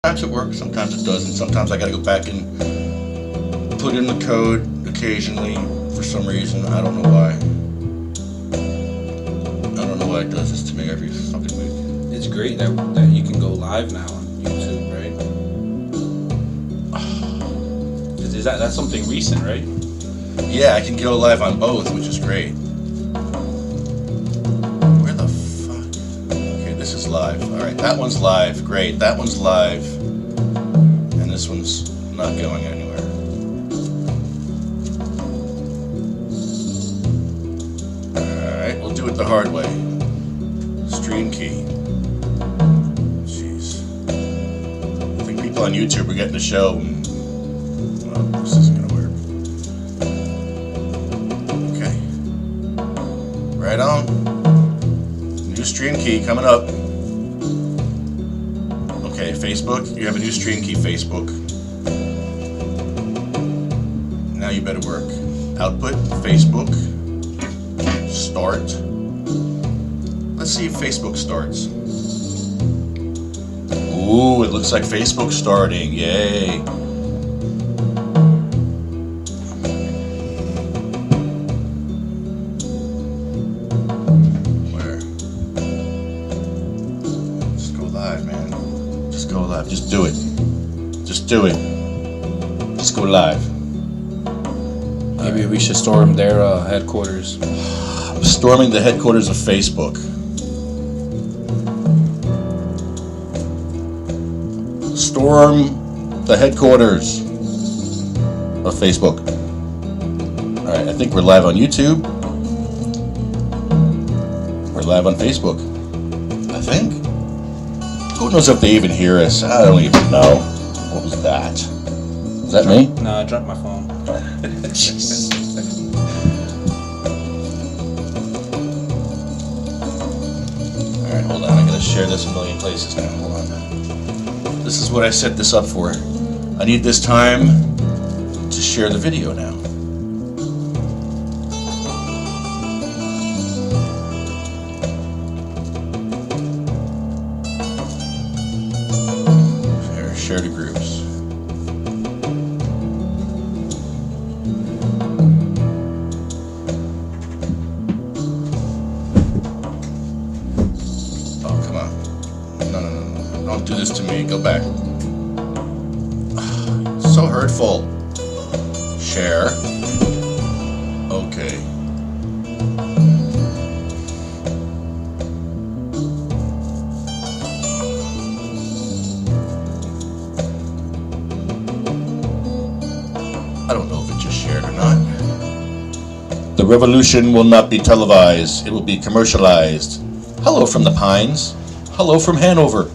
Sometimes it works, sometimes it doesn't. Sometimes I gotta go back and put in the code occasionally for some reason. I don't know why. I don't know why it does this to me every fucking week. It's great that you can go live now on YouTube, right? That's something recent, right? Yeah, I can go live on both, which is great. Where the fuck? Okay, this is live. Alright, that one's live. Great, that one's live. And this one's not going anywhere. Alright, we'll do it the hard way. Stream key. Jeez. I think people on YouTube are getting the show. Well, this isn't gonna work. Okay. Right on. New stream key coming up. Okay, Facebook. You have a new stream key, Facebook. Now you better work. Output, Facebook. Start. Let's see if Facebook starts. Ooh, it looks like Facebook's starting. Yay. Where? Just go live, man. Just go live. Just do it. Just do it. Just go live. Maybe we should storm their headquarters. Storming the headquarters of Facebook. Storm the headquarters of Facebook. Alright, I think we're live on YouTube. We're live on Facebook. I think. Who knows if they even hear us? I don't even know. What was that? Is that me? No, I dropped my phone. Jesus. Alright, hold on. I gotta share this a million places now. Hold on. This is what I set this up for. I need this time to share the video now. Share to groups. Oh, come on. No. Don't do this to me. Go back. So hurtful. Share. Okay. I don't know if it just shared or not. The revolution will not be televised. It will be commercialized. Hello from the Pines. Hello from Hanover.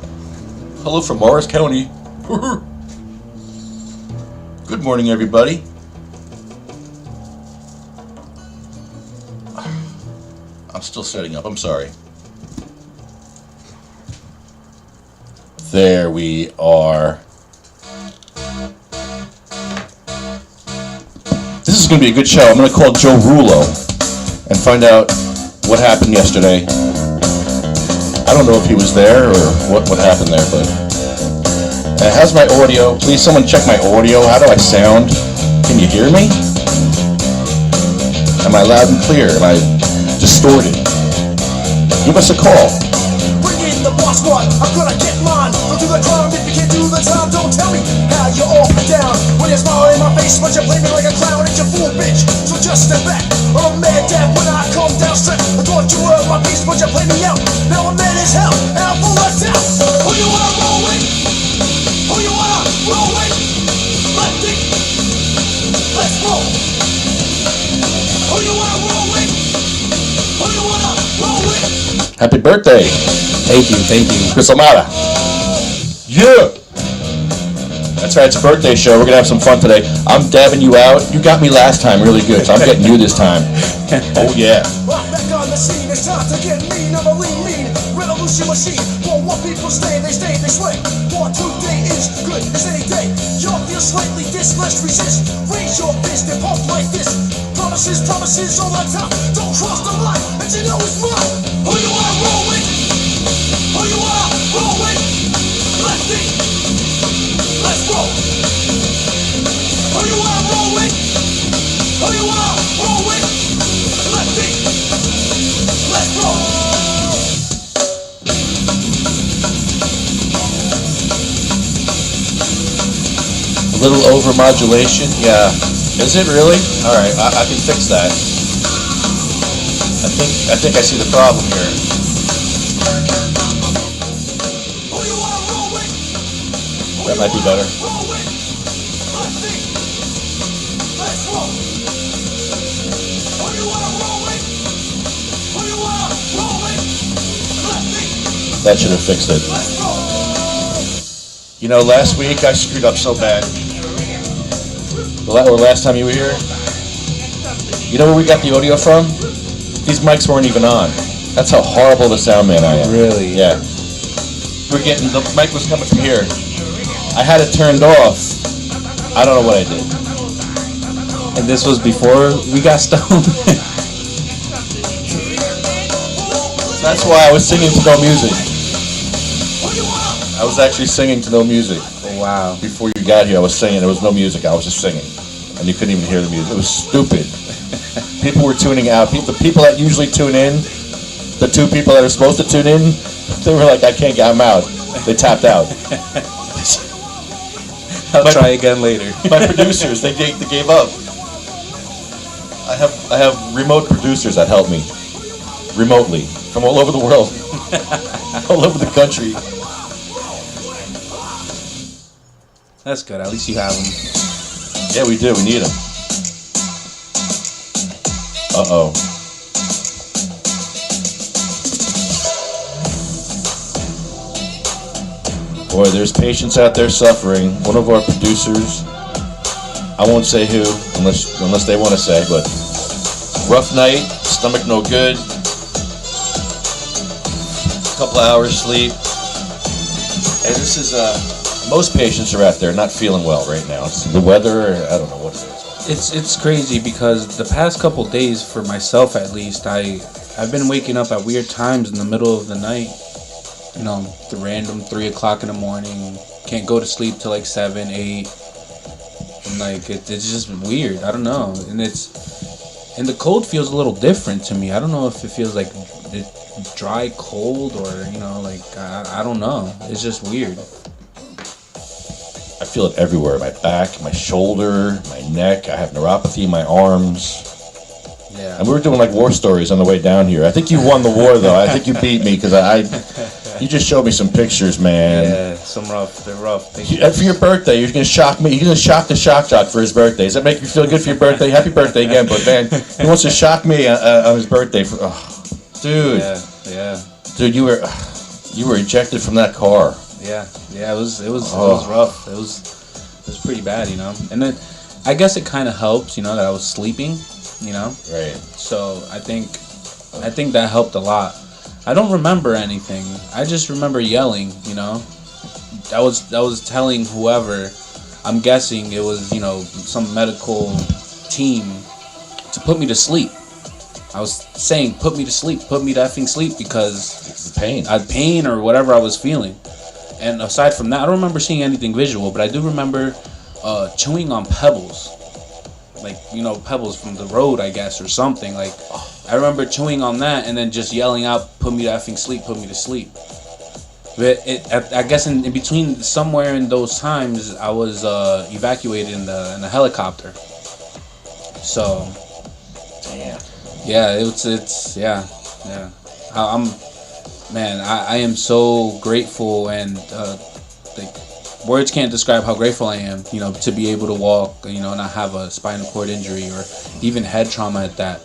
Hello from Morris County. Good morning, everybody. I'm still setting up. I'm sorry. There we are. This is going to be a good show. I'm going to call Joe Rulo and find out what happened yesterday. I don't know if he was there or what happened there, but how's my audio? Please, someone check my audio. How do I sound? Can you hear me? Am I loud and clear? Am I distorted? Give us a call. Bring in the boss squad. I'm gonna get mine. Don't do the crime if you can't do the time. Don't tell me how you're off and down. When you smile in my face, but you play me like a clown. It's your fool, bitch. So just step back. I'm mad dad when I come down straight. I thought you were my piece, but you play me out. Now I'm mad as hell, and I'm full of doubt. Who you wanna roll with? Who you wanna roll with? Lefty, let's roll. Who you wanna roll with? Who you wanna roll with? Happy birthday. Thank you. Chris Amara. Yeah. That's right, it's a birthday show. We're going to have some fun today. I'm dabbing you out. You got me last time really good, so I'm getting you this time. Oh, yeah. Rock back on the scene. It's time to get mean. I'm a lean. Revolution machine. For what people stay, they sway. For today is good as any day. Y'all feel slightly this, let's resist. Raise your fist and pump like this. Promises on the top. Don't cross the line, and you know it's mine. Who you wanna roll with? Who you wanna roll with? Lefty, you wanna roll with? Lefty, let's roll. A little overmodulation, yeah. Is it really? All right, I can fix that. I think I see the problem here. Who you wanna roll with? That might be better. Roll with. Lefty, let's roll. Who you wanna roll with? Who you wanna roll with? Lefty, That should have fixed it. let's roll. You know, last week I screwed up so bad. Or last time you were here. You know where we got the audio from? These mics weren't even on. That's how horrible the sound man I am. Really? Yeah. We're getting, the mic was coming from here. I had it turned off. I don't know what I did. And this was before we got stoned. That's why I was singing to no music. I was actually singing to no music. Wow. Before you got here, I was singing. There was no music. I was just singing. And you couldn't even hear the music. It was stupid. People were tuning out. The people that usually tune in, the two people that are supposed to tune in, they were like, I can't get them out. They tapped out. I'll try again later. My producers, they gave up. I have remote producers that help me. Remotely. From all over the world. All over the country. That's good. At least you have them. Yeah, we do. We need them. Uh-oh. Boy, there's patients out there suffering. One of our producers, I won't say who, unless they want to say, but rough night, stomach no good, couple hours sleep. And this is, most patients are out there not feeling well right now. It's the weather, I don't know what it is. It's crazy because the past couple days, for myself at least, I've been waking up at weird times in the middle of the night. You know, the random 3 o'clock in the morning. Can't go to sleep till like 7, 8. And like it's just weird. I don't know. And the cold feels a little different to me. I don't know if it feels like it's dry cold or like I don't know. It's just weird. I feel it everywhere. My back, my shoulder, my neck. I have neuropathy in my arms. Yeah. And we were doing like war stories on the way down here. I think you won the war though. I think you beat me because you just showed me some pictures, man. Yeah, they're rough. For your birthday, you're gonna shock me. You're gonna shock the shock jock for his birthday. Does that make you feel good for your birthday? Happy birthday again, but man, he wants to shock me on his birthday. Dude. Yeah. Dude, you were ejected from that car. Yeah. It was rough. It was pretty bad, And then I guess it kind of helps, that I was sleeping, Right. So I think that helped a lot. I don't remember anything. I just remember yelling, I was telling whoever, I'm guessing it was, some medical team to put me to sleep. I was saying, put me to sleep, put me to effing sleep because It's the pain. I had pain or whatever I was feeling. And aside from that, I don't remember seeing anything visual, but I do remember chewing on pebbles. Like, pebbles from the road, I guess, or something. Like, I remember chewing on that and then just yelling out, put me to effing sleep, put me to sleep. But I guess in between, somewhere in those times, I was evacuated in the helicopter. So, Damn. yeah, I am so grateful and words can't describe how grateful I am, to be able to walk, not have a spinal cord injury or even head trauma at that.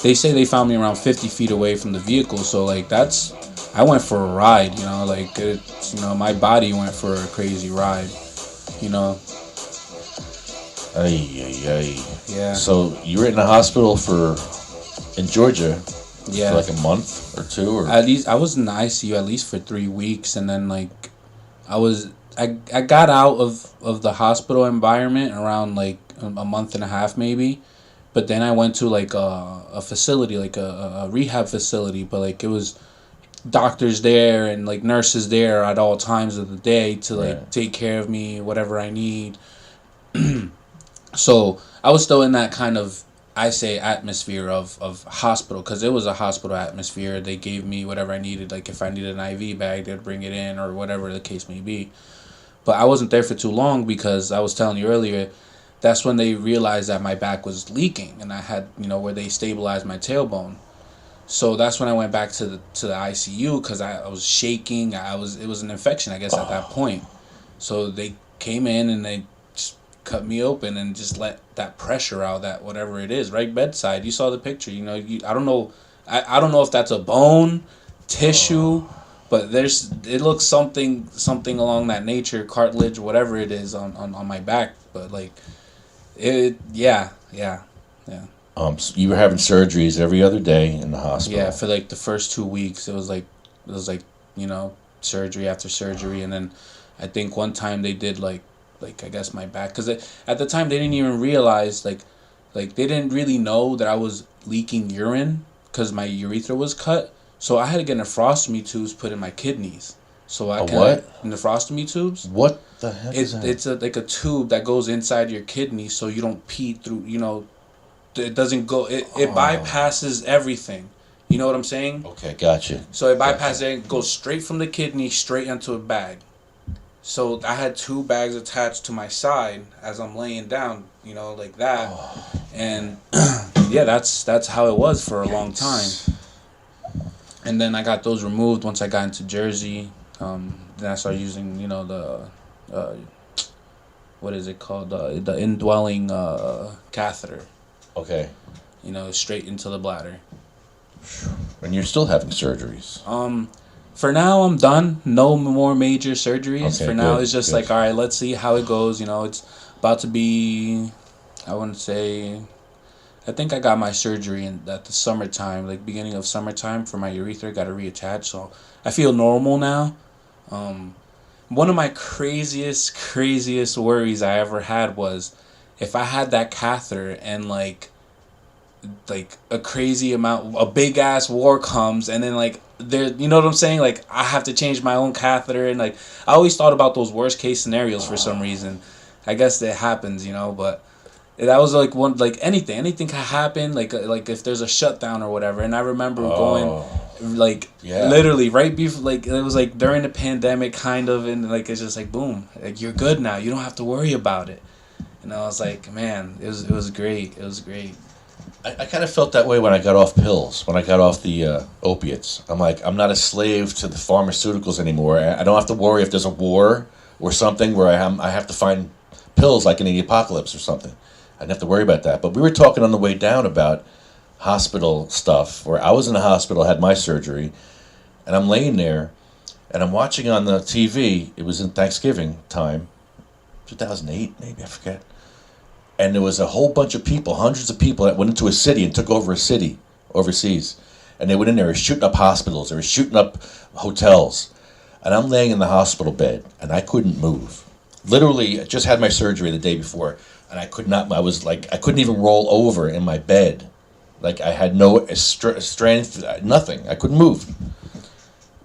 They say they found me around 50 feet away from the vehicle, so like I went for a ride, my body went for a crazy ride, Ay. Yeah. So you were in the hospital in Georgia Yeah. for like a month or two? Or? At least I was in the ICU at least for 3 weeks, and then like I got out of the hospital environment around like a month and a half maybe, but then I went to like a facility, like a rehab facility, but like it was doctors there and like nurses there at all times of the day to like take care of me, whatever I need. So I was still in that kind of I say atmosphere of hospital, because it was a hospital atmosphere. They gave me whatever I needed. Like if I needed an IV bag, they'd bring it in or whatever the case may be. But I wasn't there for too long because I was telling you earlier, that's when they realized that my back was leaking and I had, where they stabilized my tailbone. So that's when I went back to the ICU because I was shaking. It was an infection, I guess, at that point. So they came in and they just cut me open and just let that pressure out, that whatever it is, right bedside. You saw the picture, I don't know. I don't know if that's a bone, tissue, but it looks something along that nature, cartilage, whatever it is on my back. But like, yeah. So you were having surgeries every other day in the hospital. Yeah, for like the first 2 weeks, it was like surgery after surgery, and then I think one time they did like I guess my back, because at the time they didn't even realize like they didn't really know that I was leaking urine because my urethra was cut. So I had to get nephrostomy tubes put in my kidneys. So I what? Nephrostomy tubes. What the heck is that? It's like a tube that goes inside your kidney, so you don't pee through. It doesn't go. It bypasses everything. You know what I'm saying? Okay, gotcha. So it bypasses it and goes straight from the kidney straight into a bag. So I had 2 bags attached to my side as I'm laying down, like that. And yeah, that's how it was for a long time. And then I got those removed once I got into Jersey. Then I started using, the what is it called? The indwelling catheter. Okay. Straight into the bladder. And you're still having surgeries. For now, I'm done. No more major surgeries. Okay, for now, good, it's just good. like, all right, let's see how it goes. It's about to be, I wouldn't say, I think I got my surgery at the summertime, like beginning of summertime for my urethra. Got it reattached, so I feel normal now. One of my craziest worries I ever had was if I had that catheter and like a crazy amount, a big ass war comes, and then like there, you know what I'm saying? Like I have to change my own catheter, and like I always thought about those worst case scenarios for some reason. I guess that happens, but that was like one, like anything can happen, like if there's a shutdown or whatever. And I remember going like literally right before, like it was like during the pandemic kind of, and like it's just like boom, like you're good now, you don't have to worry about it. And I was like, man, it was great. It was great. I kind of felt that way when I got off pills, when I got off the opiates. I'm like, I'm not a slave to the pharmaceuticals anymore. I don't have to worry if there's a war or something where I have to find pills like in the apocalypse or something. I didn't have to worry about that. But we were talking on the way down about hospital stuff, where I was in the hospital, had my surgery, and I'm laying there, and I'm watching on the TV. It was in Thanksgiving time, 2008 maybe, I forget. And there was a whole bunch of people, hundreds of people that went into a city and took over a city overseas. And they went in there, shooting up hospitals, they were shooting up hotels. And I'm laying in the hospital bed, and I couldn't move. Literally, I just had my surgery the day before, and I couldn't even roll over in my bed. Like I had no strength, nothing. I couldn't move.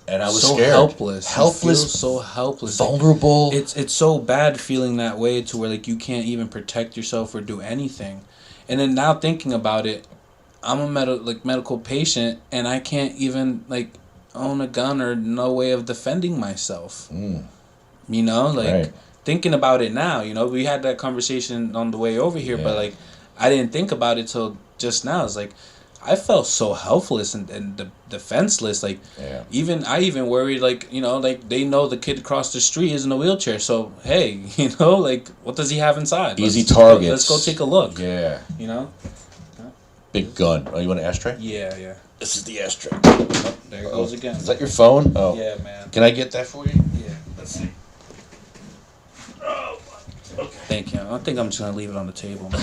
And I was so scared. Helpless. You feel so helpless. Vulnerable. It's so bad feeling that way to where like you can't even protect yourself or do anything. And then now thinking about it, I'm a medical patient, and I can't even like own a gun or no way of defending myself. Right. Thinking about it now, we had that conversation on the way over here, but like I didn't think about it till just now. It's like I felt so helpless and defenseless. Like, I even worried, like, like they know the kid across the street is in a wheelchair. So, hey, like, what does he have inside? Easy targets. Let's go take a look. Yeah. Big gun. Oh, you want an ashtray? Yeah. This is the ashtray. Oh, there it goes again. Is that your phone? Oh. Yeah, man. Can I get that for you? Yeah. Let's see. Oh, okay. Thank you. I think I'm just going to leave it on the table, man.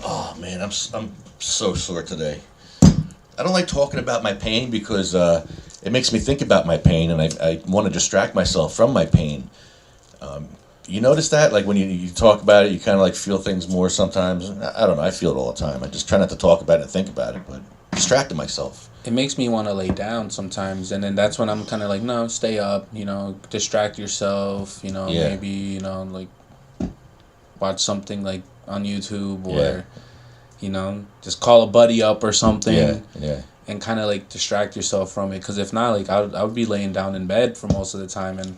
Oh, man, I'm so sore today. I don't like talking about my pain because it makes me think about my pain, and I want to distract myself from my pain. You notice that? Like when you talk about it, you kind of like feel things more sometimes. I don't know. I feel it all the time. I just try not to talk about it and think about it, but distracting myself. It makes me want to lay down sometimes, and then that's when I'm kind of like, no, stay up, distract yourself, maybe, like, watch something like on YouTube or, Yeah. you know, just call a buddy up or something. Yeah. And kind of like distract yourself from it, because if not, like I would be laying down in bed for most of the time, and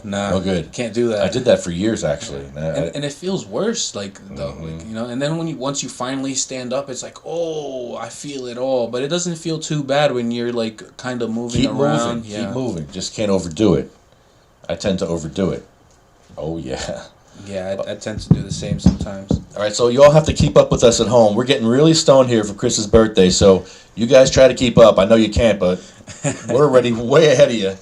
nah, no good. Can't do that. I did that for years actually, and it feels worse, like though, like, you know. And then once you finally stand up, it's like, oh, I feel it all, but it doesn't feel too bad when you're like kind of moving around. Keep moving. Just can't overdo it. I tend to overdo it. Oh yeah. Yeah, I tend to do the same sometimes. All right, so you all have to keep up with us at home. We're getting really stoned here for Chris's birthday, so you guys try to keep up. I know you can't, but we're already way ahead of you.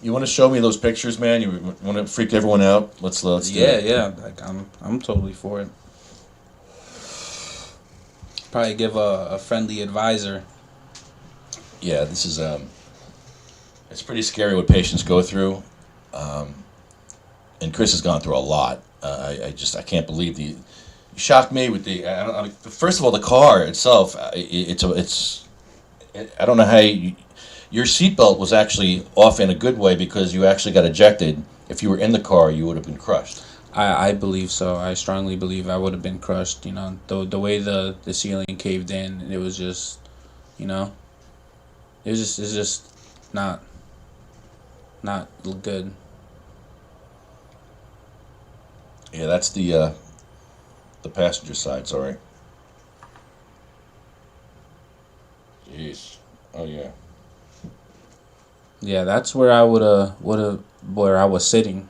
You want to show me those pictures, man? You want to freak everyone out? Let's do it. Yeah. Like I'm totally for it. Probably give a friendly advisor. Yeah, this is it's pretty scary what patients go through. And Chris has gone through a lot. I can't believe you shocked me with first of all, the car itself. It's I don't know how your seatbelt was actually off in a good way, because you actually got ejected. If you were in the car, you would have been crushed. I believe so. I strongly believe I would have been crushed. You know, the way the ceiling caved in, it was just, you know, it's just not good. Yeah, that's the passenger side. Sorry. Jeez. Oh yeah. Yeah, that's where I where I was sitting.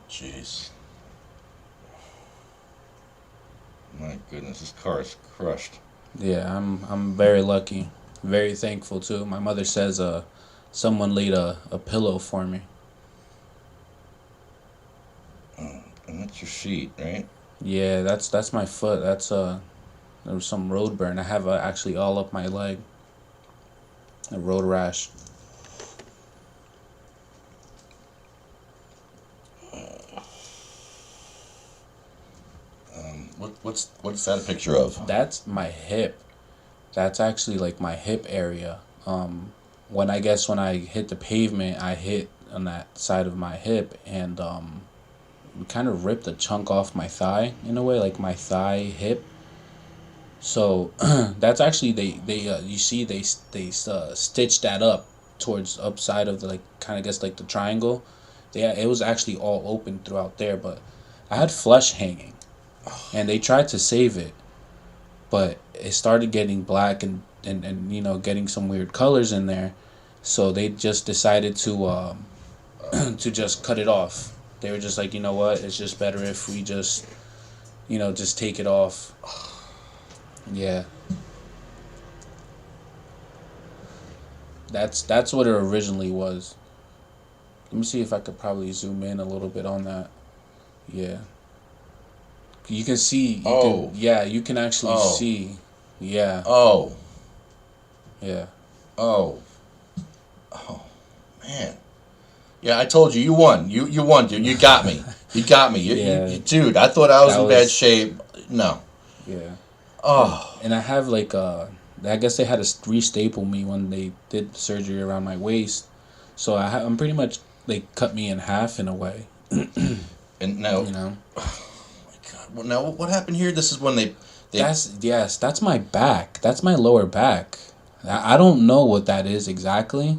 Jeez. My goodness, this car is crushed. Yeah, I'm very lucky, very thankful too. My mother says someone laid a pillow for me. And that's your feet, right? Yeah, that's my foot. That's there was some road burn. I have actually all up my leg. A road rash. What's that a picture of? That's my hip. That's actually like my hip area. When I hit the pavement, I hit on that side of my hip, and it kind of ripped a chunk off my thigh in a way, like my thigh hip. So that's actually they stitched that up towards upside of the, like, kind of guess like the triangle. It was actually all open throughout there, but I had flesh hanging, and they tried to save it, but it started getting black and you know, getting some weird colors in there, so they just decided to to just cut it off. They were just like, you know what, it's just better if we just, you know, just take it off. Yeah. That's what it originally was. Let me see if I could probably zoom in a little bit on that. Yeah. You can see. You can actually see. Yeah. Oh. Yeah. Oh. Oh, man. Yeah, I told you, you won. You won, dude. You got me. You got me. Dude, I thought I was in bad shape. No. Yeah. Oh. And I have like I guess they had to re-staple me when they did surgery around my waist, so I'm pretty much, they cut me in half in a way. And now, you know. Oh my God. Well, now what happened here? This is when they that's my back. That's my lower back. I don't know what that is exactly,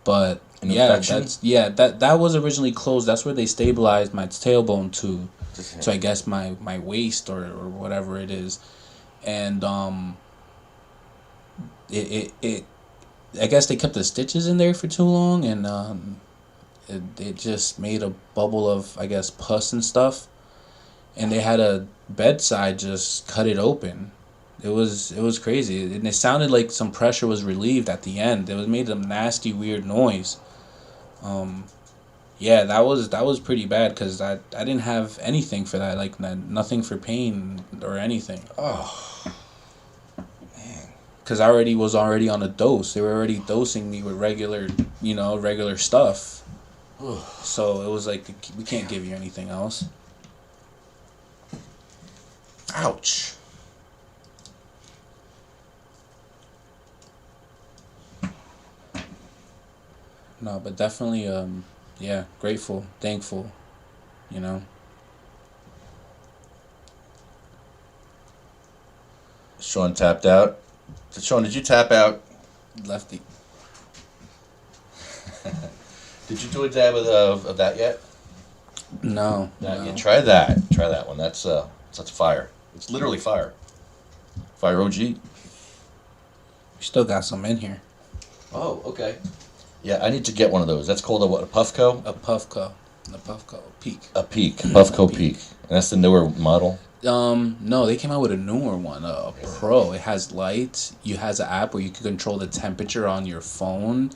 but infection? That was originally closed. That's where they stabilized my tailbone to. So I guess my waist or whatever it is. And it I guess they kept the stitches in there for too long, and it just made a bubble of, I guess, pus and stuff, and they had a bedside just cut it open. It was crazy, and it sounded like some pressure was relieved at the end. It was made a nasty weird noise. Yeah, that was pretty bad, because I didn't have anything for that, like nothing for pain or anything. Oh, man. Because I was already on a dose. They were already dosing me with regular stuff. So it was like, we can't give you anything else. Ouch. No, but definitely, yeah, grateful, thankful, you know. Sean tapped out. Sean, did you tap out? Lefty. Did you do a dab of that yet? No. Yeah, try that. Try that one. That's fire. It's literally fire. Fire OG. We still got some in here. Oh, okay. Yeah, I need to get one of those. That's called a what? A Puffco? A Puffco. A Puffco. Peak. A Peak. Puffco Peak. And that's the newer model? No, they came out with a newer one, a Pro. It has lights. It has an app where you can control the temperature on your phone.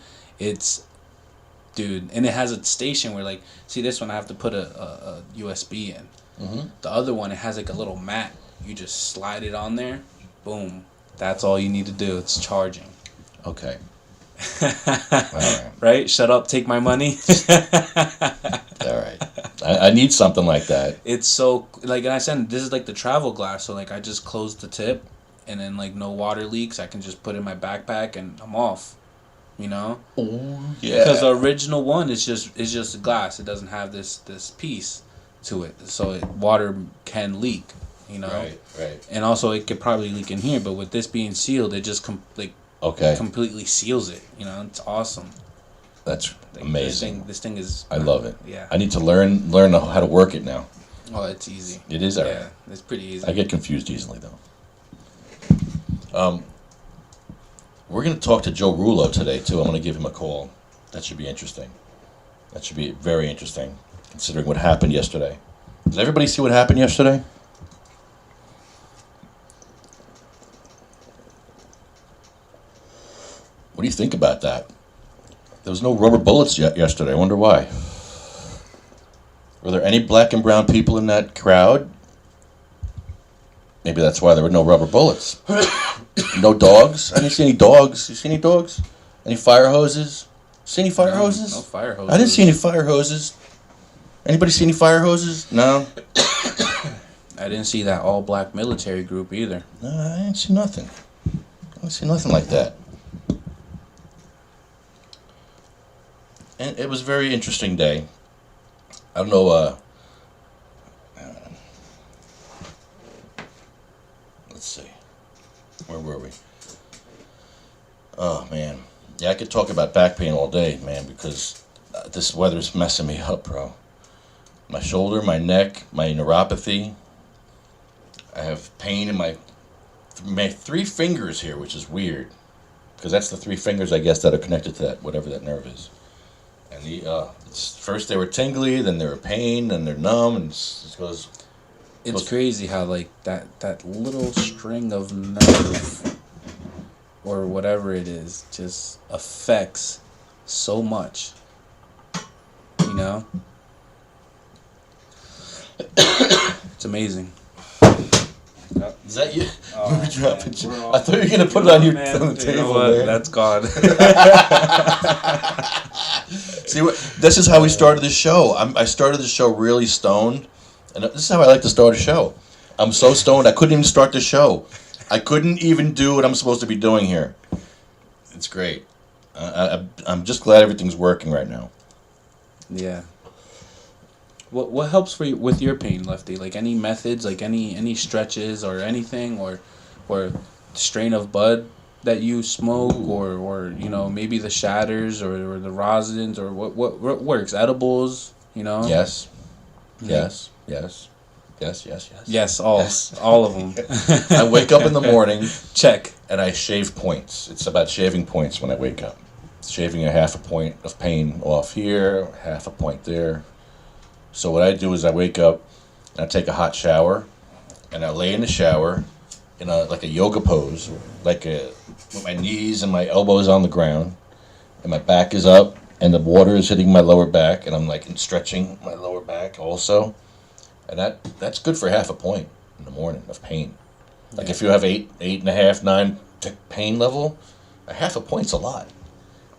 Dude, and it has a station where, like, see this one, I have to put a USB in. Mm-hmm. The other one, it has like a little mat. You just slide it on there, boom. That's all you need to do. It's charging. Okay. All right. Right? Shut up, take my money. All right. I need something like that. It's so, like, and I said, this is like the travel glass, so like I just close the tip, and then like no water leaks. I can just put it in my backpack and I'm off. You know? Oh yeah. Because the original one is just a glass. It doesn't have this piece to it, so water can leak. You know? Right. And also it could probably leak in here, but with this being sealed, it just completely seals it. You know, it's awesome. That's amazing. This thing is. I love it. Yeah. I need to learn how to work it now. Oh, it's easy. It is. Yeah, right. it's pretty easy. I get confused easily though. We're going to talk to Joe Rulo today too. I'm going to give him a call. That should be interesting. That should be very interesting, considering what happened yesterday. Did everybody see what happened yesterday? What do you think about that? There was no rubber bullets yesterday. I wonder why. Were there any black and brown people in that crowd? Maybe that's why there were no rubber bullets. No dogs? I didn't see any dogs. You see any dogs? Any fire hoses? See any fire hoses? No fire hoses. I didn't see any fire hoses. Anybody see any fire hoses? No? I didn't see that all black military group either. No, I didn't see nothing. I didn't see nothing like that. And it was a very interesting day. I don't know, let's see. Where were we? Oh, man. Yeah, I could talk about back pain all day, man, because this weather's messing me up, bro. My shoulder, my neck, my neuropathy. I have pain in my 3 fingers here, which is weird. Because that's the 3 fingers, I guess, that are connected to that, whatever that nerve is. And first they were tingly, then they were pain, then they're numb, and it goes. It's crazy how like that little string of nerve or whatever it is just affects so much. You know? It's amazing. Is that you? Oh, I thought you were gonna put it on the table. You know what? Man. That's gone. See, this is how we started the show. I started the show really stoned, and this is how I like to start a show. I'm so stoned I couldn't even start the show. I couldn't even do what I'm supposed to be doing here. It's great. I'm just glad everything's working right now. Yeah. What helps for you with your pain, Lefty? Like any methods, like any stretches or anything, or strain of bud that you smoke, or you know, maybe the shatters or the rosins, or what works? Edibles, you know? Yes. Yeah. Yes. Yes, all of them. I wake up in the morning. Check. And I shave points. It's about shaving points when I wake up. Shaving a half a point of pain off here, half a point there. So what I do is I wake up and I take a hot shower, and I lay in the shower in like a yoga pose, with my knees and my elbows on the ground, and my back is up, and the water is hitting my lower back, and I'm like stretching my lower back also, and that's good for half a point in the morning of pain. Like if you have 8.5, 9 pain level, a half a point's a lot.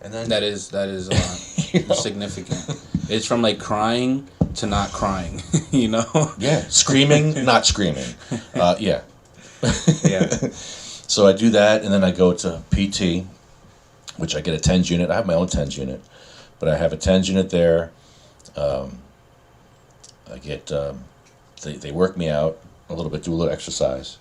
And then that is a lot. You know? Significant. It's from like crying to not crying, you know? Yeah, screaming, not screaming. Yeah. Yeah. So I do that, and then I go to PT, which I get a TENS unit. I have my own TENS unit. but I have a 10 unit there. I get they work me out a little bit, do a little exercise.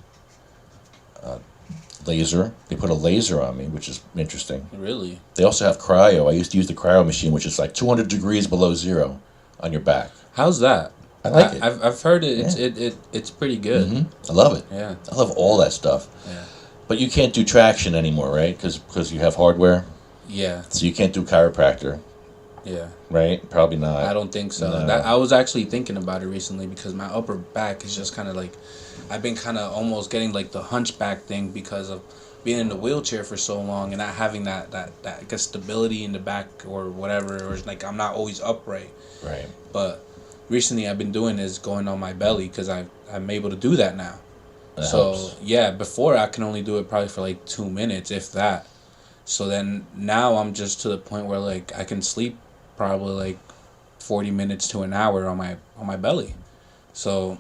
Laser. They put a laser on me, which is interesting. Really? They also have cryo. I used to use the cryo machine, which is like 200 degrees below zero on your back. How's that? I like it. I've heard it. Yeah. It's pretty good. I love it. Yeah. I love all that stuff. Yeah. But you can't do traction anymore, right? Because you have hardware. Yeah. So you can't do chiropractor. Yeah. Right? Probably not. I don't think so. No. I was actually thinking about it recently because my upper back is just kind of like, I've been kind of almost getting like the hunchback thing because of being in the wheelchair for so long and not having that I guess stability in the back or whatever, or like I'm not always upright. Right. But recently I've been doing is going on my belly because I'm able to do that now. That So helps. yeah, before I can only do it probably for like 2 minutes, if that. So then now I'm just to the point where like I can sleep probably like 40 minutes to an hour on my belly. So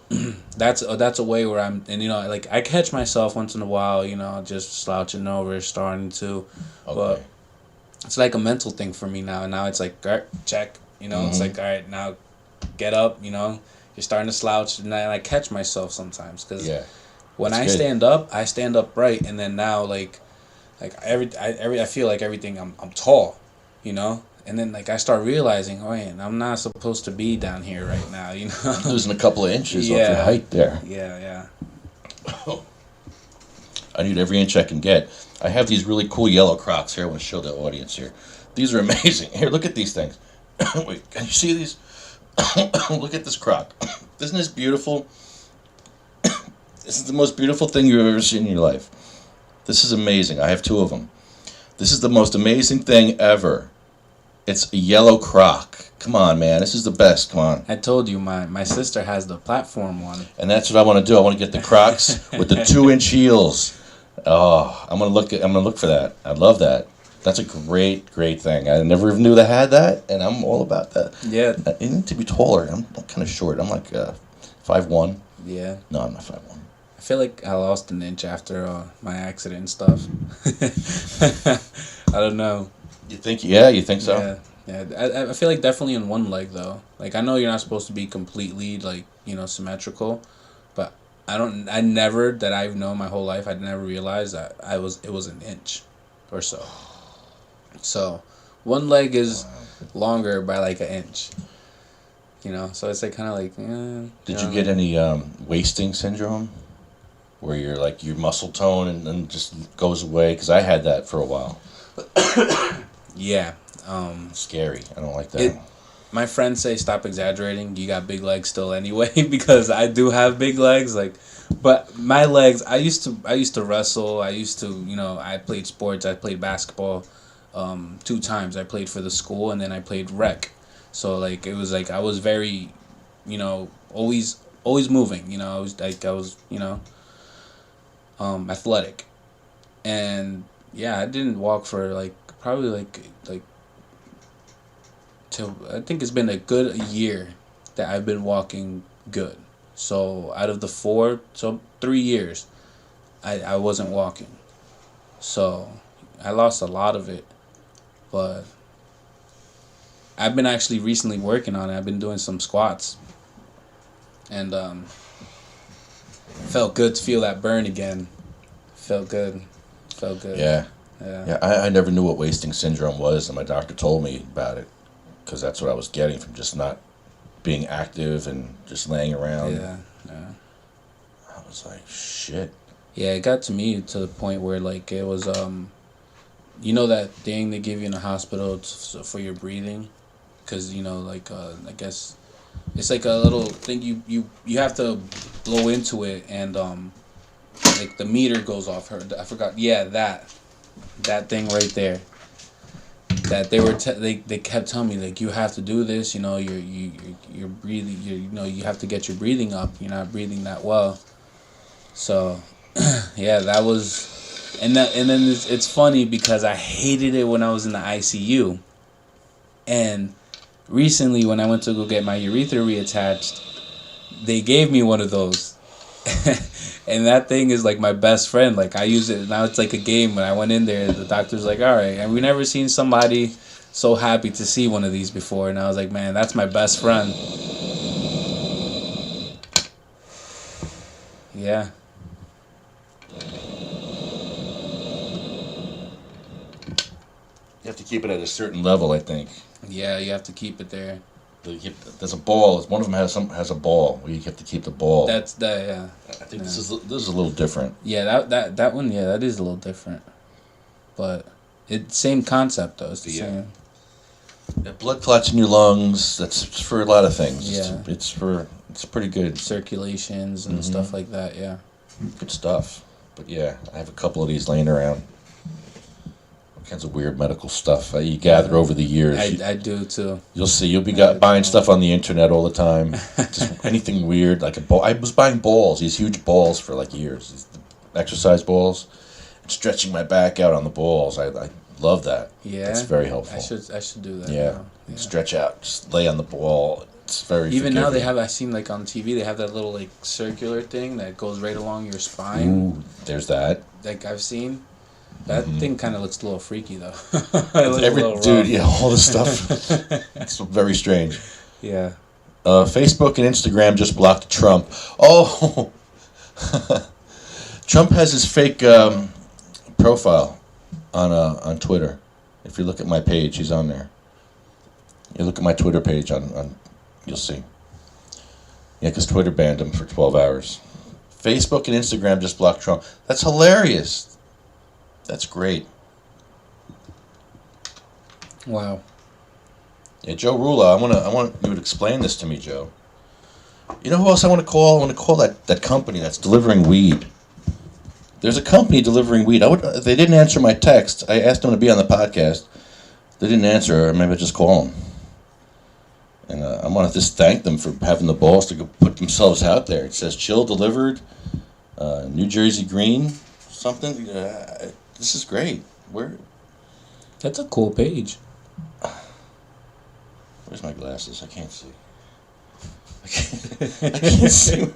that's a way where I'm, and like I catch myself once in a while, just slouching over, starting to, but it's like a mental thing for me now. And now it's like, all right, check, it's like, all right, now get up, you're starting to slouch, and I catch myself sometimes because when I stand up, I stand upright, and then now like I feel like everything I'm tall, And then, like, I start realizing, oh, man, I'm not supposed to be down here right now, Losing a couple of inches off your height there. Yeah. I need every inch I can get. I have these really cool yellow Crocs here. I want to show the audience here. These are amazing. Here, look at these things. Wait, can you see these? Look at this Croc. Isn't this beautiful? This is the most beautiful thing you've ever seen in your life. This is amazing. I have 2 of them. This is the most amazing thing ever. It's a yellow Croc. Come on, man. This is the best. Come on. I told you, my sister has the platform one. And that's what I want to do. I want to get the Crocs with the 2-inch heels. Oh, I'm gonna look for that. I love that. That's a great thing. I never even knew they had that, and I'm all about that. Yeah. You need to be taller. I'm kind of short. I'm like 5'1". Yeah. No, I'm not 5'1". I feel like I lost an inch after my accident and stuff. I don't know. You think? Yeah, you think so? Yeah. I feel like definitely in one leg though. Like I know you're not supposed to be completely like symmetrical, but I never that I've known my whole life. I'd never realized that it was an inch, or so. So, one leg is longer by like an inch. So it's like kind of like. Did you get any wasting syndrome, where you're like your muscle tone and just goes away? Because I had that for a while. Yeah. Scary. I don't like that. My friends say stop exaggerating. You got big legs still anyway, because I do have big legs. Like, but my legs. I used to wrestle. I used to I played sports. I played basketball. 2 times I played for the school, and then I played rec. So like it was like I was very, always moving. I was athletic, and yeah, I didn't walk for like probably like till I think it's been a good year that I've been walking good. So out of the 3 years, I wasn't walking. So I lost a lot of it, but I've been actually recently working on it. I've been doing some squats, and felt good to feel that burn again. Felt good. Yeah. I never knew what wasting syndrome was, and my doctor told me about it, because that's what I was getting from just not being active and just laying around. Yeah. I was like, shit. Yeah, it got to me to the point where like it was that thing they give you in the hospital for your breathing, because I guess it's like a little thing you have to blow into it, and like the meter goes off. I forgot. Yeah, that thing right there. That they were they kept telling me like you have to do this. You're breathing. You have to get your breathing up. You're not breathing that well. So, yeah, that was, and then it's funny because I hated it when I was in the ICU, and recently when I went to go get my urethra reattached, they gave me one of those, and that thing is like my best friend. Like I use it now. It's like a game. When I went in there, the doctor's like, "All right," and we never seen somebody so happy to see one of these before, and I was like, man, that's my best friend. Yeah. You have to keep it at a certain level, I think. Yeah, you have to keep it there. There's a ball. One of them has a ball where you have to keep the ball. That's that. Yeah. I think this is a little different. Yeah, that one. Yeah, that is a little different, but it's same concept though. It's the same. Yeah, blood clots in your lungs. That's for a lot of things. Yeah. It's pretty good. Circulations and stuff like that. Yeah. Good stuff. But yeah, I have a couple of these laying around. All kinds of weird medical stuff you gather over the years. I do too. You'll see. You'll be buying stuff on the internet all the time. Just anything weird, like a ball. I was buying balls, these huge balls for like years. These exercise balls, and stretching my back out on the balls. I love that. Yeah, it's very helpful. I should do that. Yeah, yeah. Stretch out, just lay on the ball. It's very even forgiving. now they have. I seen like on TV they have that little like circular thing that goes right along your spine. Ooh, there's that. Like I've seen. That thing kind of looks a little freaky though. Dude, yeah, all this stuff. It's very strange. Yeah. Facebook and Instagram just blocked Trump. Oh, Trump has his fake profile on Twitter. If you look at my page, he's on there. You look at my Twitter page on you'll see. Yeah, because Twitter banned him for 12 hours. Facebook and Instagram just blocked Trump. That's hilarious. That's great. Wow. Yeah, Joe Rula, I want you to explain this to me, Joe. You know who else I want to call? I want to call that company that's delivering weed. There's a company delivering weed. They didn't answer my text. I asked them to be on the podcast. They didn't answer, or maybe I just call them. And I want to just thank them for having the balls to go put themselves out there. It says Chill Delivered, New Jersey Green, something. This is great. That's a cool page. Where's my glasses? I can't see. I can't see.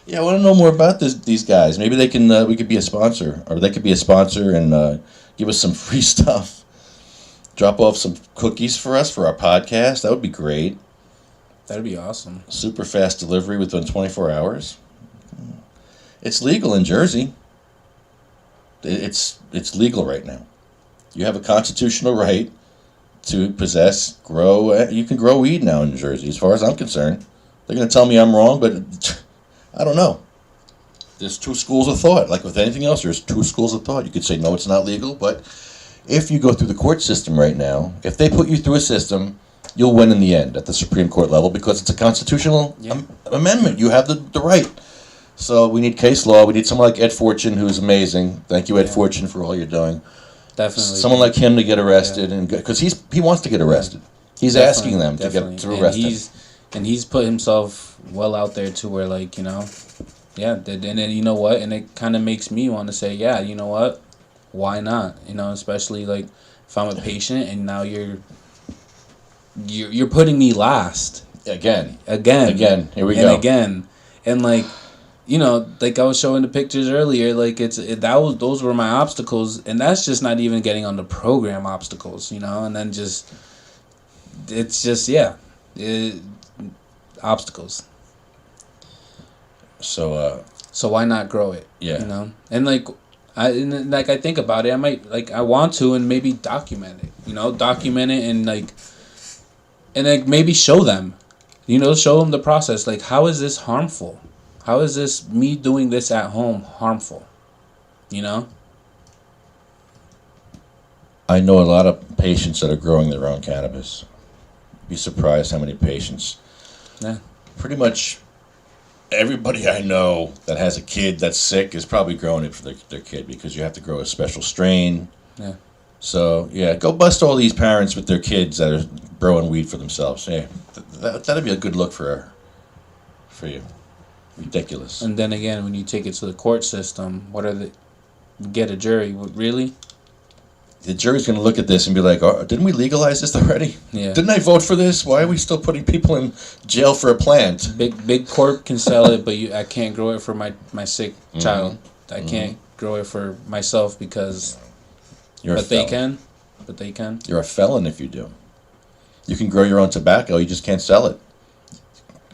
Yeah, I want to know more about these guys. Maybe they can. We could be a sponsor, or they could be a sponsor and give us some free stuff. Drop off some cookies for us for our podcast. That would be great. That'd be awesome. Super fast delivery within 24 hours. It's legal in Jersey. It's legal right now. You have a constitutional right to grow. You can grow weed now in New Jersey, as far as I'm concerned. They're going to tell me I'm wrong, but I don't know. There's two schools of thought. Like with anything else, there's two schools of thought. You could say, no, it's not legal, but if you go through the court system right now, if they put you through a system, you'll win in the end at the Supreme Court level because it's a constitutional amendment. You have the right. So we need case law. We need someone like Ed Fortune, who's amazing. Thank you, Ed Fortune, for all you're doing. Definitely. Someone like him to get arrested, and because he wants to get arrested. He's asking them to arrest him. He's put himself well out there to where, like, and then you know what, and it kind of makes me want to say, yeah, you know what, why not? Especially like if I'm a patient and now you're putting me last again. Here we go. And like. Like I was showing the pictures earlier, like those were my obstacles, and that's just not even getting on the program obstacles, and then obstacles. So why not grow it? Yeah. And I think about it, I want to, and maybe document it, and maybe show them, show them the process, like how is this harmful? How is this, me doing this at home, harmful? I know a lot of patients that are growing their own cannabis. You'd be surprised how many patients. Yeah. Pretty much everybody I know that has a kid that's sick is probably growing it for their kid because you have to grow a special strain. Yeah. So, go bust all these parents with their kids that are growing weed for themselves. Yeah, that'd be a good look for you. Ridiculous. And then again, when you take it to the court system, get a jury? Really? The jury's going to look at this and be like, didn't we legalize this already? Yeah. Didn't I vote for this? Why are we still putting people in jail for a plant? Big corp can sell it, but I can't grow it for my sick child. I can't grow it for myself because... You're a they felon. can? but they can. You're a felon if you do. You can grow your own tobacco, you just can't sell it.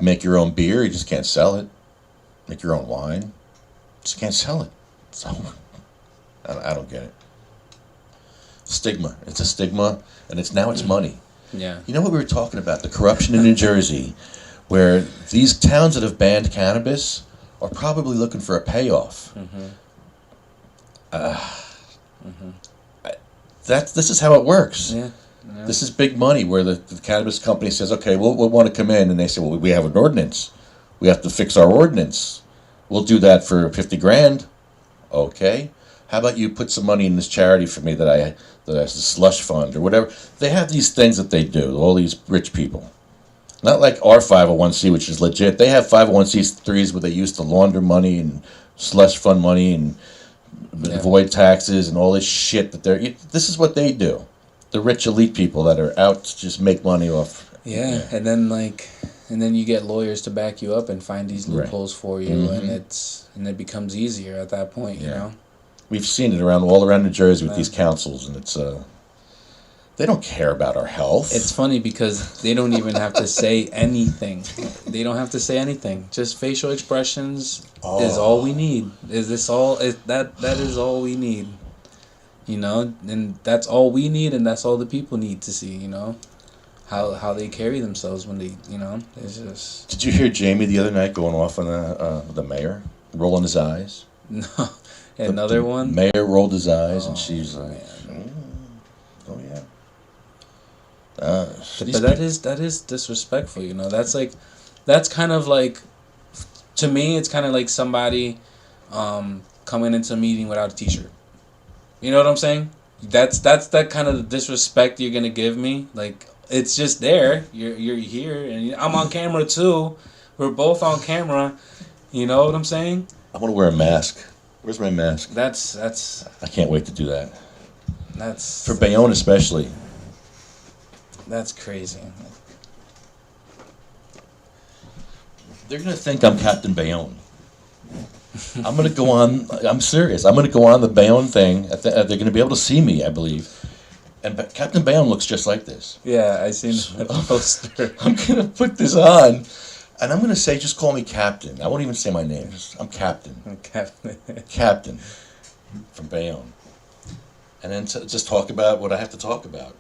Make your own beer, you just can't sell it. Make your own wine, just can't sell it. So, I don't get it. Stigma. It's a stigma, and it's money. Yeah. You know what we were talking about? The corruption in New Jersey, where these towns that have banned cannabis are probably looking for a payoff. This is how it works. Yeah. This is big money where the cannabis company says, okay, we'll want to come in, and they say, well, we have an ordinance. We have to fix our ordinance. We'll do that for 50 grand. Okay. How about you put some money in this charity for me that I a slush fund or whatever. They have these things that they do, all these rich people. Not like our 501c, which is legit. They have 501c3s where they used to launder money and slush fund money and avoid taxes and all this shit that they're... This is what they do. The rich elite people that are out to just make money off... Yeah, and then you get lawyers to back you up and find these loopholes for you, and it becomes easier at that point, you know? We've seen it all around New Jersey with these councils, and it's... They don't care about our health. It's funny because they don't even have to say anything. They don't have to say anything. Just facial expressions is all we need. That is all we need. You know, and that's all we need, and that's all the people need to see. You know, how they carry themselves when they, you know, it's just. Did you hear Jamie the other night going off on the mayor, rolling his eyes? No, another one. Mayor rolled his eyes, and she's like, "Oh yeah." But that is disrespectful, you know. That's kind of like, to me, it's kind of like somebody coming into a meeting without a t-shirt. You know what I'm saying? That's that kind of disrespect you're gonna give me. Like, it's just there. You're here, and I'm on camera too. We're both on camera. You know what I'm saying? I want to wear a mask. Where's my mask? That's. I can't wait to do that. That's for Bayonne especially. That's crazy. They're going to think I'm Captain Bayonne. I'm going to go on, I'm serious, I'm going to go on the Bayonne thing. They're going to be able to see me, I believe. And Captain Bayonne looks just like this. Yeah, I seen the poster. I'm going to put this on, and I'm going to say, just call me Captain. I won't even say my name. I'm Captain. Captain. Captain from Bayonne. And then just talk about what I have to talk about.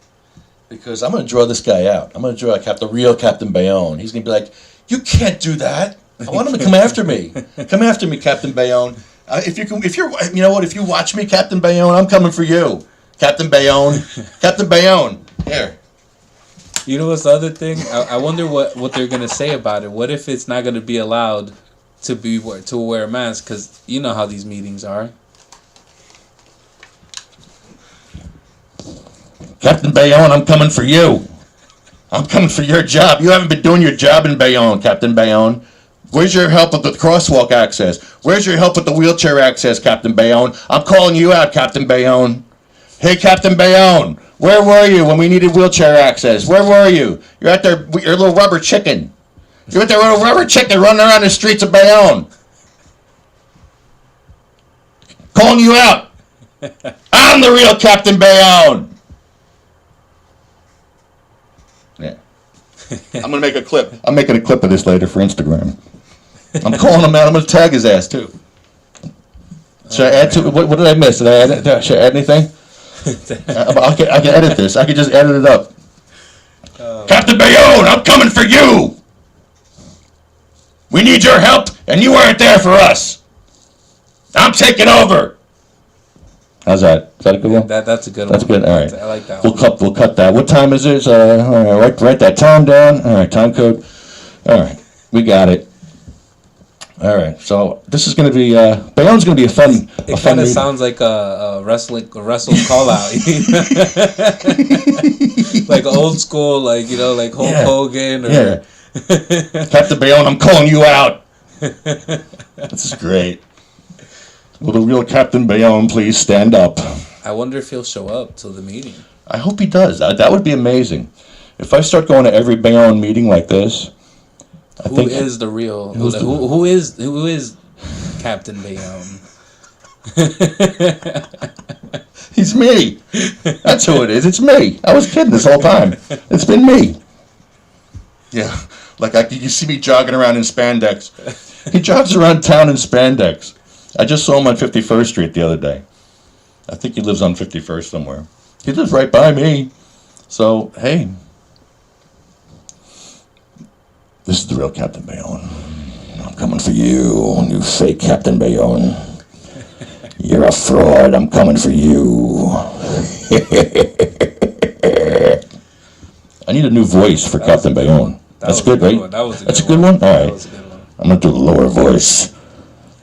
Because I'm going to draw this guy out. I'm going to draw the real Captain Bayonne. He's going to be like, you can't do that. I want him to come after me. Come after me, Captain Bayonne. If you watch me, Captain Bayonne, I'm coming for you. Captain Bayonne. Captain Bayonne. Here. You know what's the other thing? I wonder what they're going to say about it. What if it's not going to be allowed to wear a mask? Because you know how these meetings are. Captain Bayonne, I'm coming for you. I'm coming for your job. You haven't been doing your job in Bayonne, Captain Bayonne. Where's your help with the crosswalk access? Where's your help with the wheelchair access, Captain Bayonne? I'm calling you out, Captain Bayonne. Hey, Captain Bayonne, where were you when we needed wheelchair access? Where were you? You're out there, you're a little rubber chicken. You're out there, little rubber chicken running around the streets of Bayonne. Calling you out. I'm the real Captain Bayonne. Yeah. I'm going to make a clip. I'm making a clip of this later for Instagram. I'm calling him out. I'm going to tag his ass, too. Should I add to it? What did I miss? Should I add anything? I can edit this. I can just edit it up. Captain Bayonne, I'm coming for you. We need your help, and you weren't there for us. I'm taking over. How's that? Is that a good one? That's a good one. That's good. All right. I like that one. We'll cut that. What time is it? All right, write that time down. All right, time code. All right, we got it. All right, so this is going to be Bayonne's going to be a fun. It kind of sounds like a wrestle call out, like old school, like like Hulk Hogan or Captain Bayonne, I'm calling you out. This is great. Will the real Captain Bayonne please stand up? I wonder if he'll show up to the meeting. I hope he does. That would be amazing. If I start going to every Bayonne meeting like this, who is Captain Bayonne? He's me. That's who it is. It's me. I was kidding this whole time. It's been me. Yeah, like you see me jogging around in spandex. He jogs around town in spandex. I just saw him on 51st Street the other day. I think he lives on 51st somewhere. He lives right by me. So, hey. This is the real Captain Bayonne. I'm coming for you, you fake Captain Bayonne. You're a fraud. I'm coming for you. I need a new voice for Captain Bayonne. That's good, right? That's a good one? All right. I'm going to do the lower voice.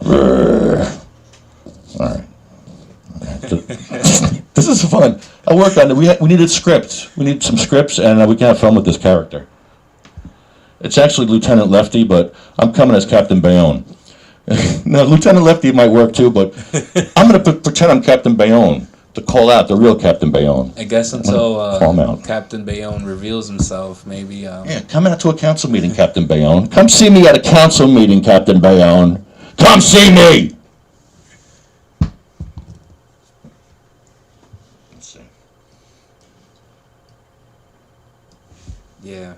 All right. This is fun. I work on it. We needed scripts. We need some scripts, and we can have fun with this character. It's actually Lieutenant Lefty, but I'm coming as Captain Bayonne. Now, Lieutenant Lefty might work too, but I'm going to pretend I'm Captain Bayonne to call out the real Captain Bayonne. I guess until Captain Bayonne reveals himself, maybe. Yeah, come out to a council meeting, Captain Bayonne. Come see me at a council meeting, Captain Bayonne. Come see me! Let's see. Yeah.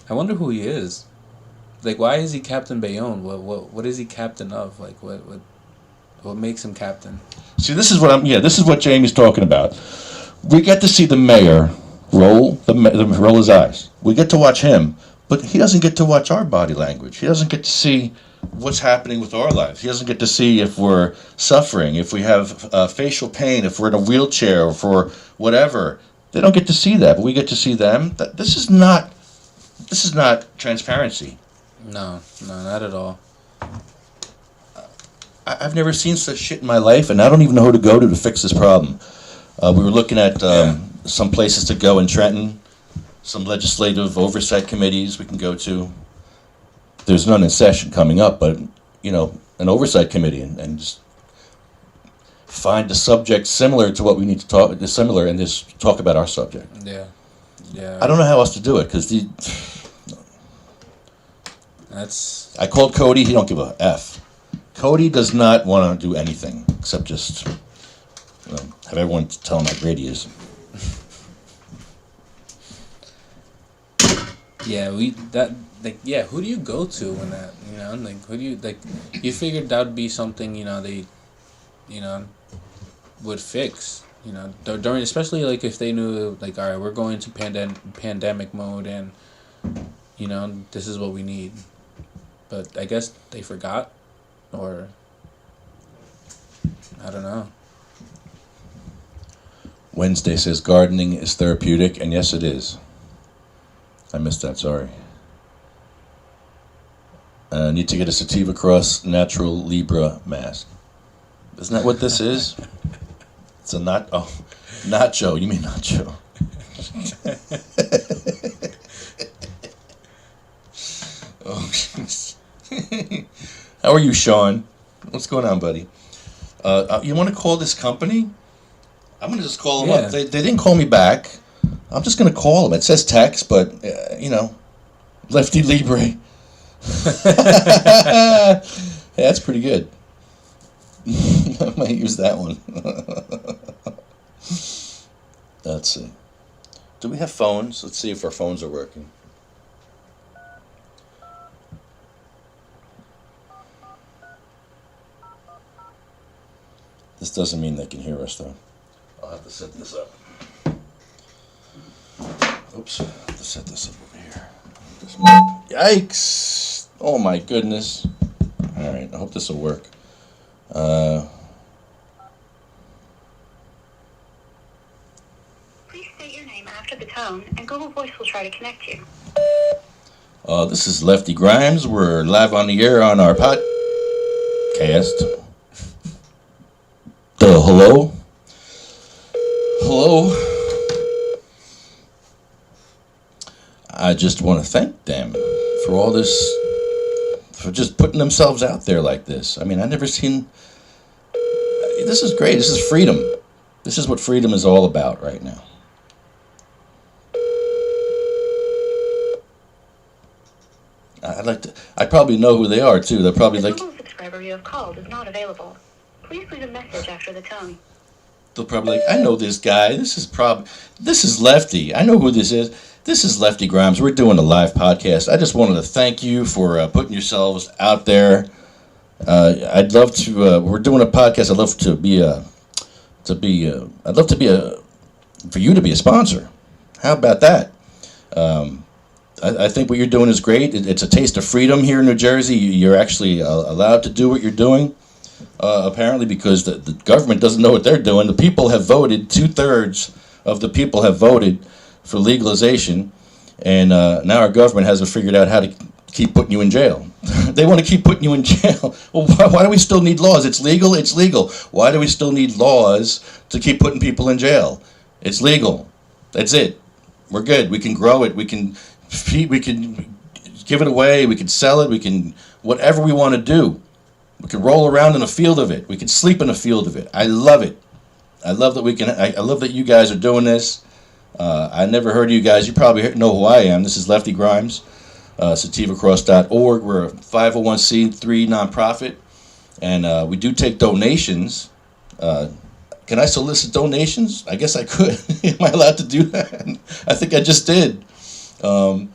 I wonder who he is. Like, why is he Captain Bayonne? What is he captain of? Like, what makes him captain? See, this is what Jamie's talking about. We get to see the mayor roll his eyes. We get to watch him, but he doesn't get to watch our body language. He doesn't get to see what's happening with our lives. He doesn't get to see if we're suffering, if we have facial pain, if we're in a wheelchair, or for whatever. They don't get to see that, but we get to see them. This is not transparency. No, not at all. I've never seen such shit in my life, and I don't even know who to go to fix this problem. We were looking at some places to go in Trenton, some legislative oversight committees we can go to. There's none in session coming up, but, an oversight committee and just find a subject similar to what we need to talk, and just talk about our subject. Yeah. I don't know how else to do it, because I called Cody, he don't give a F. Cody does not want to do anything except just have everyone tell him how great he is. Yeah, who do you go to when that, who do you figured that would be something, they, would fix, during, especially, if they knew, all right, we're going to pandemic mode and, this is what we need. But I guess they forgot, or I don't know. Wednesday says gardening is therapeutic, and yes, it is. I missed that, sorry. Need to get a Sativa Cross Natural Libra mask. Isn't that what this is? It's a nacho. You mean nacho? Oh, how are you, Sean? What's going on, buddy? You want to call this company? I'm going to just call them up. They didn't call me back. I'm just going to call them. It says text, but, Lefty Libre. Yeah, that's pretty good. I might use that one. Let's see. Do we have phones? Let's see if our phones are working. This doesn't mean they can hear us, though. I'll have to set this up. Oops. I'll have to set this up over here. Yikes! Oh, my goodness. All right. I hope this will work. Please state your name after the tone, and Google Voice will try to connect you. This is Lefty Grimes. We're live on the air on our podcast. Hello? Hello? I just want to thank them for all this, for just putting themselves out there like this. I mean, I've never seen, this is great. This is freedom. This is what freedom is all about right now. I probably know who they are too. They're probably the like, Google subscriber you have called is not available. Please leave a message after the tone. They'll probably like, I know this guy. This is Lefty. I know who this is. This is Lefty Grimes. We're doing a live podcast. I just wanted to thank you for putting yourselves out there. I'd love to. We're doing a podcast. I'd love for you to be a sponsor. How about that? I think what you're doing is great. It's a taste of freedom here in New Jersey. You're actually allowed to do what you're doing, apparently, because the government doesn't know what they're doing. The people have voted. 2/3 of the people have voted for legalization, and now our government hasn't figured out how to keep putting you in jail. They want to keep putting you in jail. Well, why do we still need laws? It's legal. It's legal. Why do we still need laws to keep putting people in jail? It's legal. That's it. We're good. We can grow it. We can give it away. We can sell it. We can whatever we want to do. We can roll around in a field of it. We can sleep in a field of it. I love it. I love that we can. I love that you guys are doing this. I never heard of you guys. You probably know who I am. This is Lefty Grimes, sativacross.org. We're a 501c3 nonprofit, and we do take donations. Can I solicit donations? I guess I could. Am I allowed to do that? I think I just did. So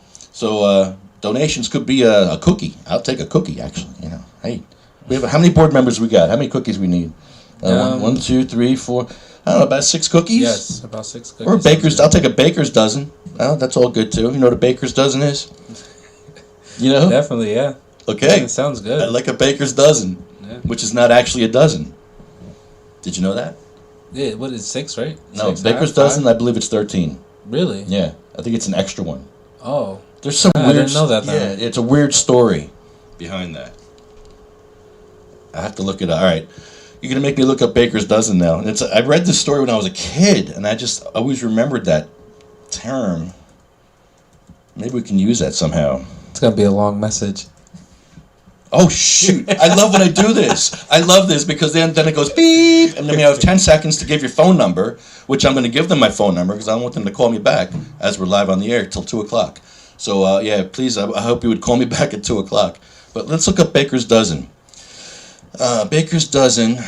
donations could be a cookie. I'll take a cookie, actually. You know, hey, we have how many board members we got? How many cookies we need? One, 2, 3, 4. I don't know, about 6 cookies. Yes, about 6 cookies. Or a baker's. I'll take a baker's dozen. Well, that's all good too. You know what a baker's dozen is? You know? Definitely, yeah. Okay. It sounds good. I like a baker's dozen, which is not actually a dozen. Did you know that? Yeah, what is 6, right? No, 6, baker's dozen. I believe it's 13. Really? Yeah, I think it's an extra one. Oh. There's some weird. I didn't know that. Yeah, it's a weird story behind that. I have to look it up. All right, you're gonna make me look up baker's dozen now. And I read this story when I was a kid, and I just always remembered that term. Maybe we can use that somehow. It's gonna be a long message. Oh shoot! I love when I do this. I love this because then it goes beep, and then you have 10 seconds to give your phone number, which I'm going to give them my phone number because I don't want them to call me back as we're live on the air till 2:00. So yeah, please, I hope you would call me back at 2:00. But let's look up Baker's Dozen. Baker's Dozen,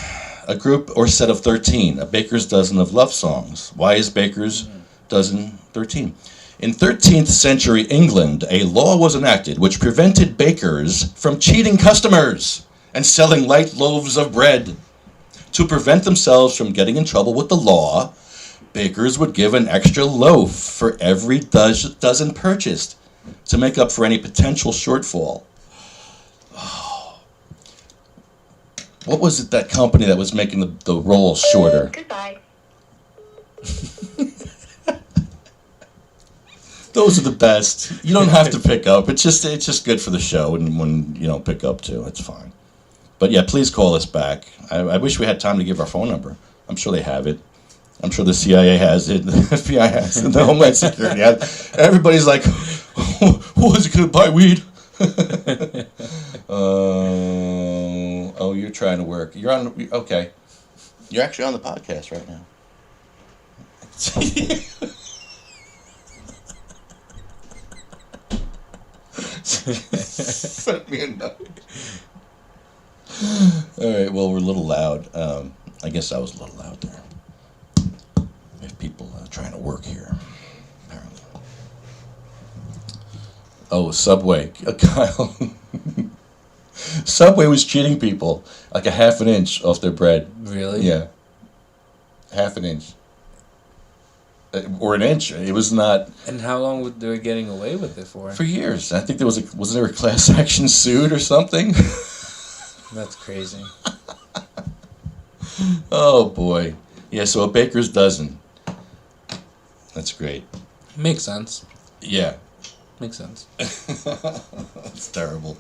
a group or set of 13. A Baker's Dozen of love songs. Why is Baker's Dozen 13? In 13th century England, a law was enacted which prevented bakers from cheating customers and selling light loaves of bread. To prevent themselves from getting in trouble with the law, bakers would give an extra loaf for every dozen purchased to make up for any potential shortfall. Oh. What was it, that company that was making the rolls shorter? Goodbye. Those are the best. You don't have to pick up. It's just good for the show, and when you don't pick up too, it's fine. But yeah, please call us back. I wish we had time to give our phone number. I'm sure they have it. I'm sure the CIA has it. The FBI has it. The Homeland Security has it. Everybody's like, who is it going to buy weed? Oh, you're trying to work. You're on. Okay. You're actually on the podcast right now. Sent me a note. All right, well, we're a little loud. I guess I was a little loud there. We have people trying to work here, apparently. Oh, Subway. Kyle. Subway was cheating people like a half an inch off their bread. Really? Yeah. Half an inch. Or an inch. It was not. And how long were they getting away with it for? For years. I think there wasn't there a class action suit or something? That's crazy. Oh boy. Yeah, so a baker's dozen. That's great. Makes sense. Yeah. Makes sense. It's terrible.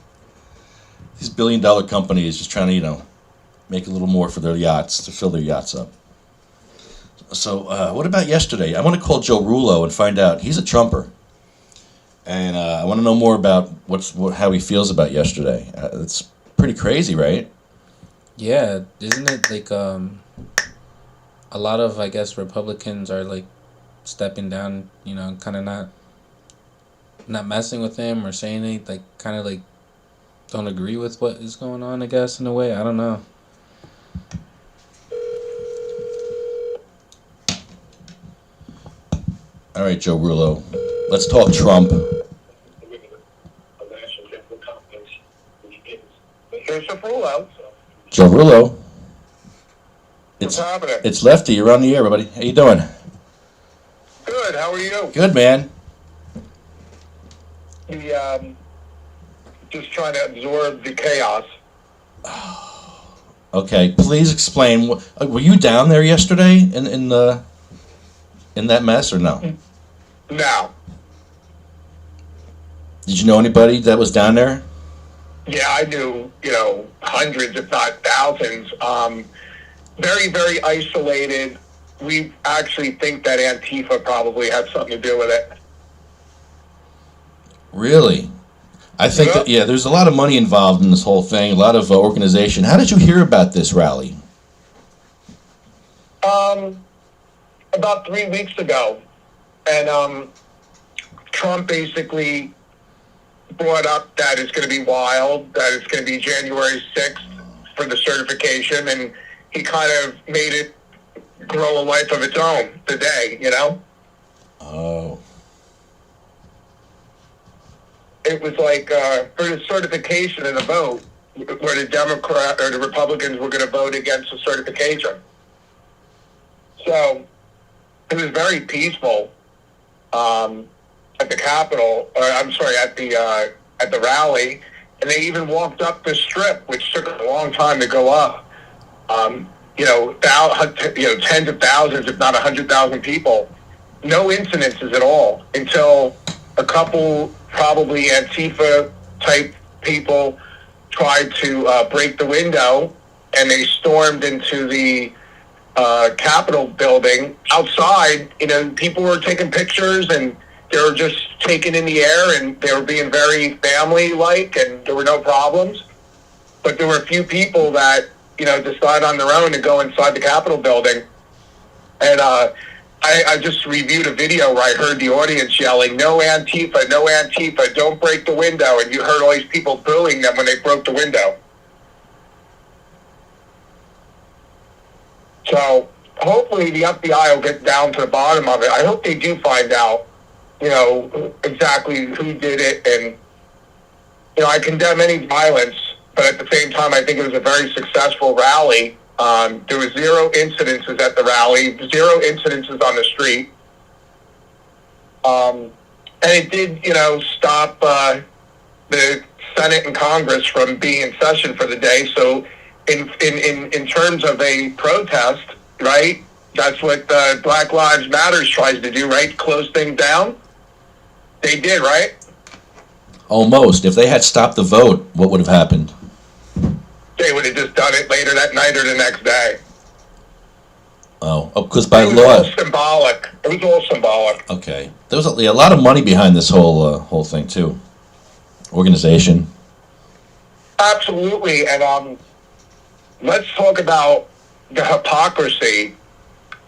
These billion-dollar companies just trying to, make a little more for their yachts, to fill their yachts up. So, what about yesterday? I want to call Joe Rullo and find out. He's a Trumper. And I want to know more about how he feels about yesterday. It's pretty crazy, right? Yeah, isn't it like a lot of, I guess, Republicans are like stepping down, kind of not messing with him or saying anything, like kind of like don't agree with what is going on, I guess, in a way. I don't know. All right, Joe Rulo. Let's talk Trump. Joseph Rulo. Joe Rulo. What's happening? It's Lefty. You're on the air, everybody. How you doing? Good. How are you? Good, man. Just trying to absorb the chaos. Okay, please explain. Were you down there yesterday in that mess or no? Now, Did you know anybody that was down there? yeah, I knew, hundreds, if not thousands. Very, very isolated. We actually think that Antifa probably had something to do with it. Really? I think that, yeah, there's a lot of money involved in this whole thing, a lot of organization. How did you hear about this rally? About 3 weeks ago. And Trump basically brought up that it's going to be wild, that it's going to be January 6th for the certification, and he kind of made it grow a life of its own today, Oh. It was like for the certification and the vote, where the Democrat or the Republicans were going to vote against the certification. So it was very peaceful at the Capitol. I'm sorry, at the rally, and they even walked up the strip, which took a long time to go up. Tens of thousands, if not 100,000 people. No incidences at all until a couple probably Antifa type people tried to break the window, and they stormed into the Capitol building. Outside, people were taking pictures, and they were just taken in the air, and they were being very family-like, and there were no problems. But there were a few people that, decided on their own to go inside the Capitol building. And I just reviewed a video where I heard the audience yelling, "No Antifa, no Antifa, don't break the window." And you heard all these people booing them when they broke the window. So hopefully the FBI will get down to the bottom of it. I hope they do find out, exactly who did it. And, I condemn any violence, but at the same time, I think it was a very successful rally. There was 0 incidences at the rally, 0 incidences on the street. And it did, stop the Senate and Congress from being in session for the day. So in terms of a protest, right, that's what Black Lives Matters tries to do, right, close things down. They did, right? Almost. If they had stopped the vote, what would have happened? They would have just done it later that night or the next day. Oh, because by It was law. all symbolic. It was all symbolic. Okay, there was a lot of money behind this whole thing too. Organization. Absolutely, and let's talk about the hypocrisy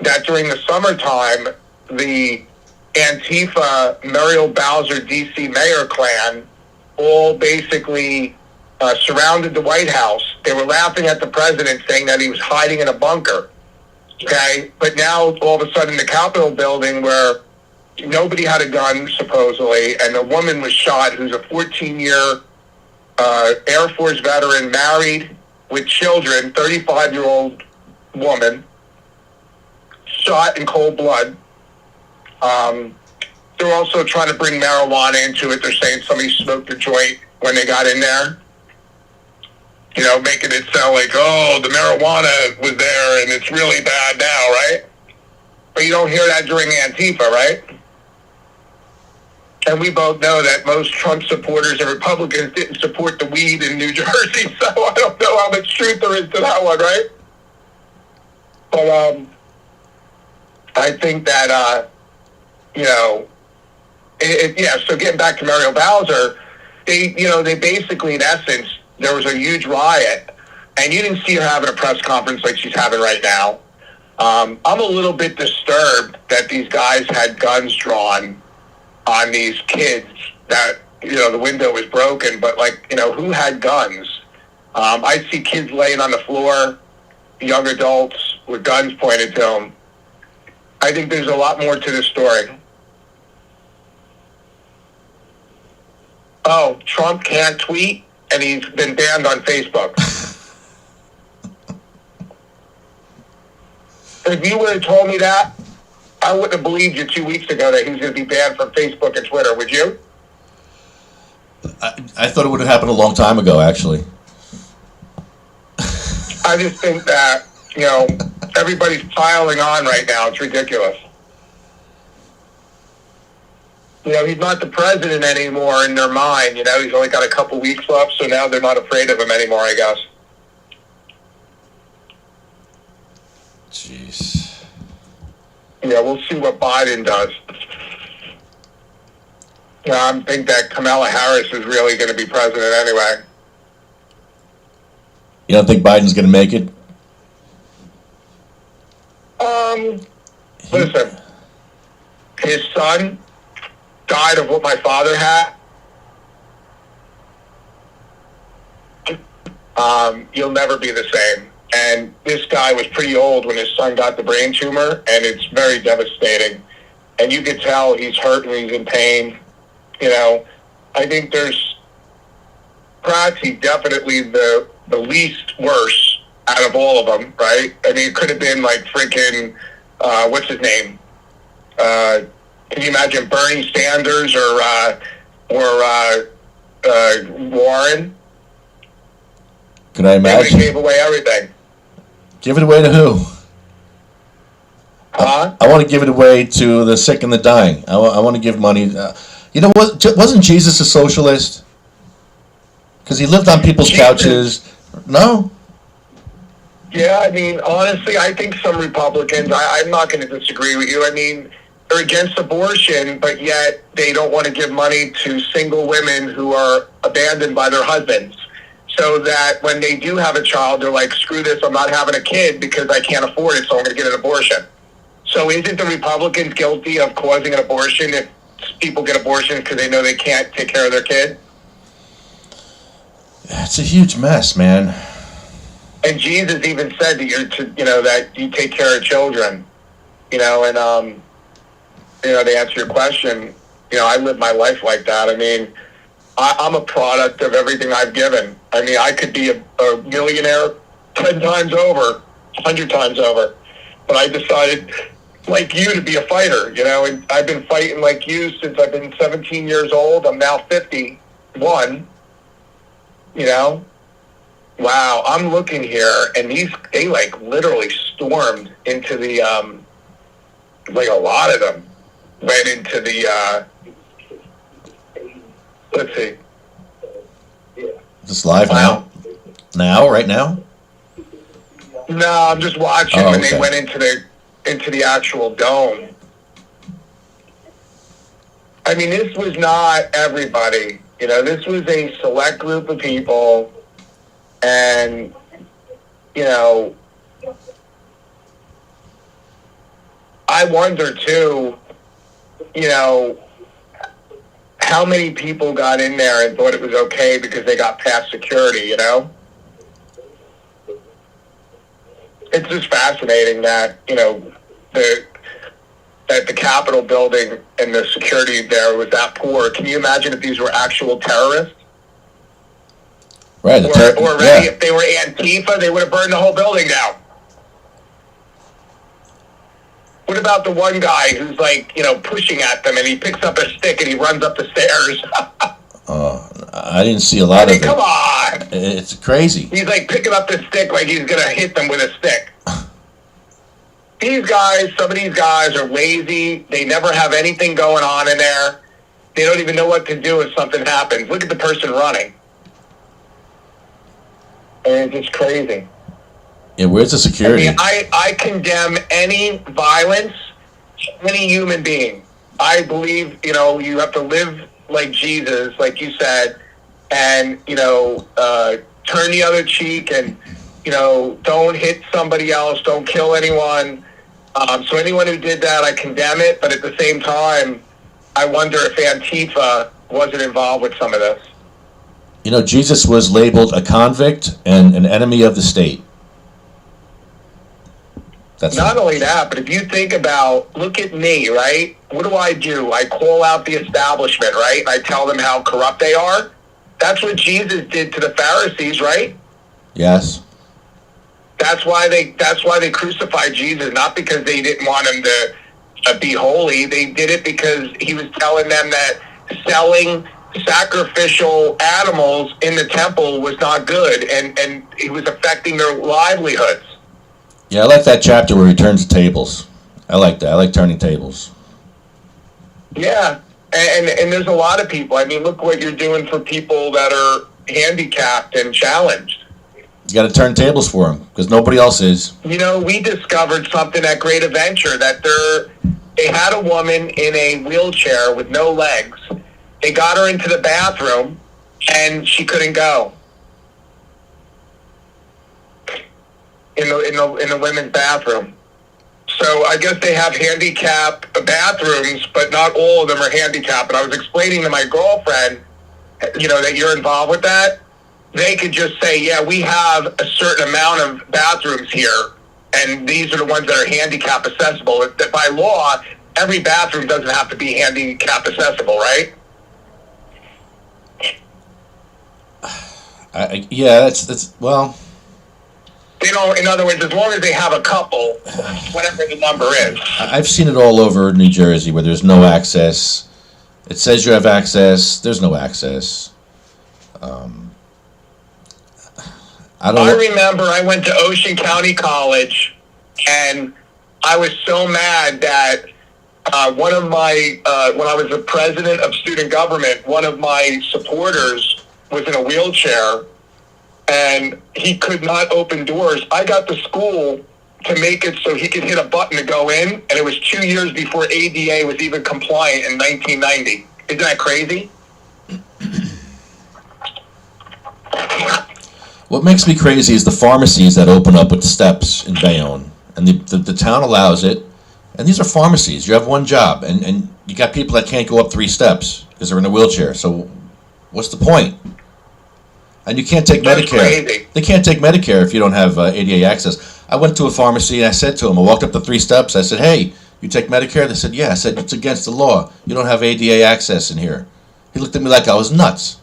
that during the summertime, the Antifa, Muriel Bowser, D.C. mayor clan, all basically surrounded the White House. They were laughing at the president, saying that he was hiding in a bunker. Okay, but now all of a sudden the Capitol building, where nobody had a gun supposedly, and a woman was shot who's a 14-year Air Force veteran, married with children, 35-year-old woman, shot in cold blood. They're also trying to bring marijuana into it. They're saying somebody smoked a joint when they got in there. Making it sound like, oh, the marijuana was there and it's really bad now, right? But you don't hear that during Antifa, right? And we both know that most Trump supporters and Republicans didn't support the weed in New Jersey, so I don't know how much truth there is to that one, right? But I think that, so getting back to Muriel Bowser, they basically, in essence, there was a huge riot, and you didn't see her having a press conference like she's having right now. I'm a little bit disturbed that these guys had guns drawn on these kids, that, the window was broken, but who had guns? I see kids laying on the floor, young adults with guns pointed to them. I think there's a lot more to this story. oh, Trump can't tweet, and he's been banned on Facebook. If you would have told me that, I wouldn't have believed you 2 weeks ago that he was going to be banned from Facebook and Twitter, would you? I thought it would have happened a long time ago, actually. I just think that, everybody's piling on right now. It's ridiculous. He's not the president anymore in their mind. He's only got a couple weeks left, so now they're not afraid of him anymore, I guess. Jeez. Yeah, we'll see what Biden does. I think that Kamala Harris is really going to be president anyway. You don't think Biden's going to make it? Listen, his son died of what my father had. You'll never be the same. And this guy was pretty old when his son got the brain tumor, and it's very devastating. And you could tell he's hurt and he's in pain. I think there's Pratsy definitely the least worse out of all of them, right? I mean, it could have been like freaking, what's his name? Can you imagine Bernie Sanders or Warren? Can I imagine? They gave away everything. Give it away to who? Huh? I want to give it away to the sick and the dying. I want to give money. You know what? Wasn't Jesus a socialist? Because he lived on people's couches. No? Yeah, I mean, honestly, I think some Republicans, I'm not going to disagree with you. I mean, they're against abortion, but yet they don't want to give money to single women who are abandoned by their husbands. So that when they do have a child, they're like, screw this, I'm not having a kid because I can't afford it, so I'm going to get an abortion. So isn't the Republicans guilty of causing an abortion if people get abortions because they know they can't take care of their kid? It's a huge mess, man. And Jesus even said that that you take care of children, and to answer your question, I live my life like that. I mean, I'm a product of everything I've given. I mean, I could be a millionaire 10 times over, 100 times over, but I decided, like you, to be a fighter, and I've been fighting like you since I've been 17 years old. I'm now 51, Wow, I'm looking here, and they like literally stormed into the, like a lot of them went into the, let's see. Is this live now? Now, right now? No, I'm just watching when they went into the actual dome. I mean, this was not everybody. This was a select group of people, and I wonder too, how many people got in there and thought it was okay because they got past security, It's just fascinating that, that the Capitol building and the security there was that poor. Can you imagine if these were actual terrorists? Right. If they were Antifa, they would have burned the whole building down. What about the one guy who's like, pushing at them and he picks up a stick and he runs up the stairs? I didn't see a lot of it. Come on. It's crazy. He's like picking up the stick like he's going to hit them with a stick. Some of these guys are lazy. They never have anything going on in there. They don't even know what to do if something happens. Look at the person running. And it's just crazy. Yeah, where's the security? I condemn any violence, any human being. I believe, you have to live like Jesus, like you said, and, turn the other cheek and, don't hit somebody else, don't kill anyone. So anyone who did that, I condemn it, but at the same time, I wonder if Antifa wasn't involved with some of this. Jesus was labeled a convict and an enemy of the state. Not only that, but if you think about, look at me, right? What do? I call out the establishment, right? And I tell them how corrupt they are. That's what Jesus did to the Pharisees, right? Yes. That's why they crucified Jesus, not because they didn't want him to be holy. They did it because he was telling them that selling sacrificial animals in the temple was not good, and it was affecting their livelihoods. Yeah, I like that chapter where he turns the tables. I like that. I like turning tables. Yeah, and there's a lot of people. I mean, look what you're doing for people that are handicapped and challenged. You got to turn tables for them because nobody else is. You know, we discovered something at Great Adventure that they had a woman in a wheelchair with no legs. They got her into the bathroom, and she couldn't go. In the women's bathroom. So I guess they have handicap bathrooms, but not all of them are handicapped. And I was explaining to my girlfriend, that you're involved with that. They could just say, yeah, we have a certain amount of bathrooms here, and these are the ones that are handicap accessible. That by law, every bathroom doesn't have to be handicap accessible, right? That's well. They don't. In other words, as long as they have a couple, whatever the number is. I've seen it all over New Jersey where there's no access. It says you have access. There's no access. I remember I went to Ocean County College, and I was so mad that one of my when I was the president of student government, one of my supporters was in a wheelchair, and he could not open doors. I got the school to make it so he could hit a button to go in, and it was 2 years before ADA was even compliant in 1990. Isn't that crazy? What makes me crazy is the pharmacies that open up with steps in Bayonne, and the town allows it. And these are pharmacies. You have one job, and you got people that can't go up 3 steps because they're in a wheelchair. So what's the point? And you can't take Medicare. Crazy. They can't take Medicare if you don't have ADA access. I went to a pharmacy and I said to him, I walked up the 3 steps. I said, hey, you take Medicare? They said, yeah. I said, it's against the law. You don't have ADA access in here. He looked at me like I was nuts.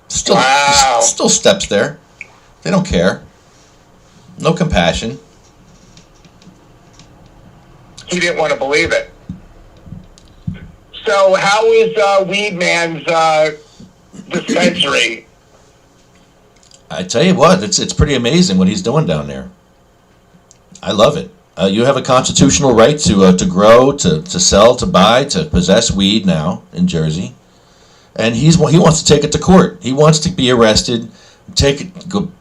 Still steps there. They don't care. No compassion. He didn't want to believe it. So how is Weed Man's dispensary? I tell you what, it's pretty amazing what he's doing down there. I love it. You have a constitutional right to grow, to sell, to buy, to possess weed now in Jersey, and he wants to take it to court. He wants to be arrested,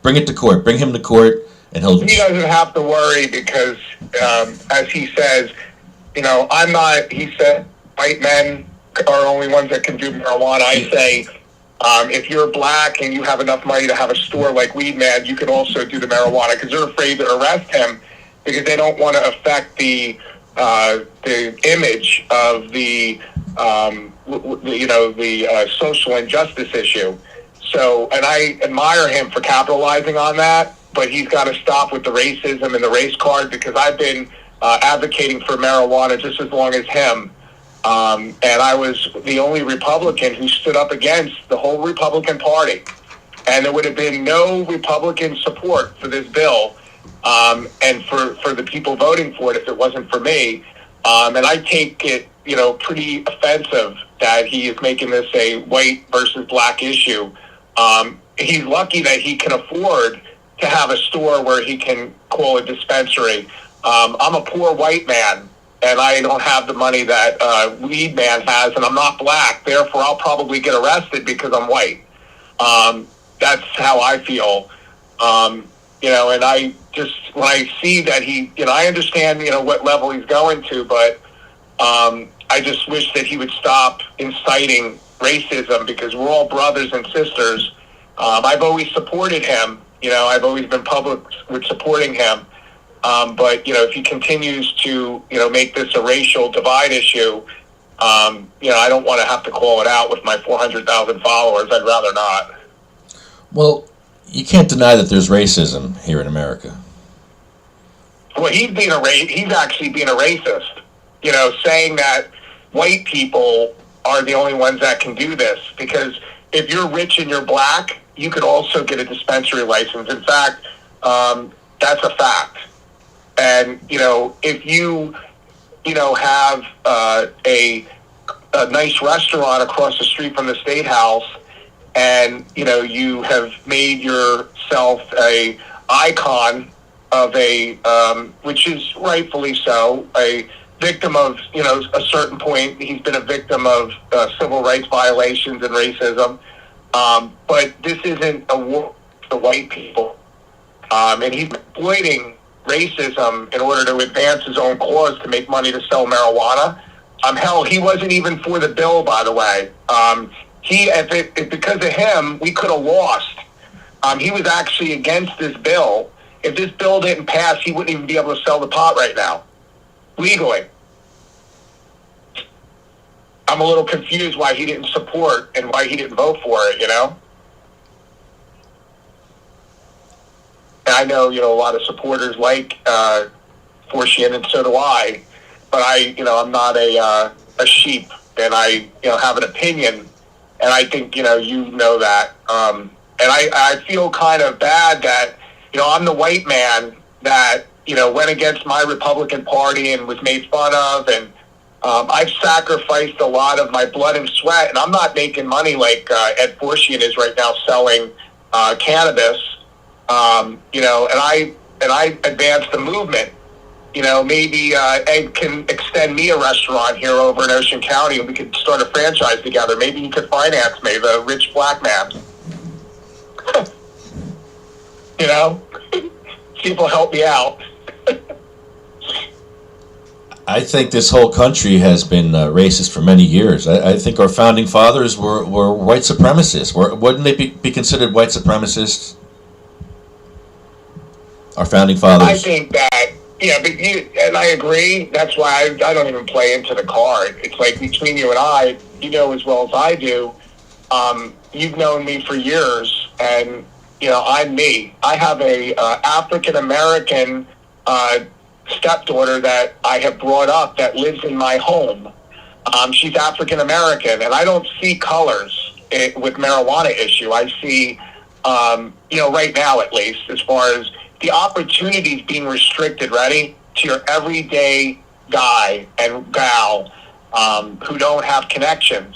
bring it to court, bring him to court, and he doesn't have to worry because, as he says, I'm not. He said white men are only ones that can do marijuana. I say, if you're black and you have enough money to have a store like Weed Man, you can also do the marijuana because they're afraid to arrest him because they don't want to affect the image of the social injustice issue. So, and I admire him for capitalizing on that, but he's got to stop with the racism and the race card because I've been advocating for marijuana just as long as him. And I was the only Republican who stood up against the whole Republican Party. And there would have been no Republican support for this bill and for the people voting for it if it wasn't for me. And I take it, pretty offensive that he is making this a white versus black issue. He's lucky that he can afford to have a store where he can call a dispensary. I'm a poor white man, and I don't have the money that Weed Man has, and I'm not black. Therefore, I'll probably get arrested because I'm white. That's how I feel. And I just, when I see that I understand, what level he's going to, but I just wish that he would stop inciting racism because we're all brothers and sisters. I've always supported him. I've always been public with supporting him. But, if he continues to, make this a racial divide issue, I don't want to have to call it out with my 400,000 followers. I'd rather not. Well, you can't deny that there's racism here in America. Well, he's actually being a racist. You know, saying that white people are the only ones that can do this, because if you're rich and you're black, you could also get a dispensary license. In fact, that's a fact. And, you know, if you have a nice restaurant across the street from the State House, and, you know, you have made yourself a icon of which is rightfully so, a victim of, you know, a certain point. He's been a victim of civil rights violations and racism. But this isn't a war for the white people. And he's exploiting racism in order to advance his own cause to make money to sell marijuana. Hell, he wasn't even for the bill, by the way. If because of him, we could have lost. He was actually against this bill. If this bill didn't pass, he wouldn't even be able to sell the pot right now, legally. I'm a little confused why he didn't support and why he didn't vote for it, you know? And I know, you know, a lot of supporters like Forshian, and so do I. But I'm not a sheep, and I, you know, have an opinion, and I think, you know that. And I feel kind of bad that, you know, I'm the white man that, you know, went against my Republican Party and was made fun of, and I've sacrificed a lot of my blood and sweat, and I'm not making money like Ed Forshian is right now selling cannabis. You know, and I advanced the movement. You know, maybe Ed can extend me a restaurant here over in Ocean County, and we could start a franchise together. Maybe he could finance me, the rich black man. You know, people help me out. I think this whole country has been racist for many years. I think our founding fathers were white supremacists. Wouldn't they be considered white supremacists? Our founding fathers. I think that, yeah, but and I agree. That's why I don't even play into the card. It's like, between you and I, you know as well as I do, you've known me for years, and, you know, I'm me. I have a African-American stepdaughter that I have brought up that lives in my home. She's African-American, and I don't see colors with marijuana issue. I see, you know, right now at least, as far as the opportunities being restricted, ready, to your everyday guy and gal who don't have connections.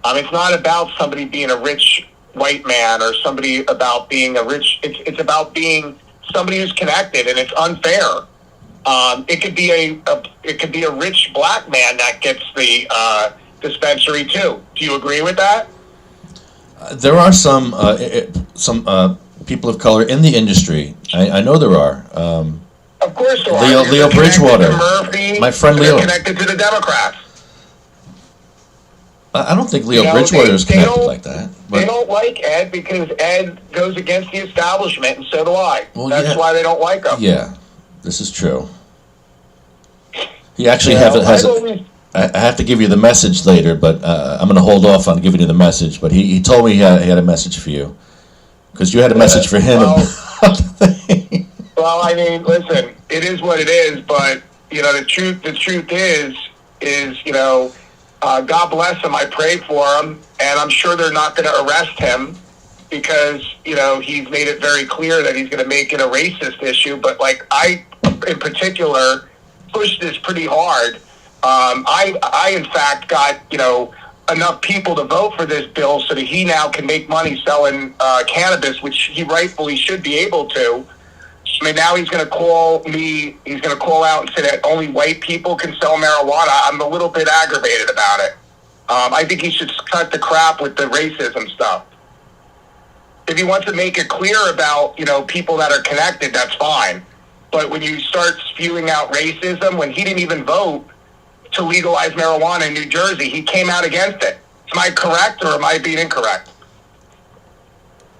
It's not about somebody being a rich white man or somebody about being a rich. It's about being somebody who's connected, and it's unfair. It could be a rich black man that gets the dispensary too. Do you agree with that? There are some people of color in the industry. I know there are. Of course there are. Leo Bridgewater, Murphy, my friend Leo. Connected to the Democrats. I don't think Leo Bridgewater is connected like that. They don't like Ed because Ed goes against the establishment, and so do I. Well, that's why they don't like him. Yeah, this is true. He actually I have to give you the message later, but I'm going to hold off on giving you the message. But he told me he had a message for you, because you had a message for him. Well, I mean, listen, it is what it is. But, you know, the truth is, you know, God bless him. I pray for him, and I'm sure they're not going to arrest him because, you know, he's made it very clear that he's going to make it a racist issue. But, like, I, in particular, pushed this pretty hard. I in fact got, you know, enough people to vote for this bill so that he now can make money selling cannabis, which he rightfully should be able to. I mean, now he's going to call out and say that only white people can sell marijuana. I'm a little bit aggravated about it. I think he should cut the crap with the racism stuff. If he wants to make it clear about, you know, people that are connected, that's fine. But when you start spewing out racism, when he didn't even vote to legalize marijuana in New Jersey, he came out against it. Am I correct, or am I being incorrect?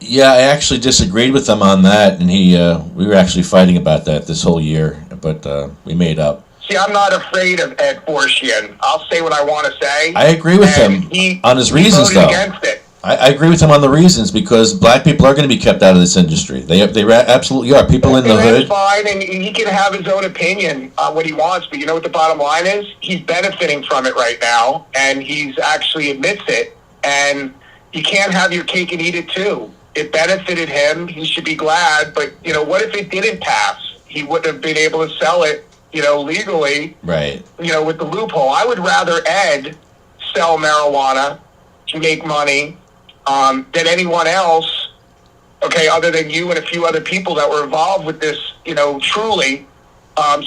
Yeah, I actually disagreed with him on that, and we were actually fighting about that this whole year, but we made up. See, I'm not afraid of Ed Forshian. I'll say what I want to say. I agree with him on his reasons, though. Against it. I agree with him on the reasons, because black people are going to be kept out of this industry. They absolutely are. People in the And that's hood. fine, and he can have his own opinion on what he wants, but you know what the bottom line is? He's benefiting from it right now, and he's actually admits it, and you can't have your cake and eat it too. It benefited him. He should be glad, but, you know, what if it didn't pass? He wouldn't have been able to sell it, you know, legally, Right. you know, with the loophole. I would rather Ed sell marijuana to make money than anyone else, okay, other than you and a few other people that were involved with this, you know, truly.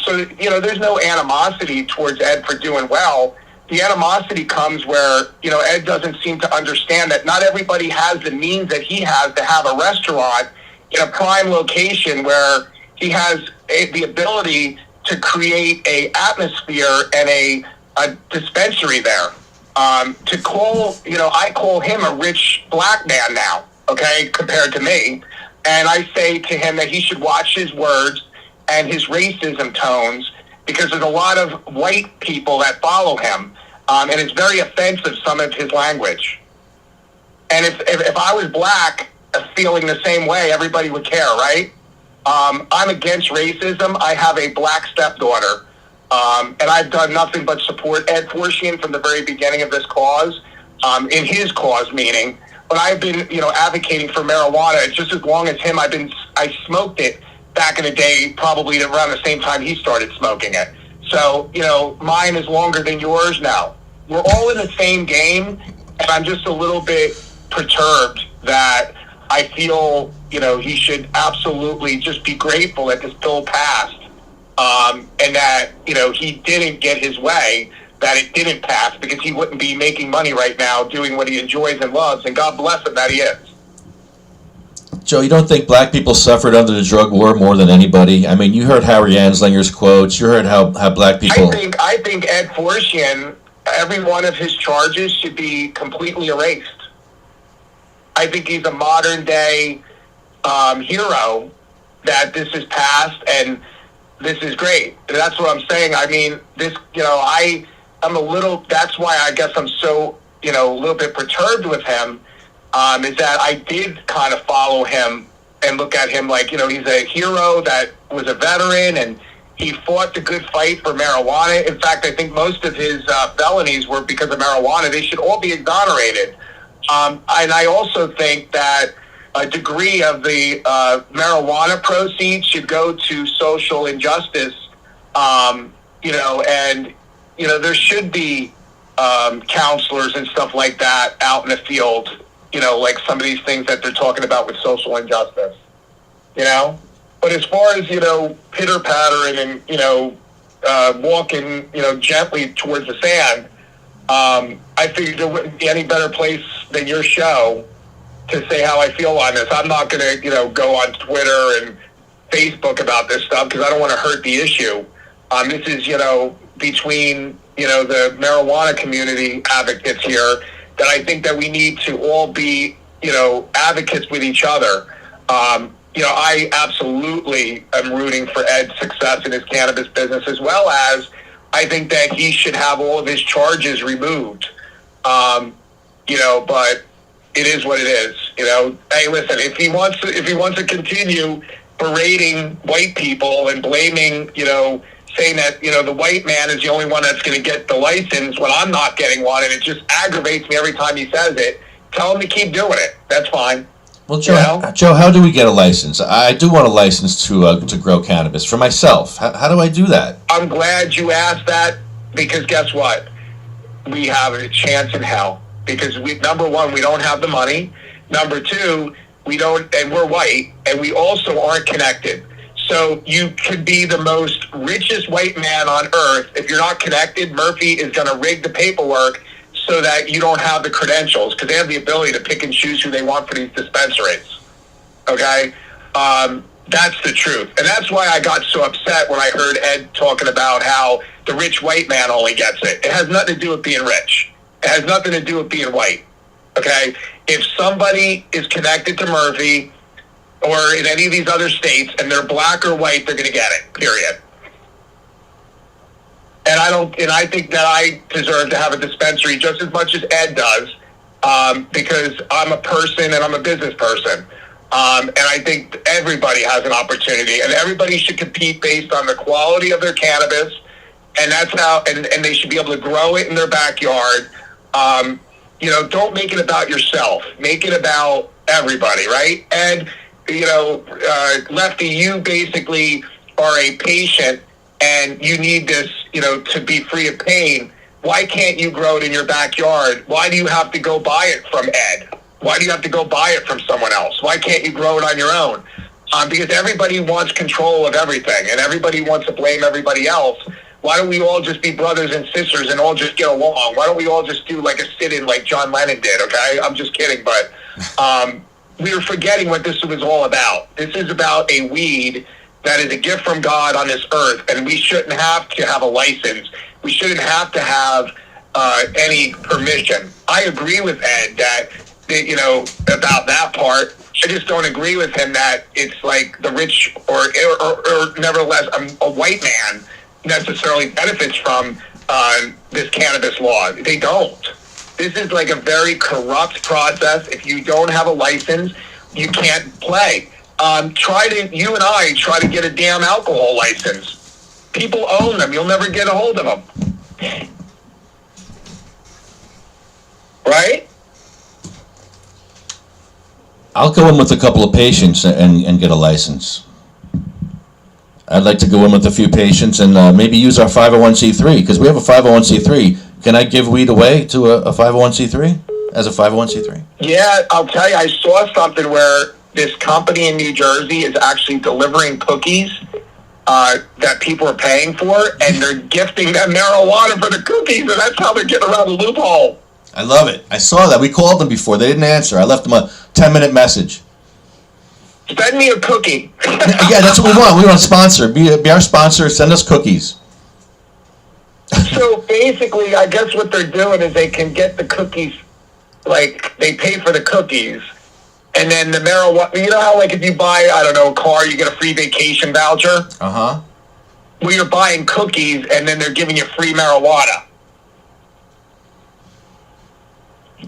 So, you know, there's no animosity towards Ed for doing well. The animosity comes where, you know, Ed doesn't seem to understand that not everybody has the means that he has to have a restaurant in a prime location where he has the ability to create a atmosphere and a dispensary there. To call, you know, I call him a rich black man now, okay, compared to me. And I say to him that he should watch his words and his racism tones, because there's a lot of white people that follow him. And it's very offensive, some of his language. And if I was black, feeling the same way, everybody would care, right? I'm against racism. I have a black stepdaughter. And I've done nothing but support Ed Forshian from the very beginning of this cause, in his cause meaning. But I've been, you know, advocating for marijuana just as long as him. I smoked it back in the day, probably around the same time he started smoking it. So, you know, mine is longer than yours now. We're all in the same game, and I'm just a little bit perturbed that I feel, you know, he should absolutely just be grateful that this bill passed. And that, you know, he didn't get his way, that it didn't pass, because he wouldn't be making money right now doing what he enjoys and loves, and God bless him that he is. Joe, you don't think black people suffered under the drug war more than anybody? I mean, you heard Harry Anslinger's quotes. You heard how black people... I think Ed Forshian, every one of his charges should be completely erased. I think he's a modern-day hero that this has passed, and this is great. That's what I'm saying. I mean, this, you know, I'm a little, that's why I guess I'm so, you know, a little bit perturbed with him, is that I did kind of follow him and look at him like, you know, he's a hero that was a veteran, and he fought the good fight for marijuana. In fact, I think most of his felonies were because of marijuana. They should all be exonerated. And I also think that a degree of the marijuana proceeds should go to social injustice, you know, and, you know, there should be counselors and stuff like that out in the field, you know, like some of these things that they're talking about with social injustice, you know? But as far as, you know, pitter-pattering and, you know, walking, you know, gently towards the sand, I figured there wouldn't be any better place than your show to say how I feel on this. I'm not going to, you know, go on Twitter and Facebook about this stuff because I don't want to hurt the issue. This is, you know, between, you know, the marijuana community advocates here, that I think that we need to all be, you know, advocates with each other. You know, I absolutely am rooting for Ed's success in his cannabis business, as well as I think that he should have all of his charges removed. You know, but it is what it is. You know, hey, listen, if he wants to continue berating white people and blaming, you know, saying that, you know, the white man is the only one that's going to get the license when I'm not getting one, and it just aggravates me every time he says it, tell him to keep doing it. That's fine. Well, Joe, you know? Joe, how do we get a license? I do want a license to grow cannabis for myself. How do I do that? I'm glad you asked that, because guess what? We have a chance in hell, because number one, we don't have the money. Number two, we don't, and we're white, and we also aren't connected. So you could be the most richest white man on earth. If you're not connected, Murphy is going to rig the paperwork so that you don't have the credentials, because they have the ability to pick and choose who they want for these dispensaries. Okay? That's the truth. And that's why I got so upset when I heard Ed talking about how the rich white man only gets it. It has nothing to do with being rich. It has nothing to do with being white. Okay? If somebody is connected to Murphy or in any of these other states and they're black or white, they're going to get it, period. And I think that I deserve to have a dispensary just as much as Ed does. because I'm a person and I'm a business person. And I think everybody has an opportunity, and everybody should compete based on the quality of their cannabis, and that's how, and they should be able to grow it in their backyard. You know, don't make it about yourself. Make it about everybody, right? And, you know, Lefty, you basically are a patient, and you need this, you know, to be free of pain. Why can't you grow it in your backyard? Why do you have to go buy it from Ed? Why do you have to go buy it from someone else? Why can't you grow it on your own? Because everybody wants control of everything, and everybody wants to blame everybody else. Why don't we all just be brothers and sisters and all just get along? Why don't we all just do like a sit-in like John Lennon did, okay? I'm just kidding, but we are forgetting what this was all about. This is about a weed that is a gift from God on this earth, and we shouldn't have to have a license. We shouldn't have to have any permission. I agree with Ed that, you know, about that part. I just don't agree with him that it's like the rich or nevertheless a white man necessarily benefits from this cannabis law. They don't. This is like a very corrupt process. If you don't have a license, you can't play. You and I try to get a damn alcohol license. People own them. You'll never get a hold of them. Right? I'll go in with a couple of patients and get a license. I'd like to go in with a few patients and maybe use our 501c3, because we have a 501c3. Can I give weed away to a 501c3 as a 501c3? Yeah, I'll tell you, I saw something where this company in New Jersey is actually delivering cookies that people are paying for, and they're gifting them marijuana for the cookies, and that's how they're getting around the loophole. I love it. I saw that. We called them before. They didn't answer. I left them a 10-minute message. Send me a cookie. Yeah, that's what we want. We want to sponsor. Be our sponsor. Send us cookies. So basically, I guess what they're doing is they can get the cookies, like they pay for the cookies, and then the marijuana. You know how, like, if you buy, I don't know, a car, you get a free vacation voucher. Uh-huh. Well, you're buying cookies, and then they're giving you free marijuana.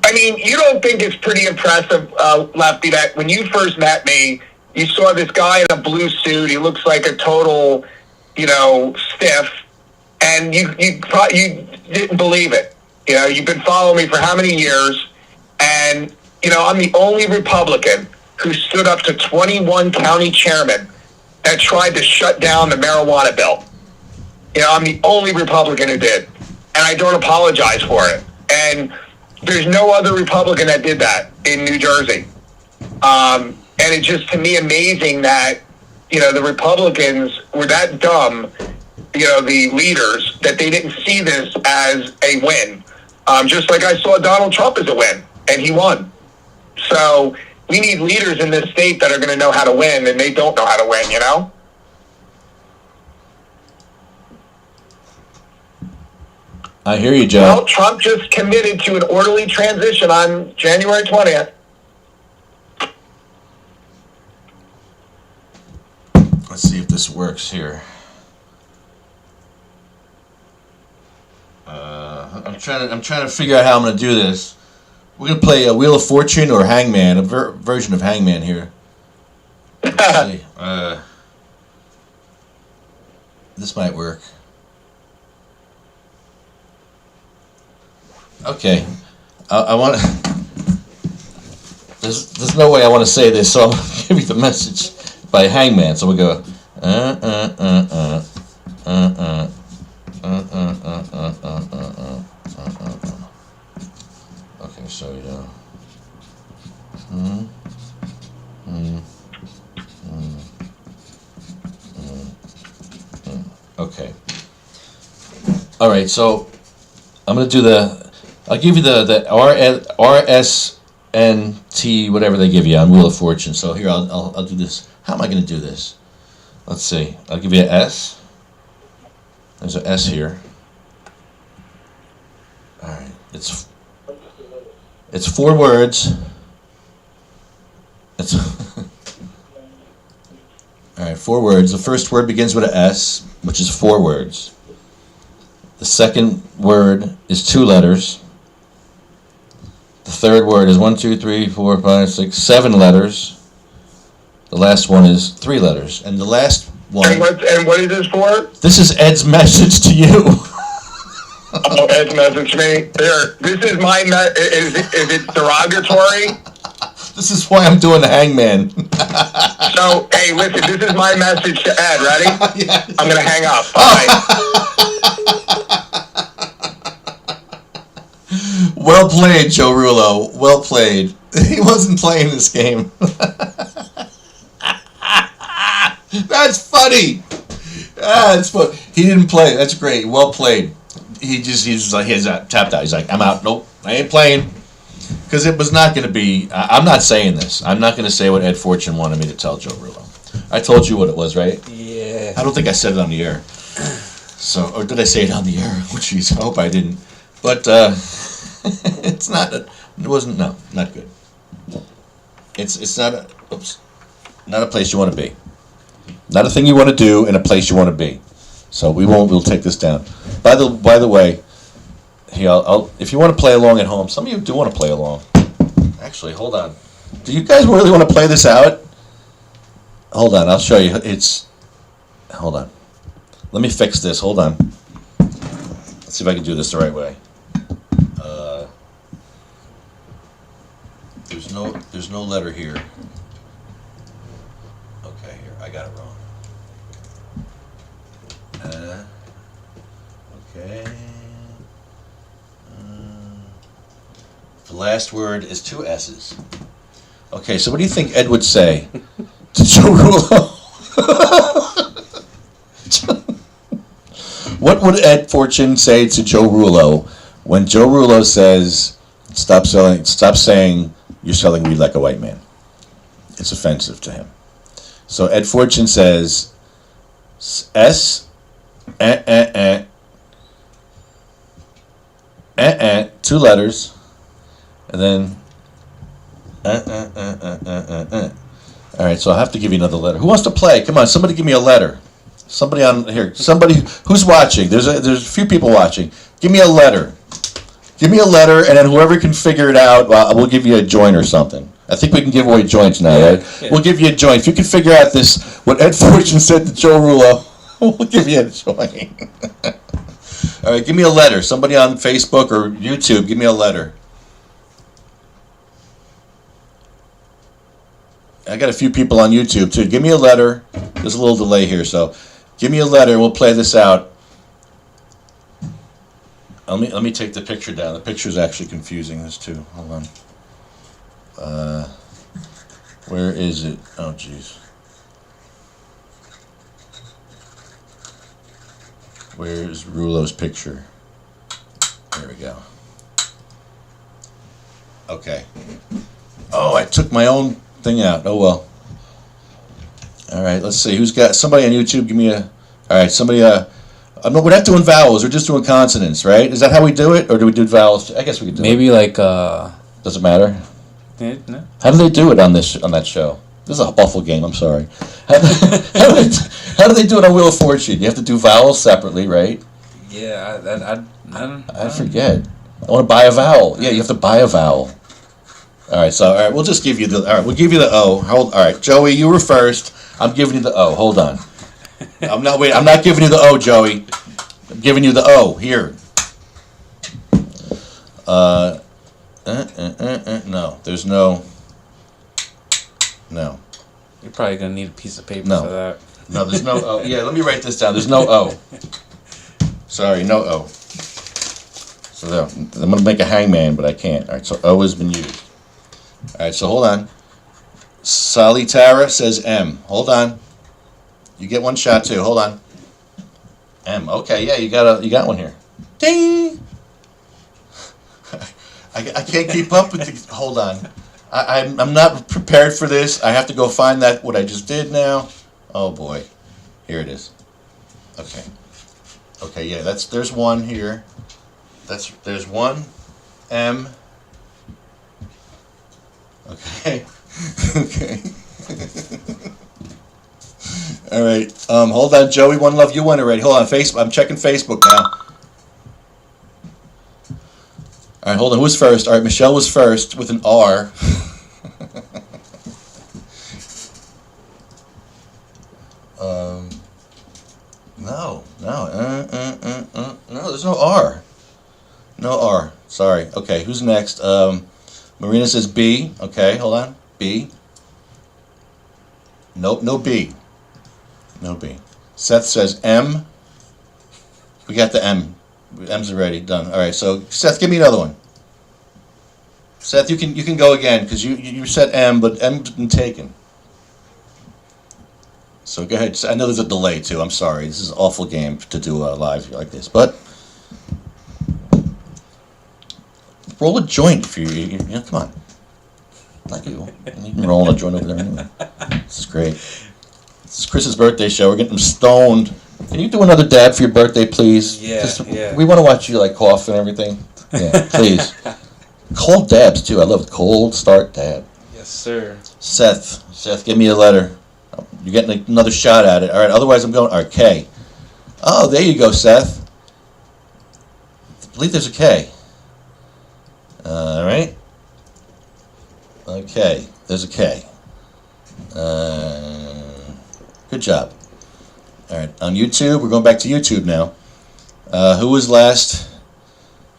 I mean, you don't think it's pretty impressive, Lefty, that when you first met me, you saw this guy in a blue suit. He looks like a total, you know, stiff, and you didn't believe it. You know, you've been following me for how many years, and, you know, I'm the only Republican who stood up to 21 county chairmen that tried to shut down the marijuana bill. You know, I'm the only Republican who did, and I don't apologize for it. And there's no other Republican that did that in New Jersey. And it's just, to me, amazing that, you know, the Republicans were that dumb, you know, the leaders, that they didn't see this as a win. Just like I saw Donald Trump as a win, and he won. So we need leaders in this state that are going to know how to win, and they don't know how to win, you know? I hear you, Joe. Well, Trump just committed to an orderly transition on January 20th. Let's see if this works here. I'm trying to figure out how I'm going to do this. We're going to play a Wheel of Fortune or Hangman, a version of Hangman here. Let's see. This might work. Okay, I want to. There's no way I want to say this, so I'm gonna give you the message by Hangman. So we go. Okay, so you know. Okay. All right, so I'm gonna do the. I'll give you the RSNT, whatever they give you on Wheel of Fortune. So here, I'll do this. How am I going to do this? Let's see. I'll give you an S. There's an S here. All right. It's 4 words. It's all right. 4 words. The first word begins with an S, which is 4 words. The second word is 2 letters. The third word is 1, 2, 3, 4, 5, 6, 7 letters. The last one is 3 letters. And the last one... And what is this for? This is Ed's message to you. Oh, Ed's message to me. Here, this is my is it derogatory? This is why I'm doing the hangman. So, hey, listen, this is my message to Ed. Ready? Yes. I'm going to hang up. Bye. Well played, Joe Rulo. Well played. He wasn't playing this game. That's funny. That's funny. He didn't play. That's great. Well played. He's like, he's tapped out. He's like, I'm out. Nope, I ain't playing. Because it was not going to be, I'm not saying this. I'm not going to say what Ed Fortune wanted me to tell Joe Rulo. I told you what it was, right? Yeah. I don't think I said it on the air. So, or did I say it on the air? Oh, jeez, I hope I didn't. But it's not, it wasn't, no, not good. It's not a, oops, not a place you want to be. Not a thing you want to do in a place you want to be. So we'll take this down. By the way, here, I'll if you want to play along at home, some of you do want to play along. Actually, hold on. Do you guys really want to play this out? Hold on, I'll show you. Hold on. Let me fix this. Hold on. Let's see if I can do this the right way. There's no letter here. Okay, here I got it wrong. Okay. The last word is 2 S's. Okay, so what do you think Ed would say to Joe Rulo? What would Ed Fortune say to Joe Rulo when Joe Rulo says, stop saying you're selling weed like a white man? It's offensive to him. So Ed Fortune says, 2 letters, and then All right, so I'll have to give you another letter. Who wants to play? Come on, somebody give me a letter. Somebody on here. Somebody who's watching. There's a few people watching. Give me a letter. Give me a letter, and then whoever can figure it out, we'll give you a joint or something. I think we can give away joints now, right? Yeah. We'll give you a joint. If you can figure out this, what Ed Fortune said to Joe Rulo, we'll give you a joint. All right, give me a letter. Somebody on Facebook or YouTube, give me a letter. I got a few people on YouTube, too. Give me a letter. There's a little delay here, so give me a letter. We'll play this out. Let me take the picture down. The picture's actually confusing, this, too. Hold on. Where is it? Oh, jeez. Where's Rulo's picture? There we go. Okay. Oh, I took my own thing out. Oh, well. All right, let's see. Who's got... Somebody on YouTube, give me a... All right, somebody... we're not doing vowels. We're just doing consonants, right? Is that how we do it? Or do we do vowels? I guess we could do Maybe it. Like... Does it matter? Yeah, no. How do they do it on that show? This is an awful game. I'm sorry. How do they do it on Wheel of Fortune? You have to do vowels separately, right? Yeah, I forget. I want to buy a vowel. Yeah, you have to buy a vowel. All right, we'll just give you the. All right, we'll give you the O. All right, Joey, you were first. I'm giving you the O. Hold on. I'm not giving you the O, Joey. I'm giving you the O here. No, there's no. No. You're probably gonna need a piece of paper No. for that. No, there's no O. Yeah, let me write this down. There's no O. Sorry, no O. So there, I'm gonna make a hangman, but I can't. All right, so O has been used. All right, so hold on. Salitara says M. Hold on. You get one shot too. Hold on. M. Okay, yeah, you got one here. Ding. I can't keep up with the. Hold on. I'm not prepared for this. I have to go find what I just did now. Oh boy, here it is. Okay. Okay, yeah, there's one here. There's one M. Okay. Okay. All right. Hold on, Joey. One love, you won already. Hold on, Facebook. I'm checking Facebook now. All right, hold on. Who was first? All right, Michelle was first with an R. No, there's no R. No R. Sorry. Okay, who's next? Marina says B. Okay, hold on. B. Nope, no B. No B. Seth says M. We got the M. M's already done. All right, so Seth, give me another one. Seth, you can go again because you said M, but M's been taken. So go ahead. I know there's a delay too. I'm sorry. This is an awful game to do live like this, but roll a joint if you know. Come on. Not you. You can roll a joint over there anyway. This is great. This is Chris's birthday show. We're getting him stoned. Can you do another dab for your birthday, please? Yeah. We want to watch you like cough and everything. Yeah, please. Cold dabs too. I love cold start dab. Yes, sir. Seth, give me a letter. You're getting another shot at it. All right. Otherwise, I'm going. All right, K. Oh, there you go, Seth. I believe there's a K. All right. Okay, there's a K. Good job. All right, on YouTube, we're going back to YouTube now. Who was last?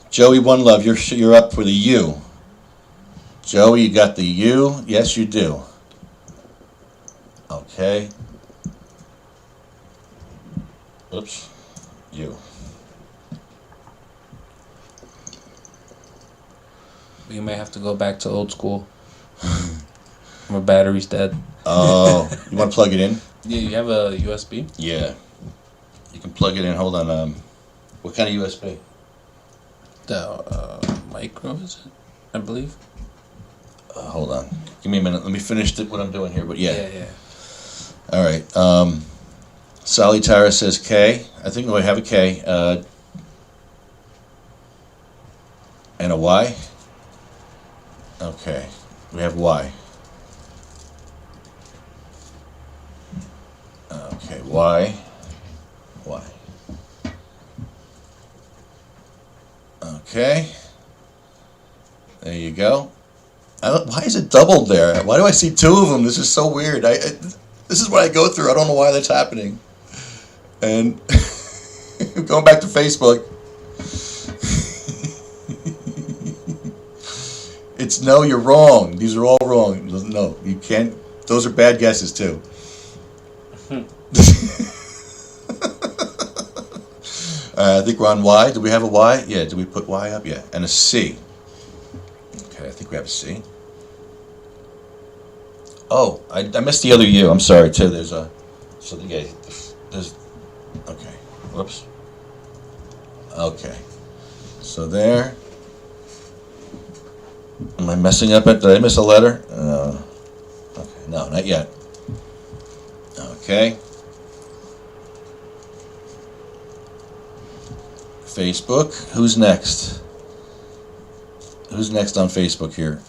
Joey One Love, you're up for the U. Joey, you got the U? Yes, you do. Okay. Oops. U. We may have to go back to old school. My battery's dead. Oh, you want to plug it in? Yeah, you have a USB? Yeah. You can plug it in. Hold on. What kind of USB? The micro, is it? I believe. Hold on. Give me a minute. Let me finish what I'm doing here. But yeah. Yeah. All right. Sally Tara says K. I think we have a K. And a Y. Okay. We have Y. Okay. Y. Okay. There you go. Why is it doubled there? Why do I see two of them? This is so weird. This is what I go through. I don't know why that's happening. And going back to Facebook. It's no, you're wrong. These are all wrong. No, you can't. Those are bad guesses too. I think we're on Y. Do we have a Y? Yeah. Did we put Y up? Yeah. And a C. Okay, I think we have a C. Oh, I missed the other U. I'm sorry too. There's a. So yeah, there's. Okay. Whoops. Okay. So there. Am I messing up it? Did I miss a letter? Okay. No, not yet. Okay. Facebook. Who's next? Who's next on Facebook here?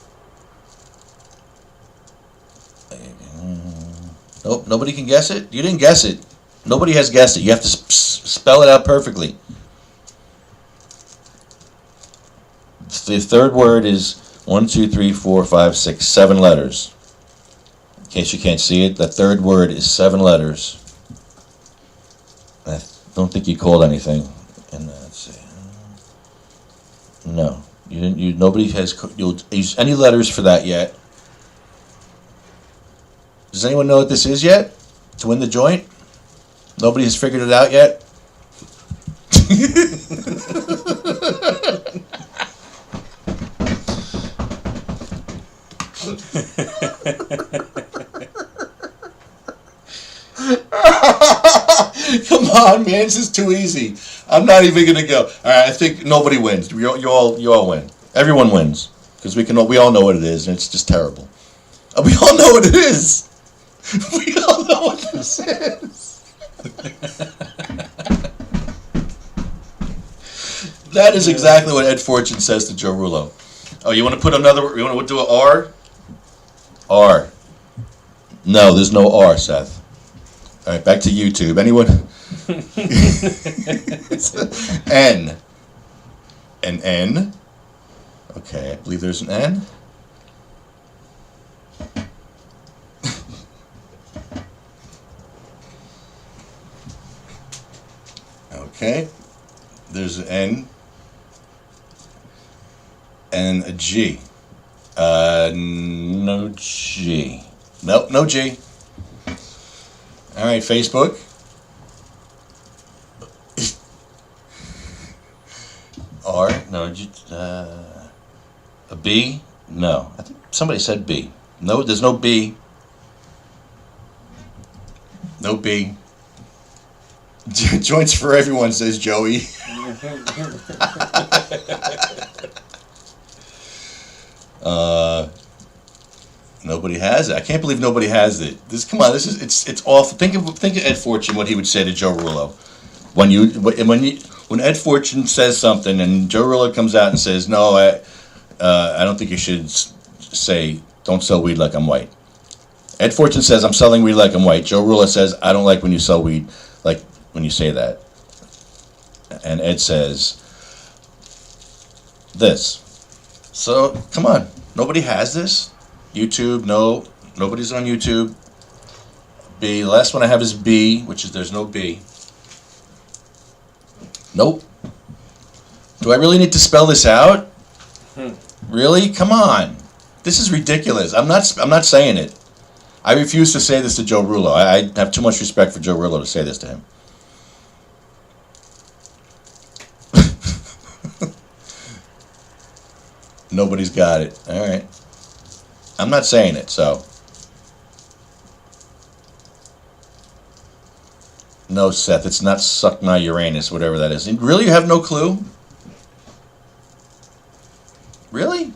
Nope, nobody can guess it? You didn't guess it. Nobody has guessed it. You have to spell it out perfectly. The third word is 1, 2, 3, 4, 5, 6, 7 letters. In case you can't see it, the third word is 7 letters. I don't think you called anything. And let's see. No, you didn't. Nobody has used any letters for that yet. Does anyone know what this is yet? To win the joint? Nobody has figured it out yet? Come on, man, this is too easy. I'm not even gonna go. All right, I think nobody wins. You all win. Everyone wins because we all know what it is, and it's just terrible. We all know what it is. We all know what this is. That is exactly what Ed Fortune says to Joe Rulo. Oh, you want to put another? You want to do an R? R. No, there's no R, Seth. All right, back to YouTube. Anyone? N. An N. Okay, I believe there's an N. Okay, there's an N and a G. No G. Nope, no G. All right, Facebook. R, no, a B? No, I think somebody said B. No, there's no B. No B. Joints for everyone, says Joey. Nobody has it. I can't believe nobody has it. Come on, it's awful. Think of Ed Fortune, what he would say to Joe Rulo when Ed Fortune says something and Joe Rulo comes out and says, "No, I don't think you should say don't sell weed like I'm white." Ed Fortune says, "I'm selling weed like I'm white." Joe Rulo says, "I don't like when you sell weed like when you say that." And Ed says this. So come on, nobody has this. YouTube, no, nobody's on YouTube. B, the last one I have is B, which is there's no B. Nope. Do I really need to spell this out? Really? Come on. This is ridiculous. I'm not saying it. I refuse to say this to Joe Rulo. I have too much respect for Joe Rulo to say this to him. Nobody's got it. All right. I'm not saying it, so. No, Seth, it's not suck my Uranus, whatever that is. Really, you have no clue? Really?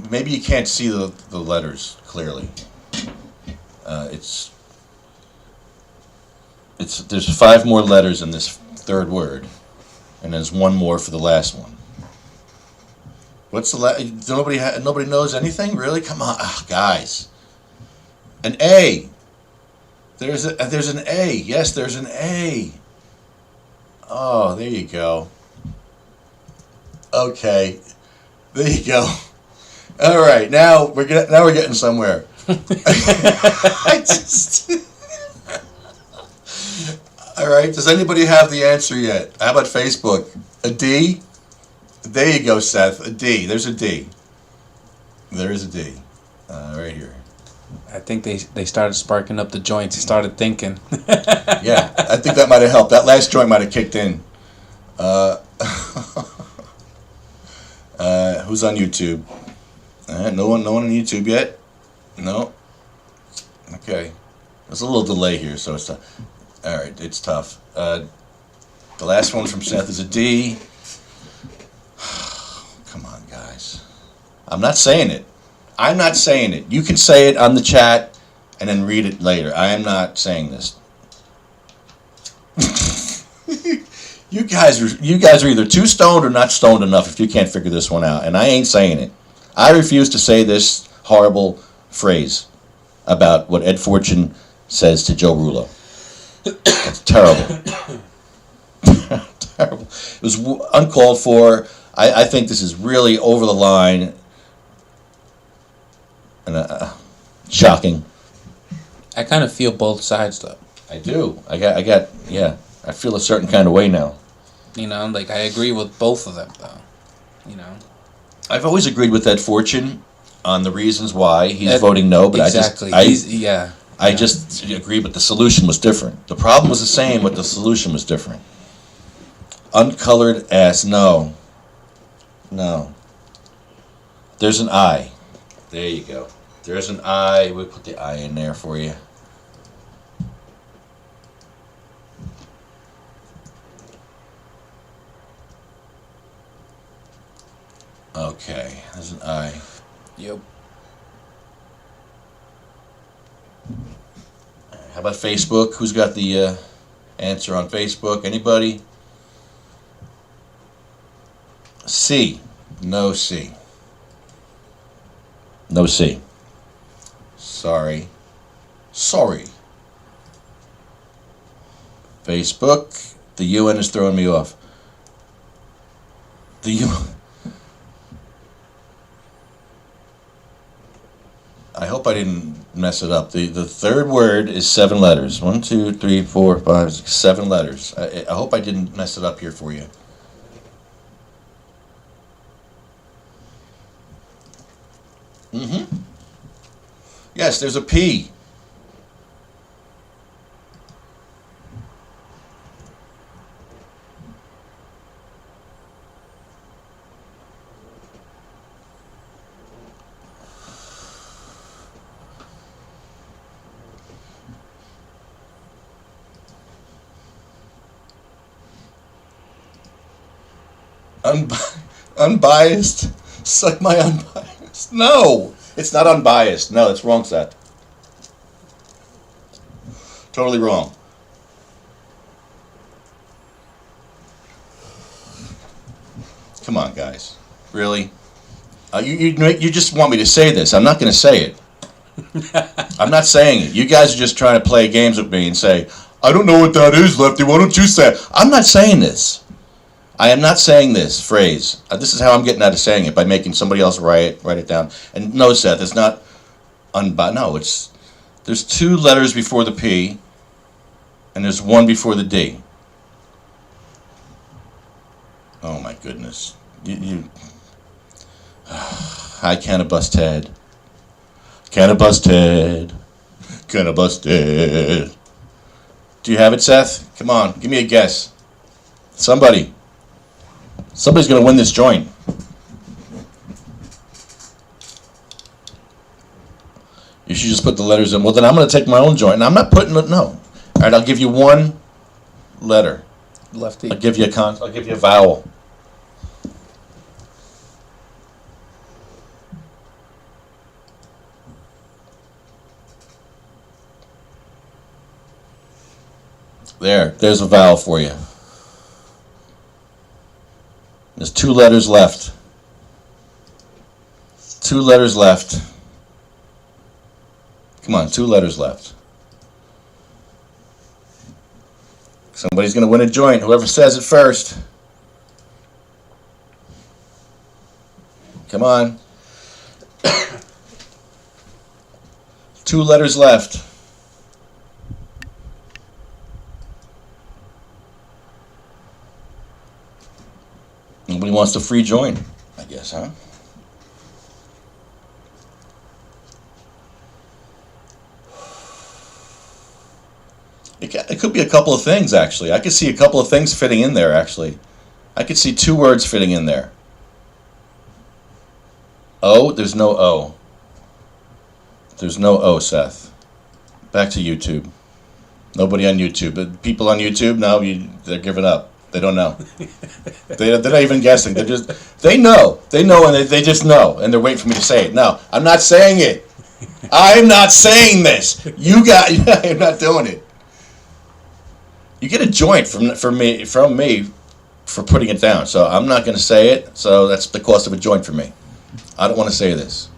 Maybe you can't see the letters clearly. There's 5 more letters in this third word, and there's 1 more for the last one. What's the nobody knows anything? Really? Come on, guys. An A. There's an A. Yes, there's an A. Oh, there you go. Okay, there you go. All right, now we're getting somewhere. All right. Does anybody have the answer yet? How about Facebook? A D. There you go, Seth. A D. There's a D. There is a D. Right here. I think they started sparking up the joints. They started thinking. Yeah, I think that might have helped. That last joint might have kicked in. Who's on YouTube? No one on YouTube yet? No? Okay. There's a little delay here, so it's tough. All right, it's tough. The last one from Seth is a D. Come on, guys. I'm not saying it. I'm not saying it. You can say it on the chat and then read it later. I am not saying this. You guys are either too stoned or not stoned enough if you can't figure this one out. And I ain't saying it. I refuse to say this horrible phrase about what Ed Fortune says to Joe Rulo. It's terrible. Terrible. It was uncalled for. I think this is really over the line and shocking. I kind of feel both sides though. I do. I got. Yeah. I feel a certain kind of way now. You know, like I agree with both of them though. You know. I've always agreed with Ed Fortune on the reasons why he's voting no, but exactly. I just agree, but the solution was different. The problem was the same, but the solution was different. Uncolored ass, no. No. There's an I. There you go. There's an I. We'll put the I in there for you. Okay, there's an I. Yep. How about Facebook? Who's got the answer on Facebook? Anybody? C. No C. No C. Sorry. Facebook. The UN is throwing me off. I hope I didn't mess it up. The third word is 7 letters. 1, 2, 3, 4, 5, 6, 7 letters. I hope I didn't mess it up here for you. Yes, there's a P. Unbiased. Suck my unbiased. No, it's not unbiased. No, that's wrong, Seth. Totally wrong. Come on, guys. Really? You just want me to say this. I'm not going to say it. I'm not saying it. You guys are just trying to play games with me and say, I don't know what that is, Lefty. Why don't you say it? I'm not saying this. I am not saying this phrase. This is how I'm getting out of saying it, by making somebody else write it down. And no, Seth, it's not no, there's 2 letters before the P, and there's 1 before the D. Oh my goodness. Hi, Cannabis Ted. Cannabis Ted. Cannabis Ted. Do you have it, Seth? Come on, give me a guess. Somebody's going to win this joint. You should just put the letters in. Well, then I'm going to take my own joint. And I'm not putting it, no. All right, I'll give you 1 letter. Lefty. I'll give you a vowel. There's a vowel for you. There's 2 letters left. 2 letters left. Come on, 2 letters left. Somebody's going to win a joint. Whoever says it first. Come on. 2 letters left. Nobody wants the free joint, I guess, huh? It could be a couple of things, actually. I could see a couple of things fitting in there, actually. I could see 2 words fitting in there. O, there's no O. There's no O, Seth. Back to YouTube. Nobody on YouTube. But people on YouTube, no, they're giving up. They don't know. They're not even guessing. They know, and they just know, and they're waiting for me to say it. No, I'm not saying it. I'm not saying this. I'm not doing it. You get a joint from me for putting it down. So I'm not going to say it. So that's the cost of a joint for me. I don't want to say this.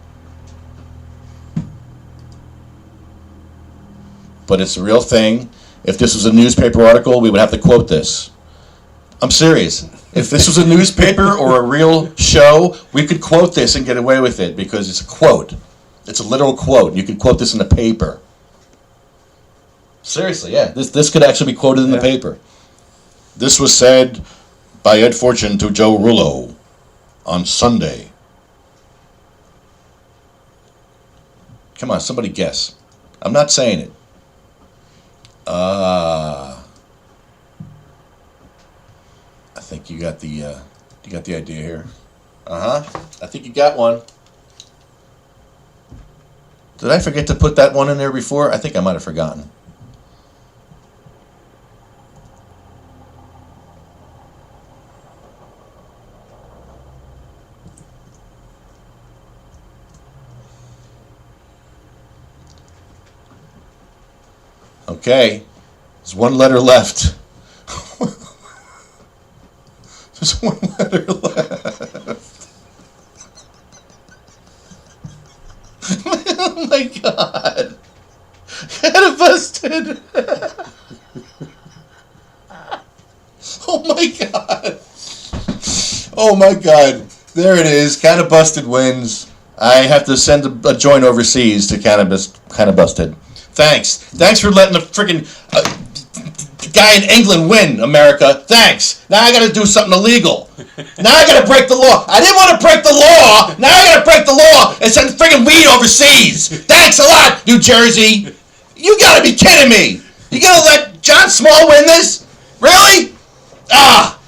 But it's a real thing. If this was a newspaper article, we would have to quote this. I'm serious. If this was a newspaper or a real show, we could quote this and get away with it because it's a quote. It's a literal quote. You could quote this in the paper. Seriously, yeah. This could actually be quoted in the paper. This was said by Ed Fortune to Joe Rullo on Sunday. Come on, somebody guess. I'm not saying it. I think you got the idea here. I think you got one. Did I forget to put that one in there before? I think I might have forgotten. Okay, there's 1 letter left. There's 1 letter left. Oh my God. Kind of busted. Oh my God. Oh my God. There it is. Kinda Busted wins. I have to send a joint overseas to Cannabis. Kinda Busted. Thanks. Thanks for letting the freaking guy in England win, America. Thanks. Now I gotta do something illegal. Now I gotta break the law. I didn't want to break the law. Now I gotta break the law and send freaking weed overseas. Thanks a lot, New Jersey. You gotta be kidding me. You gonna let John Small win this? Really? Ah.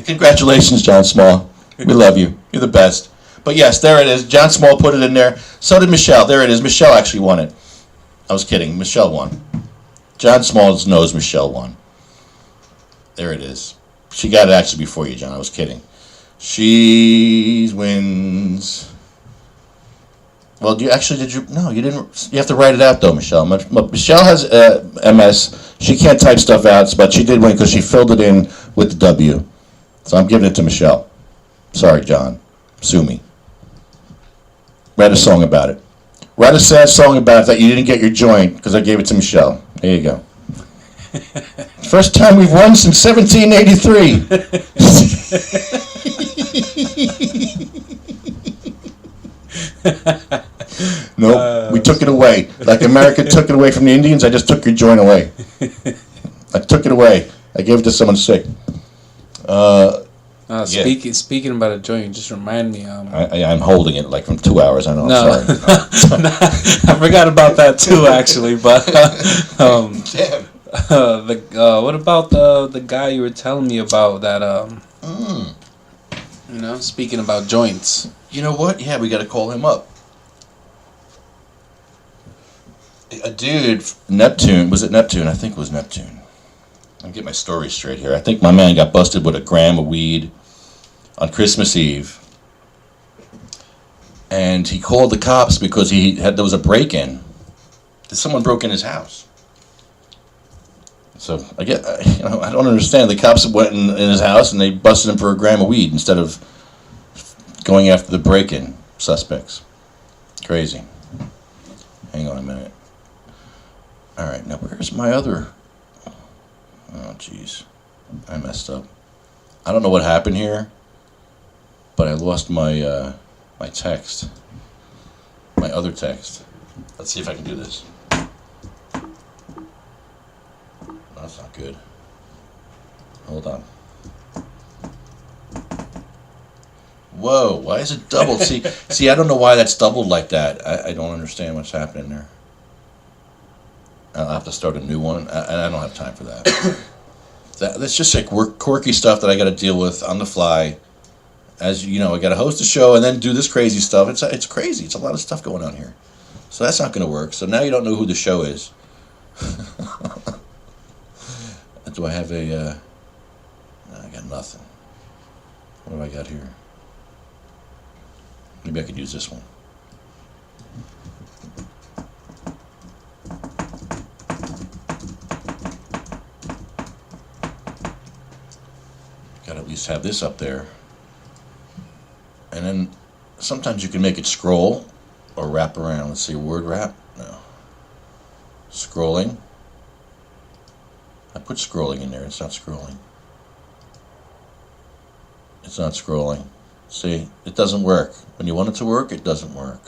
Congratulations, John Small. We love you. You're the best. But yes, there it is. John Small put it in there. So did Michelle. There it is. Michelle actually won it. I was kidding. Michelle won. John Small knows Michelle won. There it is. She got it actually before you, John. I was kidding. She wins. Well, did you? No, you didn't. You have to write it out, though, Michelle. Michelle has MS. She can't type stuff out, but she did win because she filled it in with the W. So I'm giving it to Michelle. Sorry, John. Sue me. Write a song about it. Write a sad song about it that you didn't get your joint because I gave it to Michelle. There you go. First time we've won since 1783. Nope, we took it away. Like America took it away from the Indians, I just took your joint away. I took it away. I gave it to someone sick. Speaking about a joint, just remind me. I'm holding it like from 2 hours. I know. No, I'm sorry. I forgot about that too, actually. But Damn. What about the guy you were telling me about that? You know, speaking about joints. You know what? Yeah, we got to call him up. A dude, Neptune. Was it Neptune? I think it was Neptune. I'll get my story straight here. I think my man got busted with a gram of weed on Christmas Eve. And he called the cops because there was a break-in. Someone broke in his house. So I don't understand. The cops went in his house and they busted him for a gram of weed instead of going after the break-in suspects. Crazy. Hang on a minute. All right, now where's my other... Oh, jeez. I messed up. I don't know what happened here, but I lost my my text. My other text. Let's see if I can do this. That's not good. Hold on. Whoa, why is it doubled? See, I don't know why that's doubled like that. I don't understand what's happening there. I'll have to start a new one. I don't have time for that. That's just like quirky stuff that I got to deal with on the fly. As you know, I got to host a show and then do this crazy stuff. It's crazy. It's a lot of stuff going on here. So that's not going to work. So now you don't know who the show is. Do I have a... No, I got nothing. What do I got here? Maybe I could use this one. Got to at least have this up there. And then sometimes you can make it scroll or wrap around. Let's see, word wrap? No. Scrolling. I put scrolling in there. It's not scrolling. It's not scrolling. See, it doesn't work. When you want it to work, it doesn't work.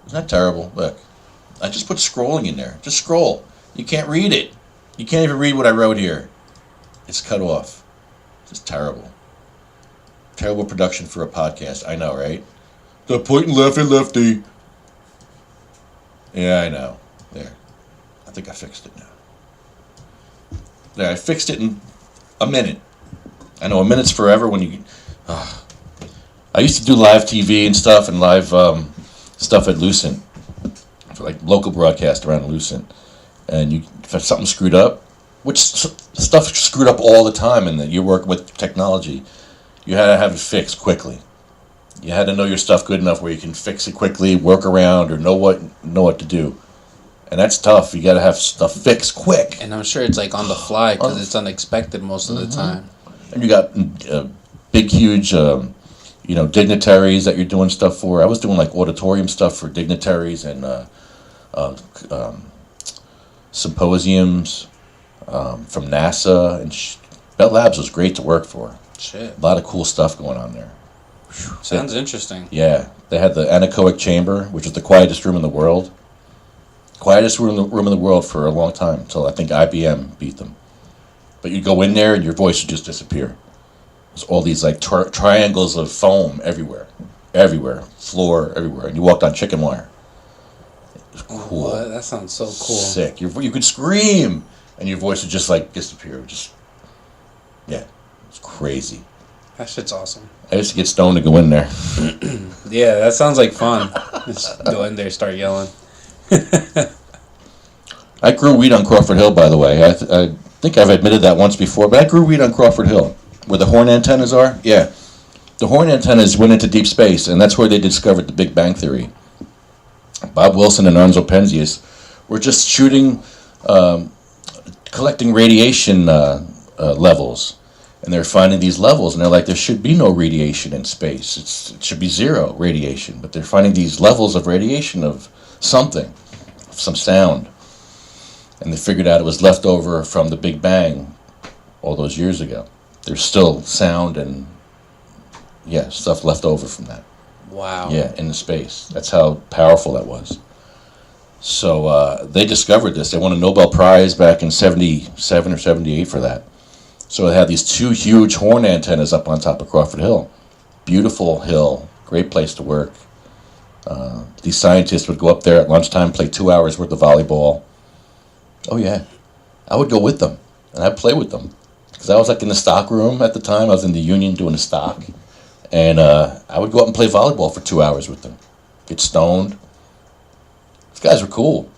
Isn't that terrible? Look, I just put scrolling in there. Just scroll. You can't read it. You can't even read what I wrote here. It's cut off. It's just terrible. Terrible production for a podcast. I know, right? The pointing lefty. Yeah, I know. There. I think I fixed it now. There, I fixed it in a minute. I know a minute's forever when you... I used to do live TV and stuff and live stuff at Lucent. For like local broadcast around Lucent. And if something screwed up, which stuff screwed up all the time and you're working with technology, you had to have it fixed quickly. You had to know your stuff good enough where you can fix it quickly, work around, or know what to do. And that's tough. You got to have stuff fixed quick. And I'm sure it's like on the fly because it's unexpected most of the time. And you got big, huge, dignitaries that you're doing stuff for. I was doing like auditorium stuff for dignitaries and symposiums from NASA. And Bell Labs was great to work for. Shit. A lot of cool stuff going on there. Sounds interesting. Yeah, they had the anechoic chamber, which is the quietest room in the world. Quietest room in the world for a long time, until I think IBM beat them. But you go in there and your voice would just disappear. There's all these like triangles of foam everywhere, floor everywhere, and you walked on chicken wire. It was cool. What? That sounds so cool. Sick. You could scream, and your voice would just like disappear. It's crazy. That shit's awesome. I used to get stoned to go in there. Yeah, that sounds like fun. Just go in there, start yelling. I grew weed on Crawford Hill, by the way. I think I've admitted that once before, but I grew weed on Crawford Hill, where the horn antennas are. Yeah, the horn antennas went into deep space, and that's where they discovered the Big Bang Theory. Bob Wilson and Arnzo Penzias were just shooting, collecting radiation levels, and they're finding these levels, and they're like, there should be no radiation in space. It should be zero radiation, but they're finding these levels of radiation of something, of some sound. And they figured out it was left over from the Big Bang all those years ago. There's still sound and, stuff left over from that. Wow. Yeah, in the space. That's how powerful that was. So they discovered this. They won a Nobel Prize back in 77 or 78 for that. So they had these two huge horn antennas up on top of Crawford Hill. Beautiful hill, great place to work. These scientists would go up there at lunchtime, play 2 hours worth of volleyball. Oh yeah, I would go with them, and I'd play with them. Because I was like in the stock room at the time. I was in the union doing the stock. And I would go up and play volleyball for 2 hours with them. Get stoned. These guys were cool.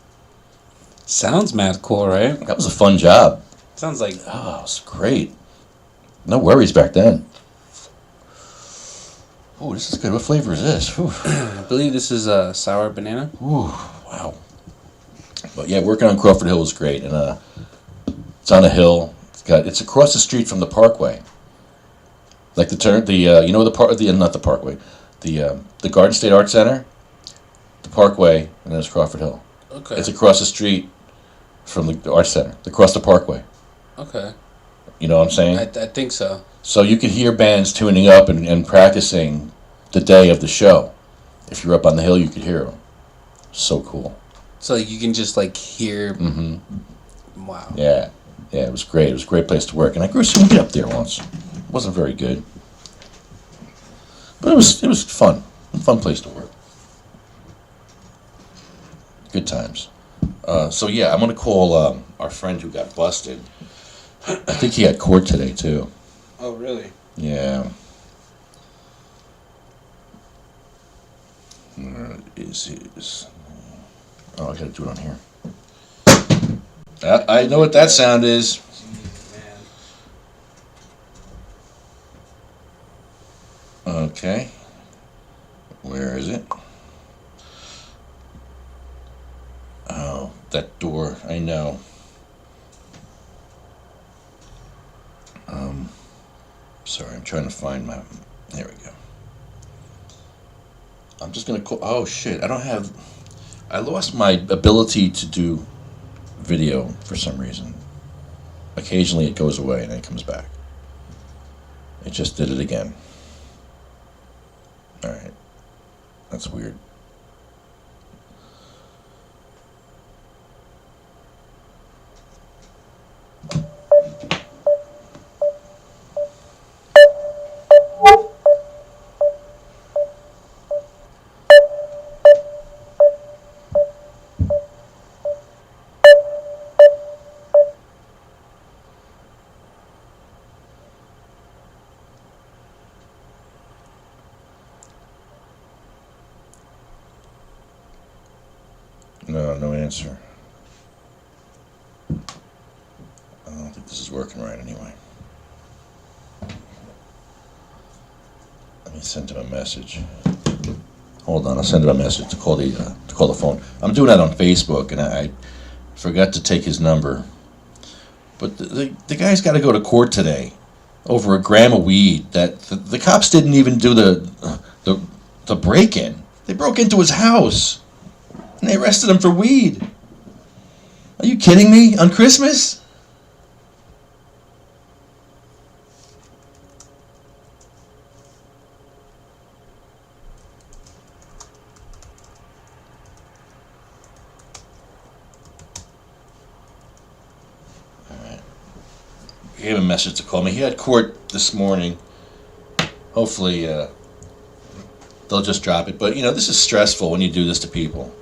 Sounds mad cool, right? That was a fun job. Sounds like... Oh, it was great. No worries back then. Ooh, this is good. What flavor is this? Ooh. I believe this is sour banana. Ooh, wow. But yeah, working on Crawford Hill was great. And it's on a hill. It's across the street from the Parkway. Like not the Parkway, the Garden State Art Center, the Parkway, and then it's Crawford Hill. Okay. It's across the street from the Art Center, across the Parkway. Okay. You know what I'm saying? I think so. So you could hear bands tuning up and practicing the day of the show. If you're up on the hill, you could hear them. So cool. So you can just like hear. Mm-hmm. Wow. Yeah, it was great. It was a great place to work, and I grew some weed up there once. Wasn't very good, but it was fun. A fun place to work. Good times. So yeah, I'm gonna call our friend who got busted. I think he had court today too. Oh really? Yeah. Where is his? Oh, I gotta do it on here. I know what that sound is. Okay. Where is it? Oh, that door. I know. Sorry, I'm trying to find my... There we go. I'm just gonna call... Oh, shit. I lost my ability to do video for some reason. Occasionally it goes away and then it comes back. It just did it again. Alright. That's weird. No answer. I don't think this is working right anyway. Let me send him a message. Hold on, I'll send him a message to call the phone. I'm doing that on Facebook, and I forgot to take his number. But the guy's got to go to court today over a gram of weed. That the cops didn't even do the break-in. They broke into his house. And they arrested him for weed. Are you kidding me? On Christmas? gave him a message to call me. He had court this morning. Hopefully, they'll just drop it. But, this is stressful when you do this to people.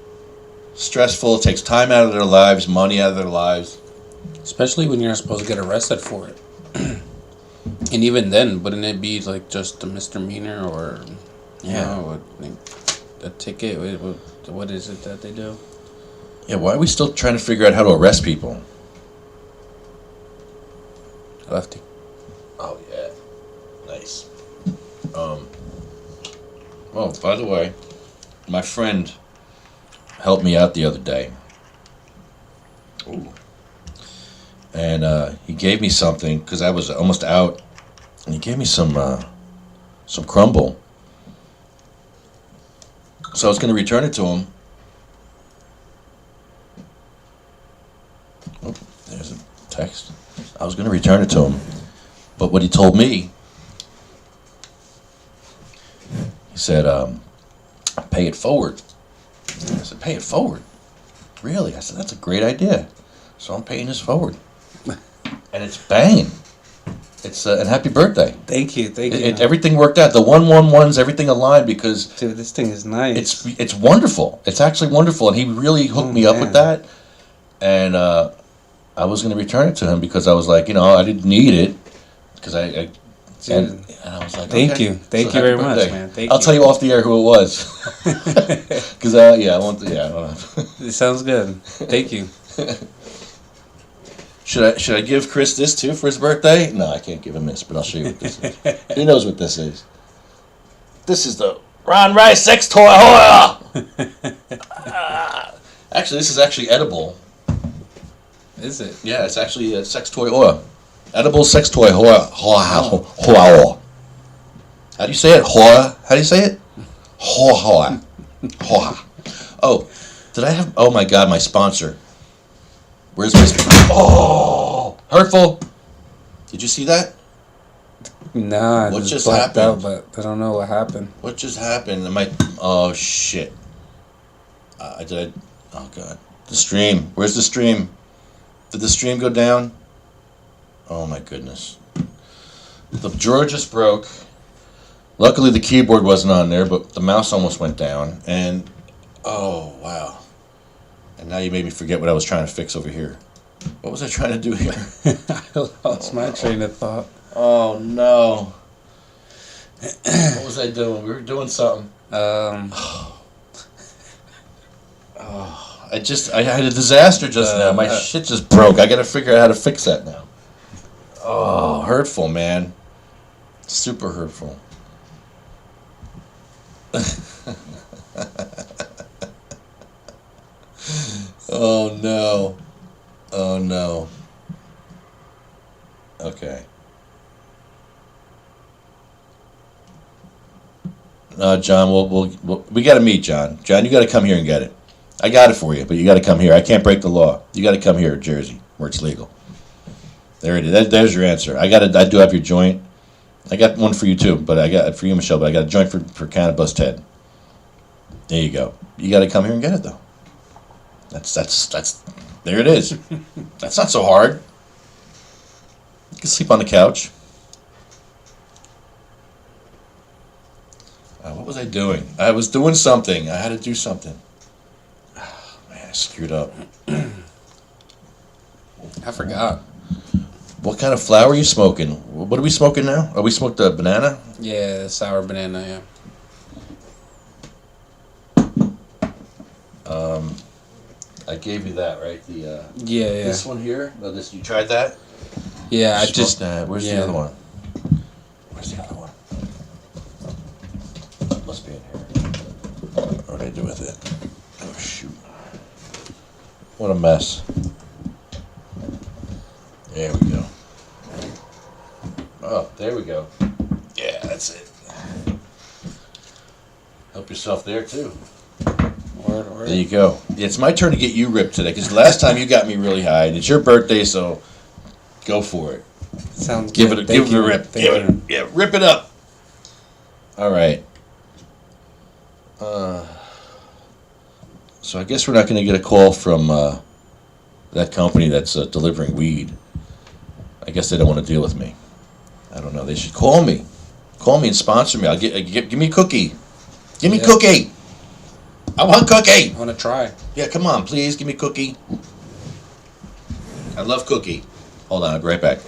Stressful. It takes time out of their lives, money out of their lives. Especially when you're supposed to get arrested for it. And even then, wouldn't it be like just a misdemeanor or, a ticket? What is it that they do? Yeah, why are we still trying to figure out how to arrest people? Lefty. Oh, yeah. Nice. Oh, by the way, my friend helped me out the other day. Ooh. And he gave me something because I was almost out, and he gave me some crumble. So I was going to return it to him. Oh, there's a text. I was going to return it to him, but what he told me, he said, "Pay it forward." I said, "Pay it forward? Really?" I said, "That's a great idea." So I'm paying this forward. And it's banging. It's and happy birthday. Thank you. Everything worked out. The 111s, everything aligned because dude, this thing is nice. It's wonderful. It's actually wonderful, and he really hooked me up with that. And I was going to return it to him because I was like, I didn't need it because and I was like, thank okay. you very much, man. I'll tell you off the air who it was. Because I don't know. It sounds good. Thank you. Should I give Chris this too for his birthday? No, I can't give him this, but I'll show you what this is. He knows what this is. This is the Ron Rice sex toy. Actually, this is actually edible. Is it? Yeah, it's actually a sex toy oil. Edible sex toy oil. How do you say it? How do you say it? Oh, did I have... Oh my God, my sponsor. Where's my... Oh! Hurtful! Did you see that? Nah, what just blacked happened? out, but I don't know what happened. What just happened? Oh, shit. Oh, God. The stream. Where's the stream? Did the stream go down? Oh, my goodness. The drawer just broke. Luckily, the keyboard wasn't on there, but the mouse almost went down. And, oh, wow. And now you made me forget what I was trying to fix over here. What was I trying to do here? I lost my train of thought. Oh, no. What was I doing? We were doing something. I had a disaster just now. My shit just broke. I gotta figure out how to fix that now. Oh, hurtful, man. Super hurtful. Oh, no. Oh, no. Okay. John, we got to meet, John. John, you got to come here and get it. I got it for you, but you got to come here. I can't break the law. You got to come here, Jersey, where it's legal. There it is. There's your answer. I do have your joint. I got one for you too, but I got for you, Michelle. But I got a joint for cannabis, Ted. There you go. You got to come here and get it though. That's. There it is. That's not so hard. You can sleep on the couch. What was I doing? I was doing something. I had to do something. Oh, man, I screwed up. I forgot. What kind of flower are you smoking? What are we smoking now? Oh, we smoked a banana? Yeah, sour banana, yeah. I gave you that, right? Yeah. This one here? No, you tried that? Yeah, I just... Where's the other one? Where's the other one? Must be in here. What did I do with it? Oh, shoot. What a mess. There we go. Oh, there we go. Yeah, that's it. Help yourself there, too. Word. There you go. It's my turn to get you ripped today, because last time you got me really high, and it's your birthday, so go for it. Sounds Give good. it a rip. Yeah, rip it up. All right. So I guess we're not going to get a call from that company that's delivering weed. I guess they don't want to deal with me. I don't know. They should call me. Call me and sponsor me. Give me a cookie. Give me cookie. I want cookie. I want to try. Yeah, come on, please. Give me cookie. I love cookie. Hold on, I'll be right back.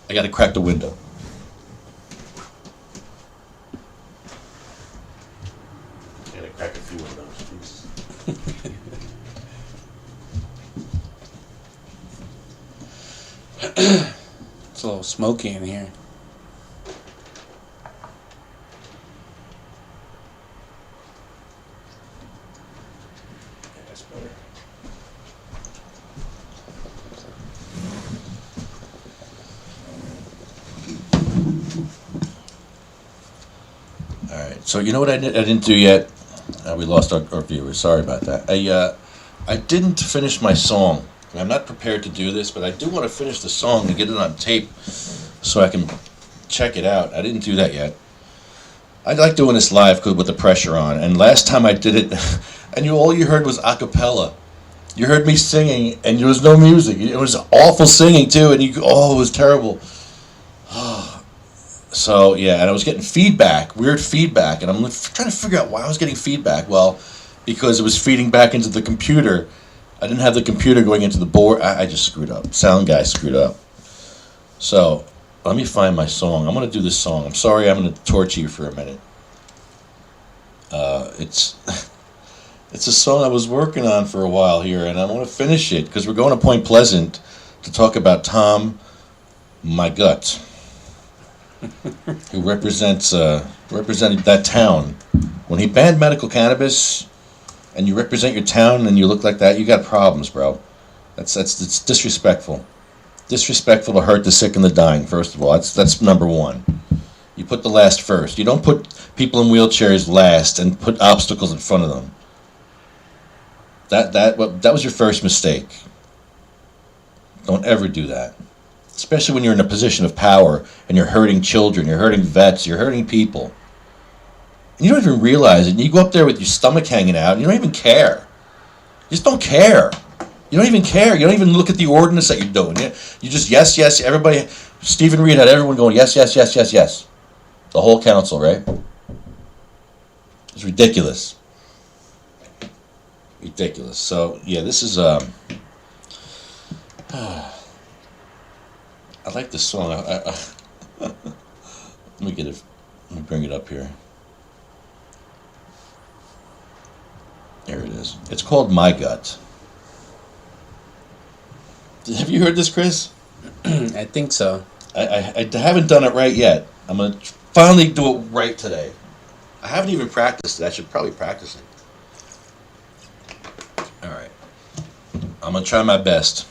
I got to crack the window. I got to crack a few windows, please. It's a little smoky in here. That's better. All right. So you know what I didn't do yet? We lost our viewers. Sorry about that. I didn't finish my song. I'm not prepared to do this, but I do want to finish the song and get it on tape so I can check it out. I didn't do that yet. I like doing this live with the pressure on. And last time I did it, and all you heard was a cappella. You heard me singing, and there was no music. It was awful singing too, and it was terrible. So yeah, and I was getting feedback, weird feedback, and I'm trying to figure out why I was getting feedback. Well, because it was feeding back into the computer. I didn't have the computer going into the board. I just screwed up. Sound guy screwed up. So let me find my song. I'm going to do this song. I'm sorry I'm going to torture you for a minute. It's a song I was working on for a while here, and I want to finish it because we're going to Point Pleasant to talk about Tom, my gut, who represented that town. When he banned medical cannabis, and you represent your town and you look like that, you got problems, bro. It's disrespectful. Disrespectful to hurt the sick and the dying, first of all. That's number one. You put the last first. You don't put people in wheelchairs last and put obstacles in front of them. That was your first mistake. Don't ever do that. Especially when you're in a position of power and you're hurting children, you're hurting vets, you're hurting people. You don't even realize it. And you go up there with your stomach hanging out, and you don't even care. You just don't care. You don't even care. You don't even look at the ordinance that you're doing. You just, yes. Everybody, Stephen Reed had everyone going, yes. The whole council, right? It's ridiculous. Ridiculous. So, yeah, this is, I like this song. Let me bring it up here. There it is. It's called My Gut. Have you heard this, Chris? I think so. I haven't done it right yet. I'm going to finally do it right today. I haven't even practiced it. I should probably practice it. All right. I'm going to try my best.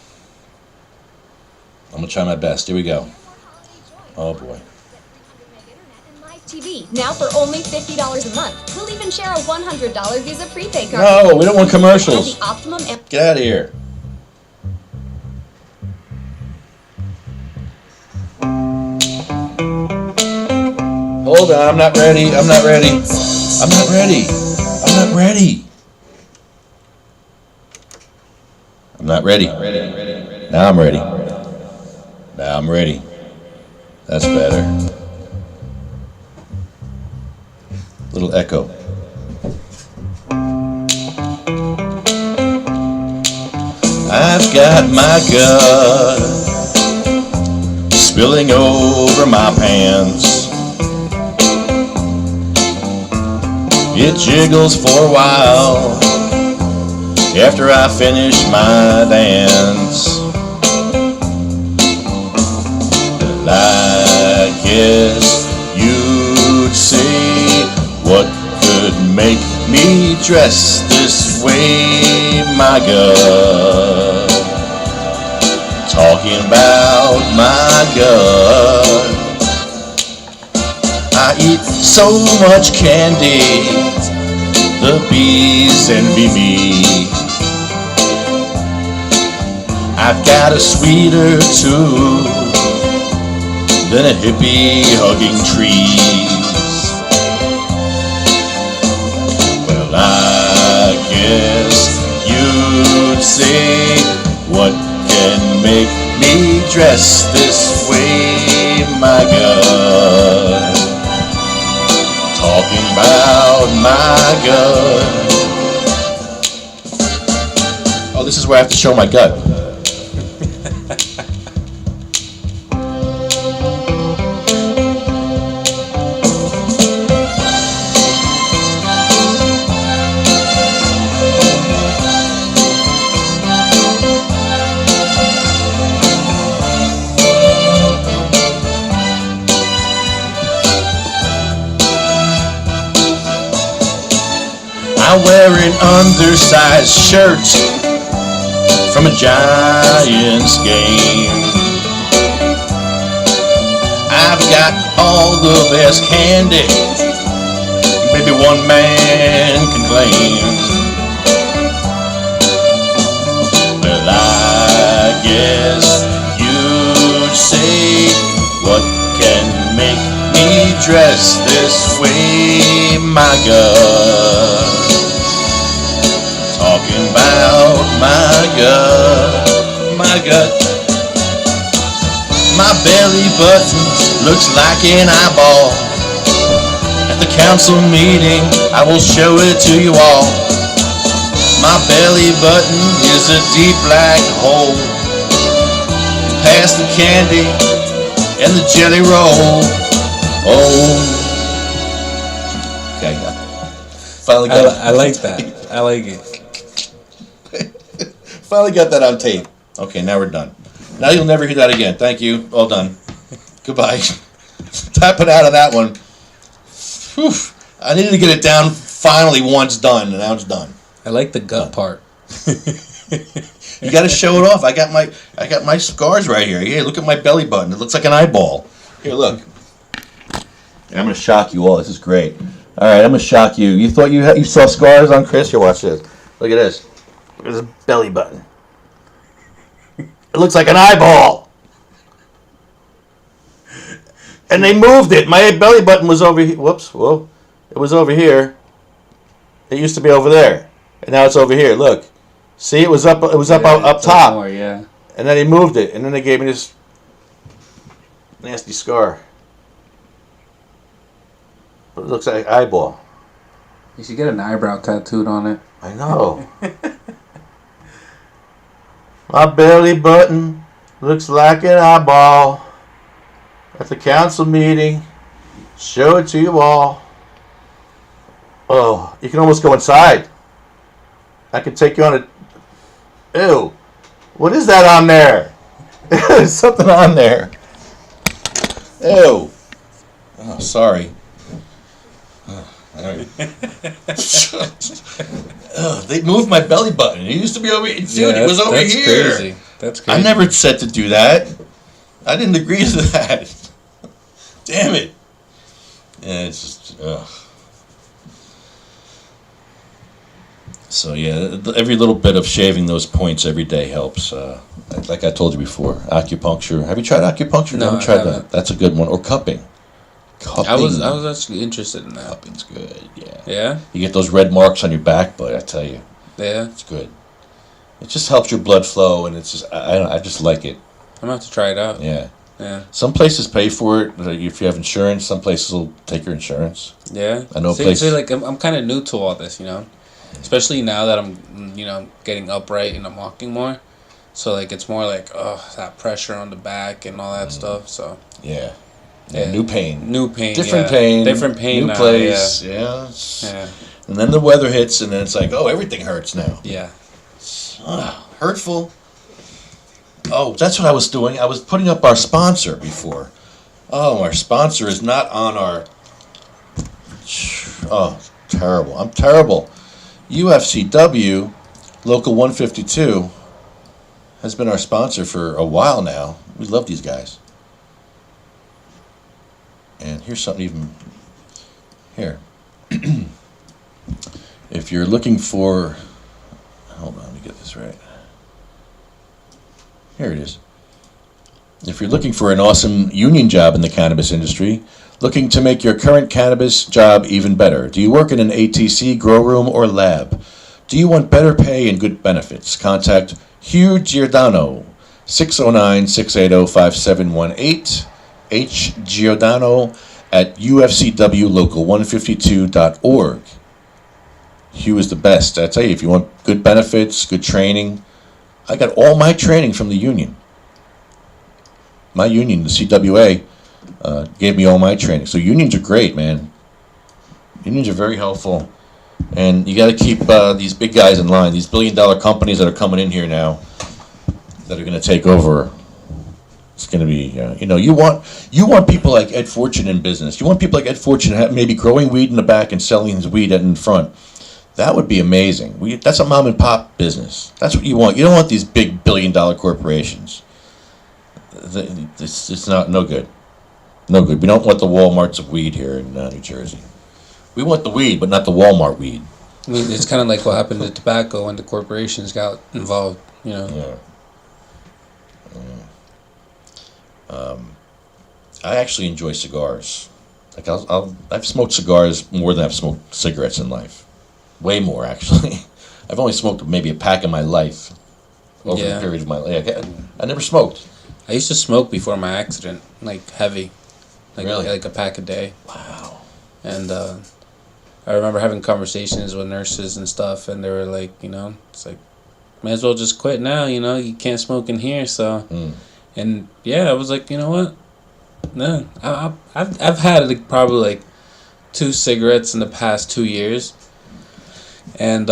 Here we go. Oh, boy. TV, now for only $50 a month. We'll even share a $100 Visa prepaid card. No, we don't want commercials. The optimum Get out of here. Hold on, I'm not ready. Now I'm ready. That's better. Little echo. I've got my gut spilling over my pants. It jiggles for a while after I finish my dance. And I guess you'd say, what could make me dress this way, my gut? Talking about my gut. I eat so much candy, the bees envy me. I've got a sweeter tooth than a hippie hugging trees. Well, I guess you'd say, what can make me dress this way, my God. Talking about my gut. Oh, this is where I have to show my gut. I wear an undersized shirt from a Giants game. I've got all the best candy, maybe one man can claim. Well, I guess you'd say, what can make me dress this way, my God? Talking about my gut, my gut. My belly button looks like an eyeball. At the council meeting, I will show it to you all. My belly button is a deep black hole. Past the candy and the jelly roll. Oh. Okay, finally got it. I like that. I like it. Finally got that on tape. Okay, now we're done. Now you'll never hear that again. Thank you. All done. Goodbye. Tapping out on that one. Whew. I needed to get it down finally once done, and now it's done. I like the gut part. You got to show it off. I got my scars right here. Here, look at my belly button. It looks like an eyeball. Here, look. And I'm going to shock you all. This is great. All right, I'm going to shock you. You thought you saw scars on Chris? Here, watch this. Look at this. Look at this belly button. It looks like an eyeball. And they moved it. My belly button was over here. Whoops. Whoa. It was over here. It used to be over there. And now it's over here. Look. See, it was up up top. More, yeah. And then they moved it. And then they gave me this nasty scar. But it looks like an eyeball. You should get an eyebrow tattooed on it. I know. My belly button looks like an eyeball. At the council meeting, show it to you all. Oh, you can almost go inside. I can take you on a... Ew. What is that on there? There's something on there. Ew. Oh, sorry. All right. They moved my belly button. It used to be over here. Dude, it was over that's here. Crazy. That's crazy. I never said to do that. I didn't agree to that. Damn it. Yeah, it's just... Ugh. So, yeah, every little bit of shaving those points every day helps. Like I told you before, acupuncture. Have you tried acupuncture? No, I haven't tried I haven't. that. That's a good one. Or cupping. Cupping. I was actually interested in that. Cupping's good, yeah. Yeah? You get those red marks on your back, but I tell you, Yeah? it's good. It just helps your blood flow, and it's just I just like it. I'm going to have to try it out. Yeah. Yeah. Some places pay for it if you have insurance. Some places will take your insurance. Yeah? I know a See, place. like, I'm kind of new to all this, you know? Especially now that I'm, you know, getting upright and I'm walking more. So, like, it's more like, that pressure on the back and all that stuff, so... Yeah. Yeah. New pain. Different pain. Different pain New now, place. yeah. Yeah. And then the weather hits, and then it's like, oh, everything hurts now. Yeah. Hurtful. Oh, that's what I was doing. I was putting up our sponsor before. Oh, our sponsor is not on our... Oh, terrible. I'm terrible. UFCW, Local 152, has been our sponsor for a while now. We love these guys. And here's something even... Here. If you're looking for... Hold on, let me get this right. Here it is. If you're looking for an awesome union job in the cannabis industry, looking to make your current cannabis job even better, do you work in an ATC, grow room, or lab? Do you want better pay and good benefits? Contact Hugh Giordano 609-680-5718. H. Giordano at ufcwlocal152.org. Hugh is the best. I tell you, if you want good benefits, good training, I got all my training from the union. My union, the CWA, gave me all my training. So unions are great, man. Unions are very helpful. And you got to keep these big guys in line. These billion-dollar companies that are coming in here now that are going to take over. It's going to be, you want people like Ed Fortune in business. You want people like Ed Fortune maybe growing weed in the back and selling his weed in front. That would be amazing. That's a mom and pop business. That's what you want. You don't want these big billion-dollar corporations. It's no good. No good. We don't want the Walmarts of weed here in New Jersey. We want the weed, but not the Walmart weed. I mean, it's kind of like what happened to tobacco when the corporations got involved, Yeah. I actually enjoy cigars. Like I've smoked cigars more than I've smoked cigarettes in life. Way more, actually. I've only smoked maybe a pack in my life over the period of my life. I never smoked. I used to smoke before my accident, like heavy, Really? like a pack a day. Wow. And I remember having conversations with nurses and stuff, and they were like, it's like, may as well just quit now. You can't smoke in here, so. And I was like, you know what? No, I've had probably like 2 cigarettes in the past 2 years, and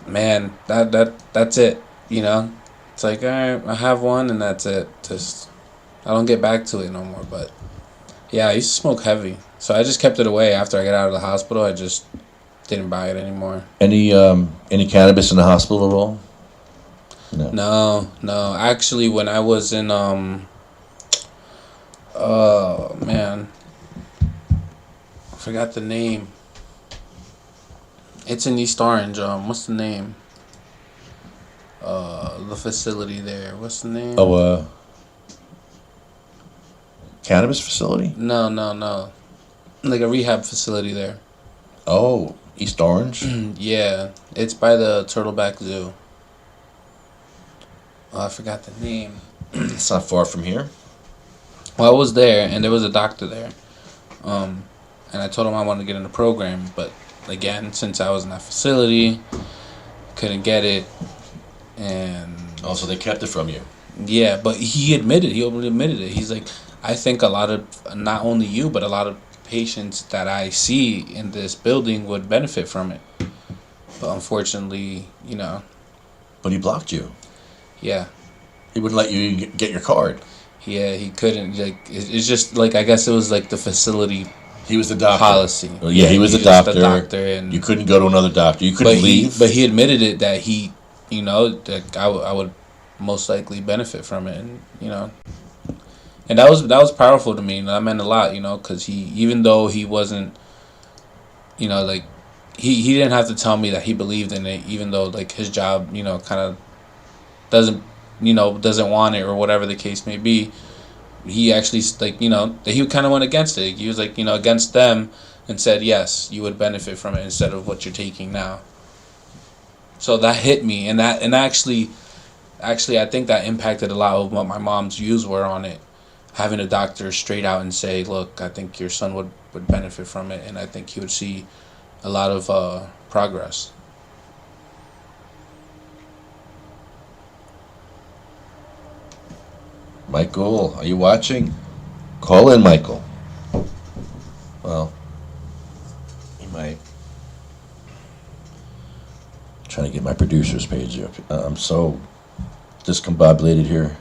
man, that's it. It's like, all right, I have one, and that's it. Just I don't get back to it no more. But I used to smoke heavy, so I just kept it away. After I got out of the hospital, I just didn't buy it anymore. Any cannabis in the hospital at all? No. Actually, when I was in man, I forgot the name. It's in East Orange. What's the name? The facility there. What's the name? Cannabis facility? No. Like a rehab facility there. Oh, East Orange? Yeah, it's by the Turtleback Zoo. Oh, I forgot the name. It's not far from here. Well, I was there, and there was a doctor there. And I told him I wanted to get in the program, but again, since I was in that facility, couldn't get it. And also, they kept it from you. Yeah, but he openly admitted it. He's like, I think a lot of, not only you, but a lot of patients that I see in this building would benefit from it. But unfortunately, But he blocked you. Yeah. He wouldn't let you get your card. Yeah, he couldn't. Like, it's just like, I guess it was like the facility. He was the doctor. Policy. Well, yeah, he was the doctor. And you couldn't go to another doctor. You couldn't leave. But he admitted it that he, that I would most likely benefit from it, and and that was powerful to me. That meant a lot, because he, even though he wasn't, like, he didn't have to tell me that he believed in it, even though like his job, kind of doesn't want it or whatever the case may be. He actually, like, he kind of went against it. He was like, against them, and said, yes, you would benefit from it instead of what you're taking now. So that hit me, and actually, I think that impacted a lot of what my mom's views were on it. Having a doctor straight out and say, look, I think your son would benefit from it, and I think he would see a lot of progress. Michael, are you watching? Call in, Michael. Well, he might. I'm trying to get my producer's page up. I'm so discombobulated here.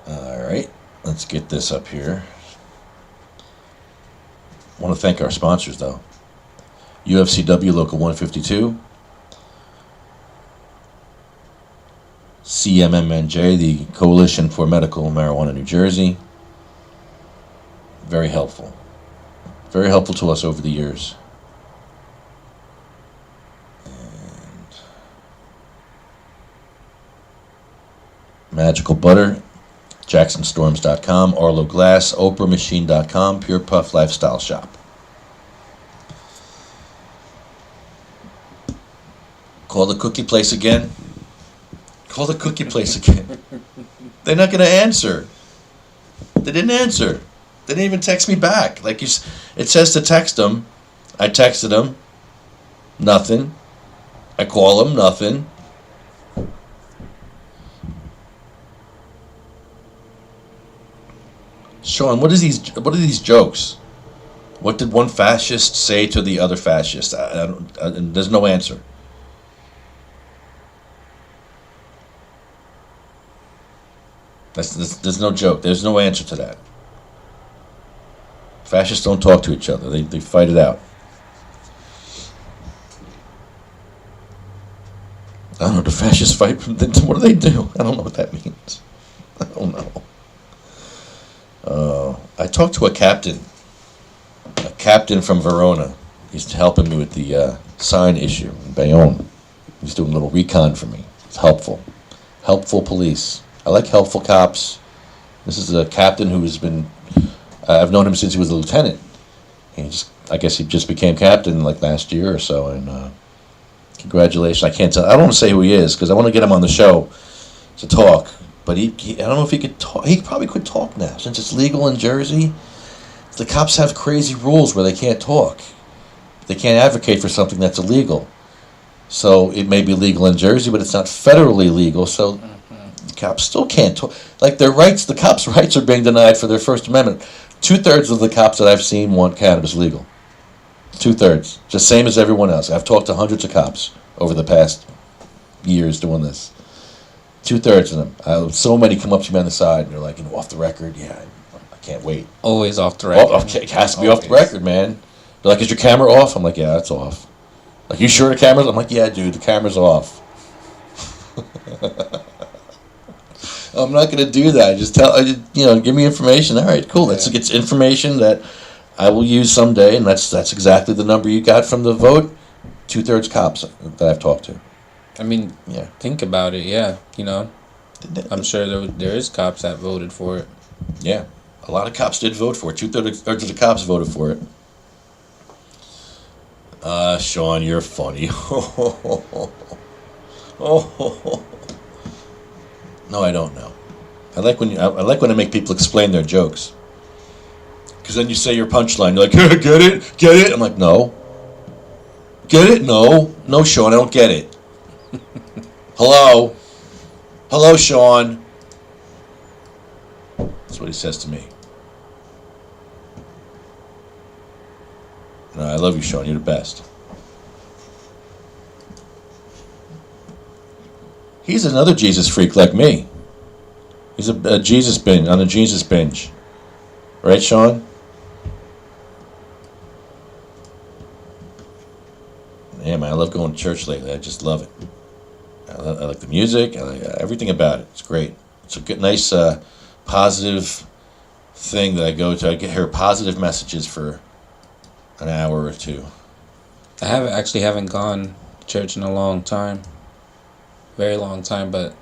All right, let's get this up here. I want to thank our sponsors, though. UFCW Local 152. CMMNJ, the Coalition for Medical Marijuana New Jersey. Very helpful. Very helpful to us over the years. And Magical Butter, JacksonStorms.com, Arlo Glass, OprahMachine.com, Pure Puff Lifestyle Shop. Call the cookie place again. Call the cookie place again. They're not going to answer. They didn't answer. They didn't even text me back. Like it says to text them. I texted them. Nothing. I call them. Nothing. Sean, what are these jokes? What did one fascist say to the other fascist? There's no answer. There's no joke. There's no answer to that. Fascists don't talk to each other. They fight it out. I don't know. The fascists fight. What do they do? I don't know what that means. I don't know. I talked to a captain from Verona. He's helping me with the sign issue in Bayonne. He's doing a little recon for me. It's helpful. Helpful police. I like helpful cops. This is a captain who has been... I've known him since he was a lieutenant. I guess he just became captain like last year or so. And congratulations. I can't tell. I don't want to say who he is because I want to get him on the show to talk. But I don't know if he could talk. He probably could talk now since it's legal in Jersey. The cops have crazy rules where they can't talk. They can't advocate for something that's illegal. So it may be legal in Jersey, but it's not federally legal. So the cops still can't talk. Like their rights, the cops' rights are being denied for their First Amendment. 2/3 of the cops that I've seen want cannabis legal. 2/3, just same as everyone else. I've talked to hundreds of cops over the past years doing this. 2/3 of them. So many come up to me on the side and they're like, off the record. Yeah, I can't wait. Always off the record. It has to be off the record, man. They're like, is your camera off? I'm like, yeah, it's off. Like, you sure the camera's? I'm like, yeah, dude, the camera's off. I'm not going to do that. Just give me information. All right, cool. It's information that I will use someday, and that's exactly the number you got from the vote. 2/3 cops that I've talked to. I mean, think about it, I'm sure there is cops that voted for it. Yeah, a lot of cops did vote for it. 2/3 of the cops voted for it. Sean, you're funny. No, I don't know. I like when I make people explain their jokes. Because then you say your punchline. You're like, get it? I'm like, no. Get it? No, Sean, I don't get it. Hello, Sean. That's what he says to me. No, I love you, Sean. You're the best. He's another Jesus freak like me. He's a Jesus binge on a Jesus binge, right, Sean? Yeah, man, I love going to church lately. I just love it. I like the music. I like everything about it. It's great. It's a good, nice, positive thing that I go to. I hear positive messages for an hour or two. I haven't gone to church in a long time, very long time. But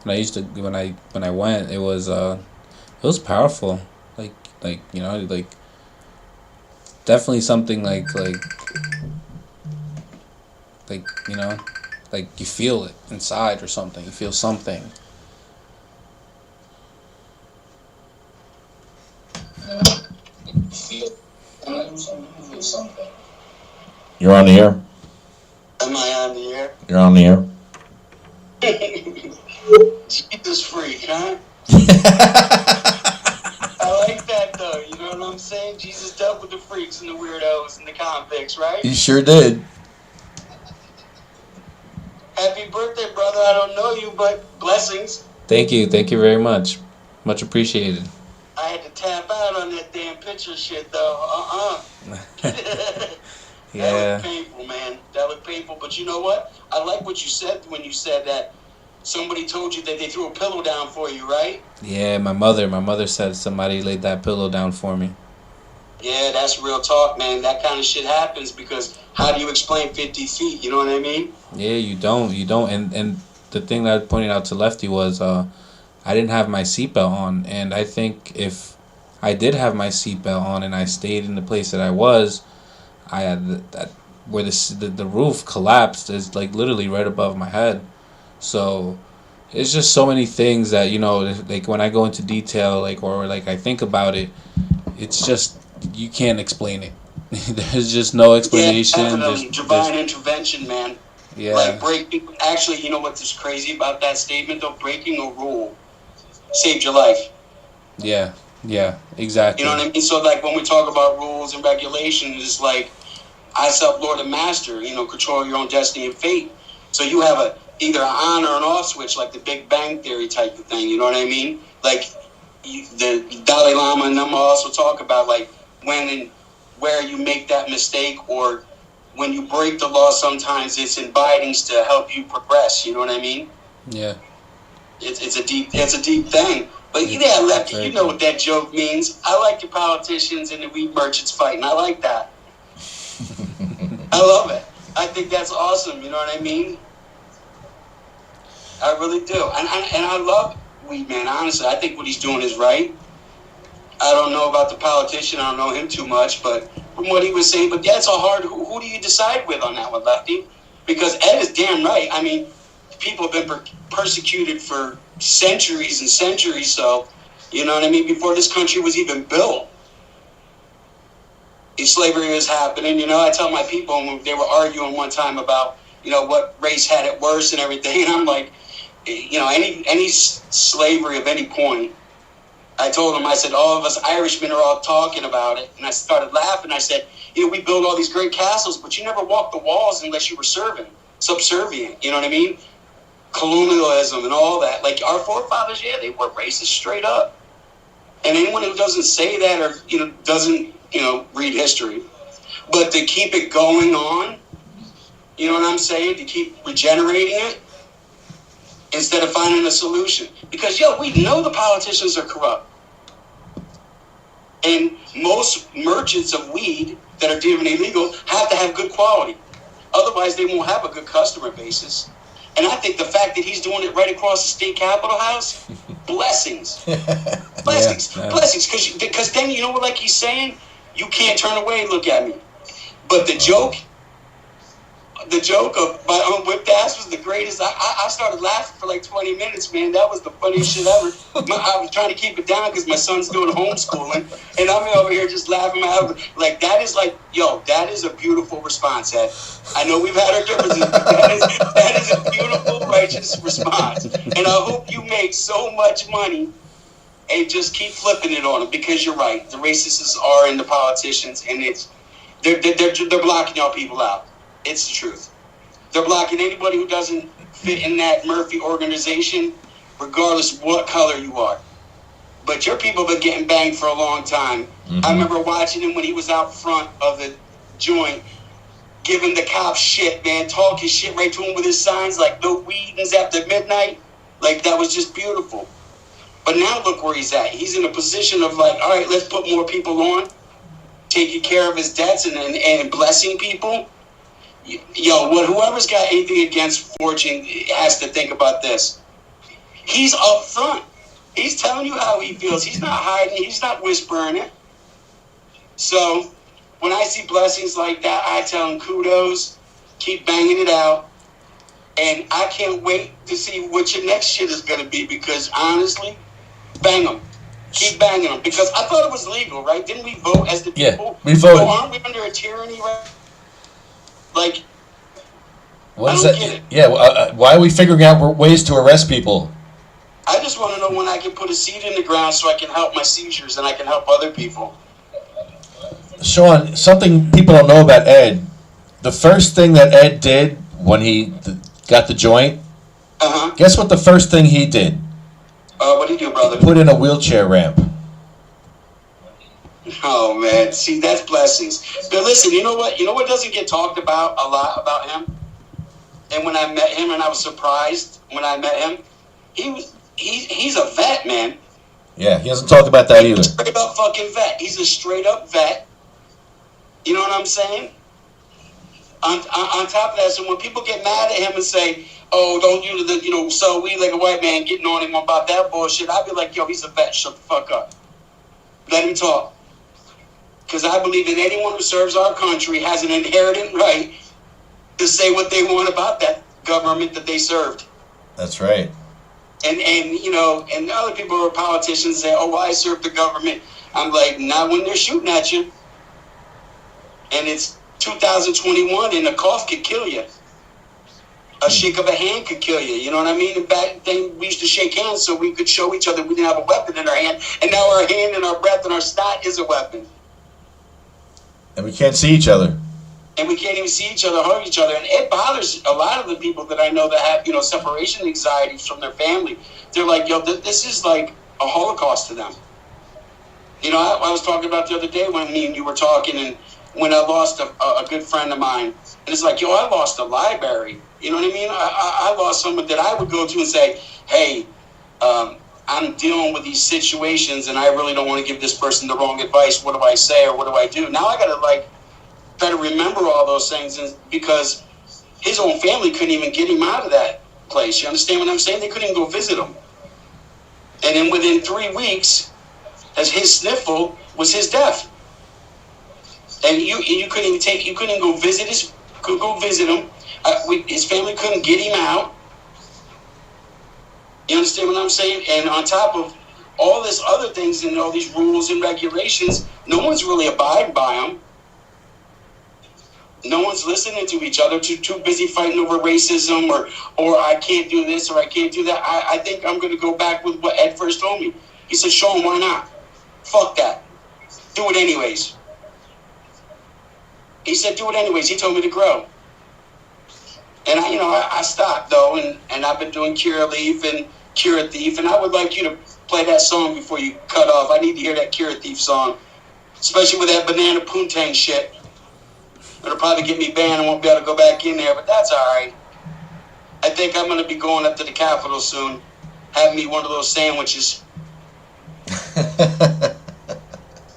when I went, it was powerful. Like definitely something like you feel it inside or something. You feel something. You're on the air. Am I on the air? You're on the air. Jesus freak, huh? I like that though. You know what I'm saying? Jesus dealt with the freaks and the weirdos and the convicts, right? He sure did. Happy birthday, brother. I don't know you, but blessings. Thank you very much. Much appreciated. I had to tap out on that damn picture shit though. Yeah. That looked painful, man. That looked painful. But you know what? I like what you said when you said that somebody told you that they threw a pillow down for you, right? Yeah, my mother said somebody laid that pillow down for me. Yeah, that's real talk, man. That kind of shit happens because how do you explain 50 feet? You know what I mean? Yeah, you don't. And the thing that I pointed out to Lefty was I didn't have my seatbelt on. And I think if I did have my seatbelt on and I stayed in the place that I was, I had that where the roof collapsed is like literally right above my head. So it's just so many things that, you know, like when I go into detail, like, or like I think about it, it's just, you can't explain it. There's just no explanation. Yeah, definitely. Divine intervention, man. Yeah. Like actually, you know what's crazy about that statement though? Breaking a rule saved your life. Yeah, exactly. You know what I mean? So like when we talk about rules and regulations, it's like I self-lord and master, you know, control your own destiny and fate. So you have either an on or an off switch, like the Big Bang Theory type of thing, you know what I mean? Like the Dalai Lama and them also talk about like when and where you make that mistake, or when you break the law, sometimes it's inviting to help you progress, you know what I mean? Yeah. It's a deep thing. But yeah, Lefty, you know what that joke means. I like the politicians and the weed merchants fighting. I like that. I love it. I think that's awesome. You know what I mean? I really do. And I love Weed Man, honestly. I think what he's doing is right. I don't know about the politician. I don't know him too much. But from what he was saying, but yeah, it's a hard... Who do you decide with on that one, Lefty? Because Ed is damn right. I mean, people have been persecuted for centuries and centuries. So, you know what I mean? Before this country was even built, slavery was happening. You know, I tell my people, when they were arguing one time about, you know, what race had it worse and everything, and I'm like, you know, any slavery of any point, I told them, I said, all of us Irishmen are all talking about it. And I started laughing. I said, you know, we build all these great castles, but you never walked the walls unless you were subservient. You know what I mean? Colonialism and all that. Like our forefathers, yeah, they were racist straight up. And anyone who doesn't say that, or, you know, doesn't, you know, read history. But to keep it going on, you know what I'm saying? To keep regenerating it instead of finding a solution. Because, yo, we know the politicians are corrupt. And most merchants of weed that are dealing illegal have to have good quality. Otherwise, they won't have a good customer basis. And I think the fact that he's doing it right across the state capitol house, blessings. Blessings. Yeah. Blessings. Because then, you know what, like he's saying? You can't turn away and look at me. But the joke of my own whipped ass was the greatest. I started laughing for like 20 minutes, man. That was the funniest shit ever. I was trying to keep it down because my son's doing homeschooling, and I'm over here just laughing my head. Like, that is like, yo, that is a beautiful response, Ed. I know we've had our differences, but that is a beautiful, righteous response. And I hope you make so much money and just keep flipping it on them, because you're right. The racists are in the politicians, and they're blocking y'all people out. It's the truth. They're blocking anybody who doesn't fit in that Murphy organization, regardless of what color you are. But your people have been getting banged for a long time. Mm-hmm. I remember watching him when he was out front of the joint, giving the cops shit, man, talking shit right to him with his signs like no weedings after midnight. Like, that was just beautiful. But now look where he's at. He's in a position of like, all right, let's put more people on, taking care of his debts and blessing people. Yo, whoever's got anything against Fortune has to think about this. He's up front. He's telling you how he feels. He's not hiding. He's not whispering it. So when I see blessings like that, I tell him kudos. Keep banging it out. And I can't wait to see what your next shit is going to be, because honestly, bang them. Keep banging them. Because I thought it was legal, right? Didn't we vote as the people? Yeah, we voted. So aren't we under a tyranny, right? Like, what is that? Yeah, why are we figuring out ways to arrest people? I just want to know when I can put a seed in the ground so I can help my seizures and I can help other people. Sean, something people don't know about Ed. The first thing that Ed did when he got the joint, guess what the first thing he did? What did you do, brother? He put in a wheelchair ramp. Oh, man. See, that's blessings. But listen, you know what? You know what doesn't get talked about a lot about him? And when I met him, and I was surprised when I met him, he's a vet, man. Yeah, he doesn't talk about that either. He's a straight up fucking vet. He's a straight up vet. You know what I'm saying? On top of that, so when people get mad at him and say, oh, don't you sell weed like a white man, getting on him about that bullshit, I'd be like, yo, he's a vet. Shut the fuck up. Let him talk. Because I believe that anyone who serves our country has an inherent right to say what they want about that government that they served. That's right. And you know, and other people who are politicians say, "Oh, well, I serve the government." I'm like, not when they're shooting at you. And it's 2021, and a cough could kill you. A shake of a hand could kill you. You know what I mean? And back then, we used to shake hands so we could show each other we didn't have a weapon in our hand. And now our hand and our breath and our snot is a weapon. And we can't see each other. And we can't even see each other, hug each other. And it bothers a lot of the people that I know that have, you know, separation anxieties from their family. They're like, yo, this is like a Holocaust to them. You know, I was talking about the other day when me and you were talking, and when I lost a good friend of mine. And it's like, yo, I lost a library. You know what I mean? I lost someone that I would go to and say, hey, I'm dealing with these situations, and I really don't want to give this person the wrong advice. What do I say, or what do I do? Now I got to, like, try to remember all those things, because his own family couldn't even get him out of that place. You understand what I'm saying? They couldn't even go visit him. And then within 3 weeks, as his sniffle was his death. And you couldn't even go visit him. His family couldn't get him out. You understand what I'm saying? And on top of all this other things and all these rules and regulations, no one's really abiding by them. No one's listening to each other. Too busy fighting over racism, or I can't do this, or I can't do that. I think I'm going to go back with what Ed first told me. He said, show him, why not? Fuck that. Do it anyways. He said, do it anyways. He told me to grow. And I stopped, though, and I've been doing Cure Leaf and Cure Thief, and I would like you to play that song before you cut off. I need to hear that Cure Thief song, especially with that banana poontang shit. It'll probably get me banned. I won't be able to go back in there, but that's all right. I think I'm going to be going up to the Capitol soon, have me one of those sandwiches.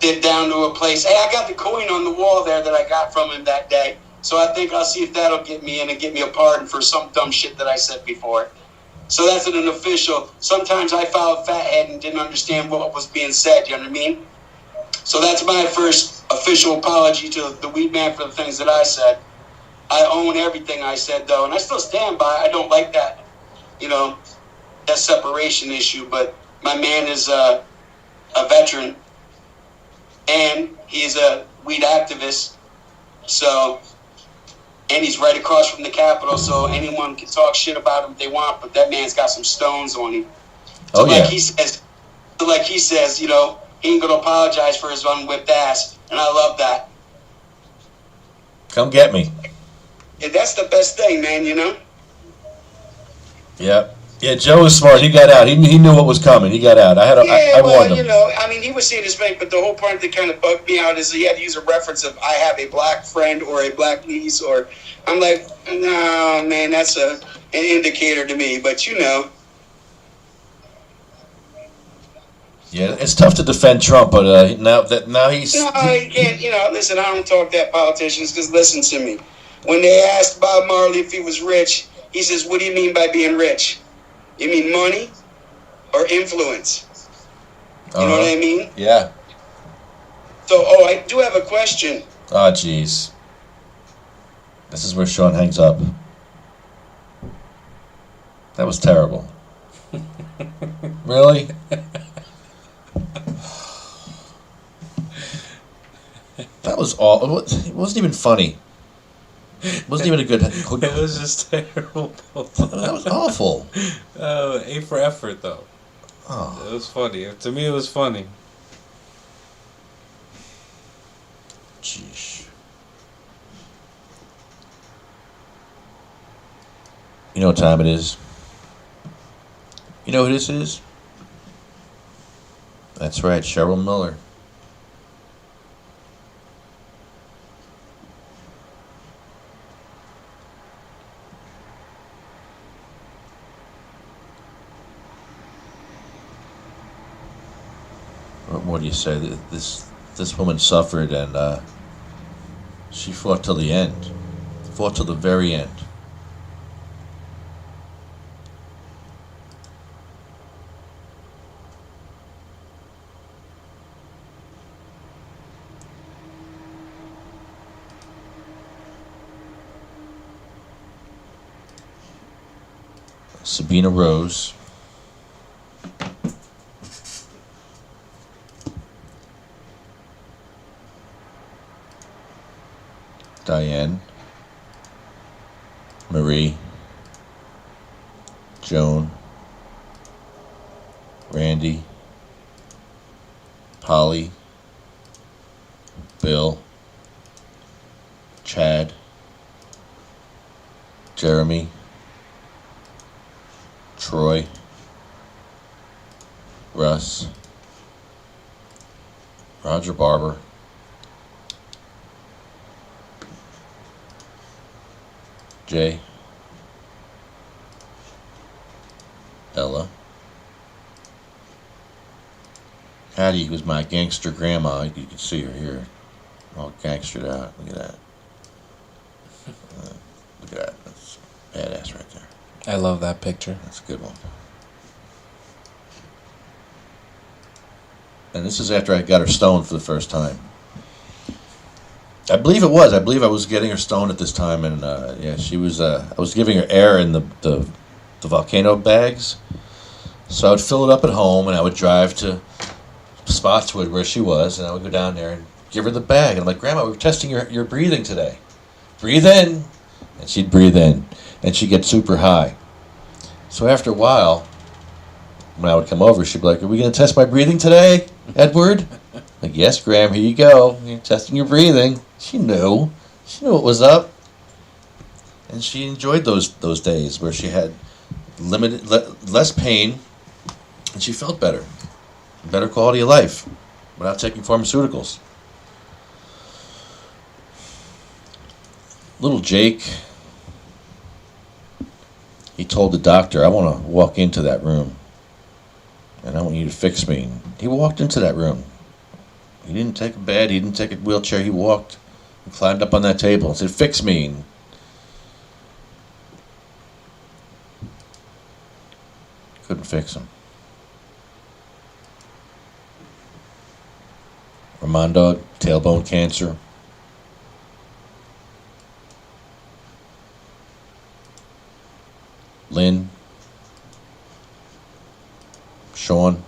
Sit down to a place. Hey, I got the coin on the wall there that I got from him that day. So I think I'll see if that'll get me in and get me a pardon for some dumb shit that I said before. So that's an official. Sometimes I filed fathead and didn't understand what was being said, you know what I mean? So that's my first official apology to the weed man for the things that I said. I own everything I said, though, and I still stand by. I don't like that, that separation issue. But my man is a veteran, and he's a weed activist. So, and he's right across from the Capitol, so anyone can talk shit about him if they want, but that man's got some stones on him. So like he says, he ain't gonna apologize for his unwhipped ass, and I love that. Come get me. And that's the best thing, man, Yeah. Yeah, Joe was smart. He got out. He knew what was coming. He got out. I warned him. He was seeing his mate, but the whole part that kind of bugged me out is he had to use a reference of I have a black friend or a black niece, or I'm like, no, man, that's an indicator to me, but Yeah, it's tough to defend Trump, but now he's... No, you can't, listen, I don't talk that politicians, because listen to me. When they asked Bob Marley if he was rich, he says, what do you mean by being rich? You mean money or influence? You know what I mean? Yeah. So, I do have a question. Oh, jeez. This is where Sean hangs up. That was terrible. Really? That was all. It wasn't even funny. It wasn't even a good... It was just terrible. That was awful. A for effort, though. Oh. It was funny. To me, it was funny. Jeez. You know what time it is? You know who this is? That's right, Cheryl Miller. What more do you say? This woman suffered, and she fought till the end. Fought till the very end. Sabina Rose. Diane, Marie, Joan, Randy, Polly, Bill, Chad, Jeremy, Troy, Russ, Roger Barber, Jay, Ella, Hattie was my gangster grandma. You can see her here, all gangstered out. Look at that. Look at that. That's badass right there. I love that picture. That's a good one. And this is after I got her stoned for the first time. I believe it was. I believe I was getting her stoned at this time, and yeah, she was. I was giving her air in the volcano bags, so I would fill it up at home, and I would drive to Spotswood where she was, and I would go down there and give her the bag. And I'm like, Grandma, we're testing your breathing today. Breathe in, and she'd breathe in, and she'd get super high. So after a while, when I would come over, she'd be like, "Are we going to test my breathing today, Edward?" Like, "Yes, Graham, here you go. You're testing your breathing." She knew. She knew what was up. And she enjoyed those days where she had less pain, and she felt better. Better quality of life without taking pharmaceuticals. Little Jake, he told the doctor, "I want to walk into that room, and I want you to fix me." And he walked into that room. He didn't take a bed, he didn't take a wheelchair, he walked and climbed up on that table and said, "Fix me." And couldn't fix him. Armando, tailbone cancer. Lynn. Sean.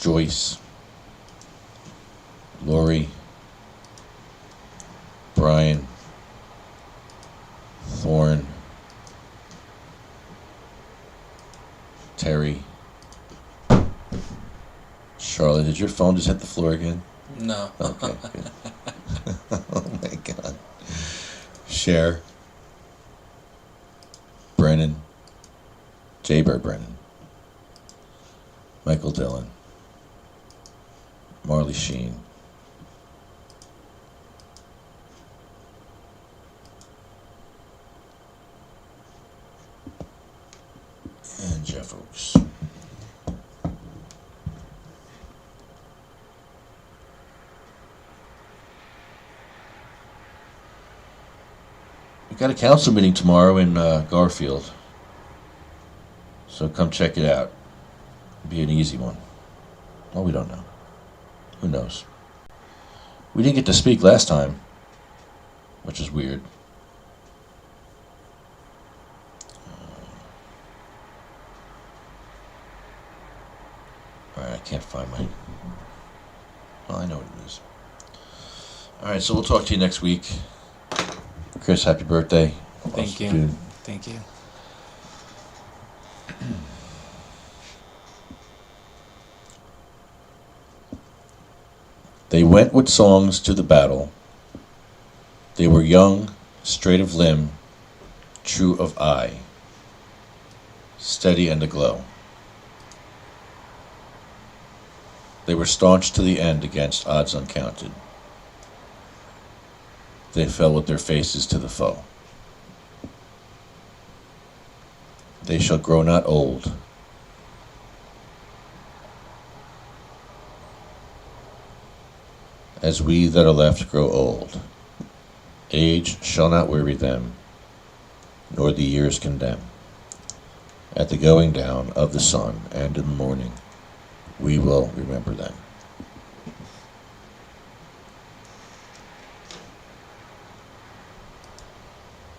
Joyce. Lori. Brian. Thorne. Terry. Charlotte, did your phone just hit the floor again? No. Okay, good. Oh my God. Cher. Brennan. Jaybird Brennan. Michael Dillon. Marley Sheen. And Jeff Oaks. We got a council meeting tomorrow in Garfield. So come check it out. It'll be an easy one. Well, we don't know. Who knows? We didn't get to speak last time, which is weird. Alright, I can't find my... Well, I know what it is. Alright, so we'll talk to you next week. Chris, happy birthday. Thank you. Dude. Thank you. They went with songs to the battle. They were young, straight of limb, true of eye, steady and aglow. They were staunch to the end against odds uncounted. They fell with their faces to the foe. They shall grow not old. As we that are left grow old, age shall not weary them, nor the years condemn. At the going down of the sun and in the morning, we will remember them.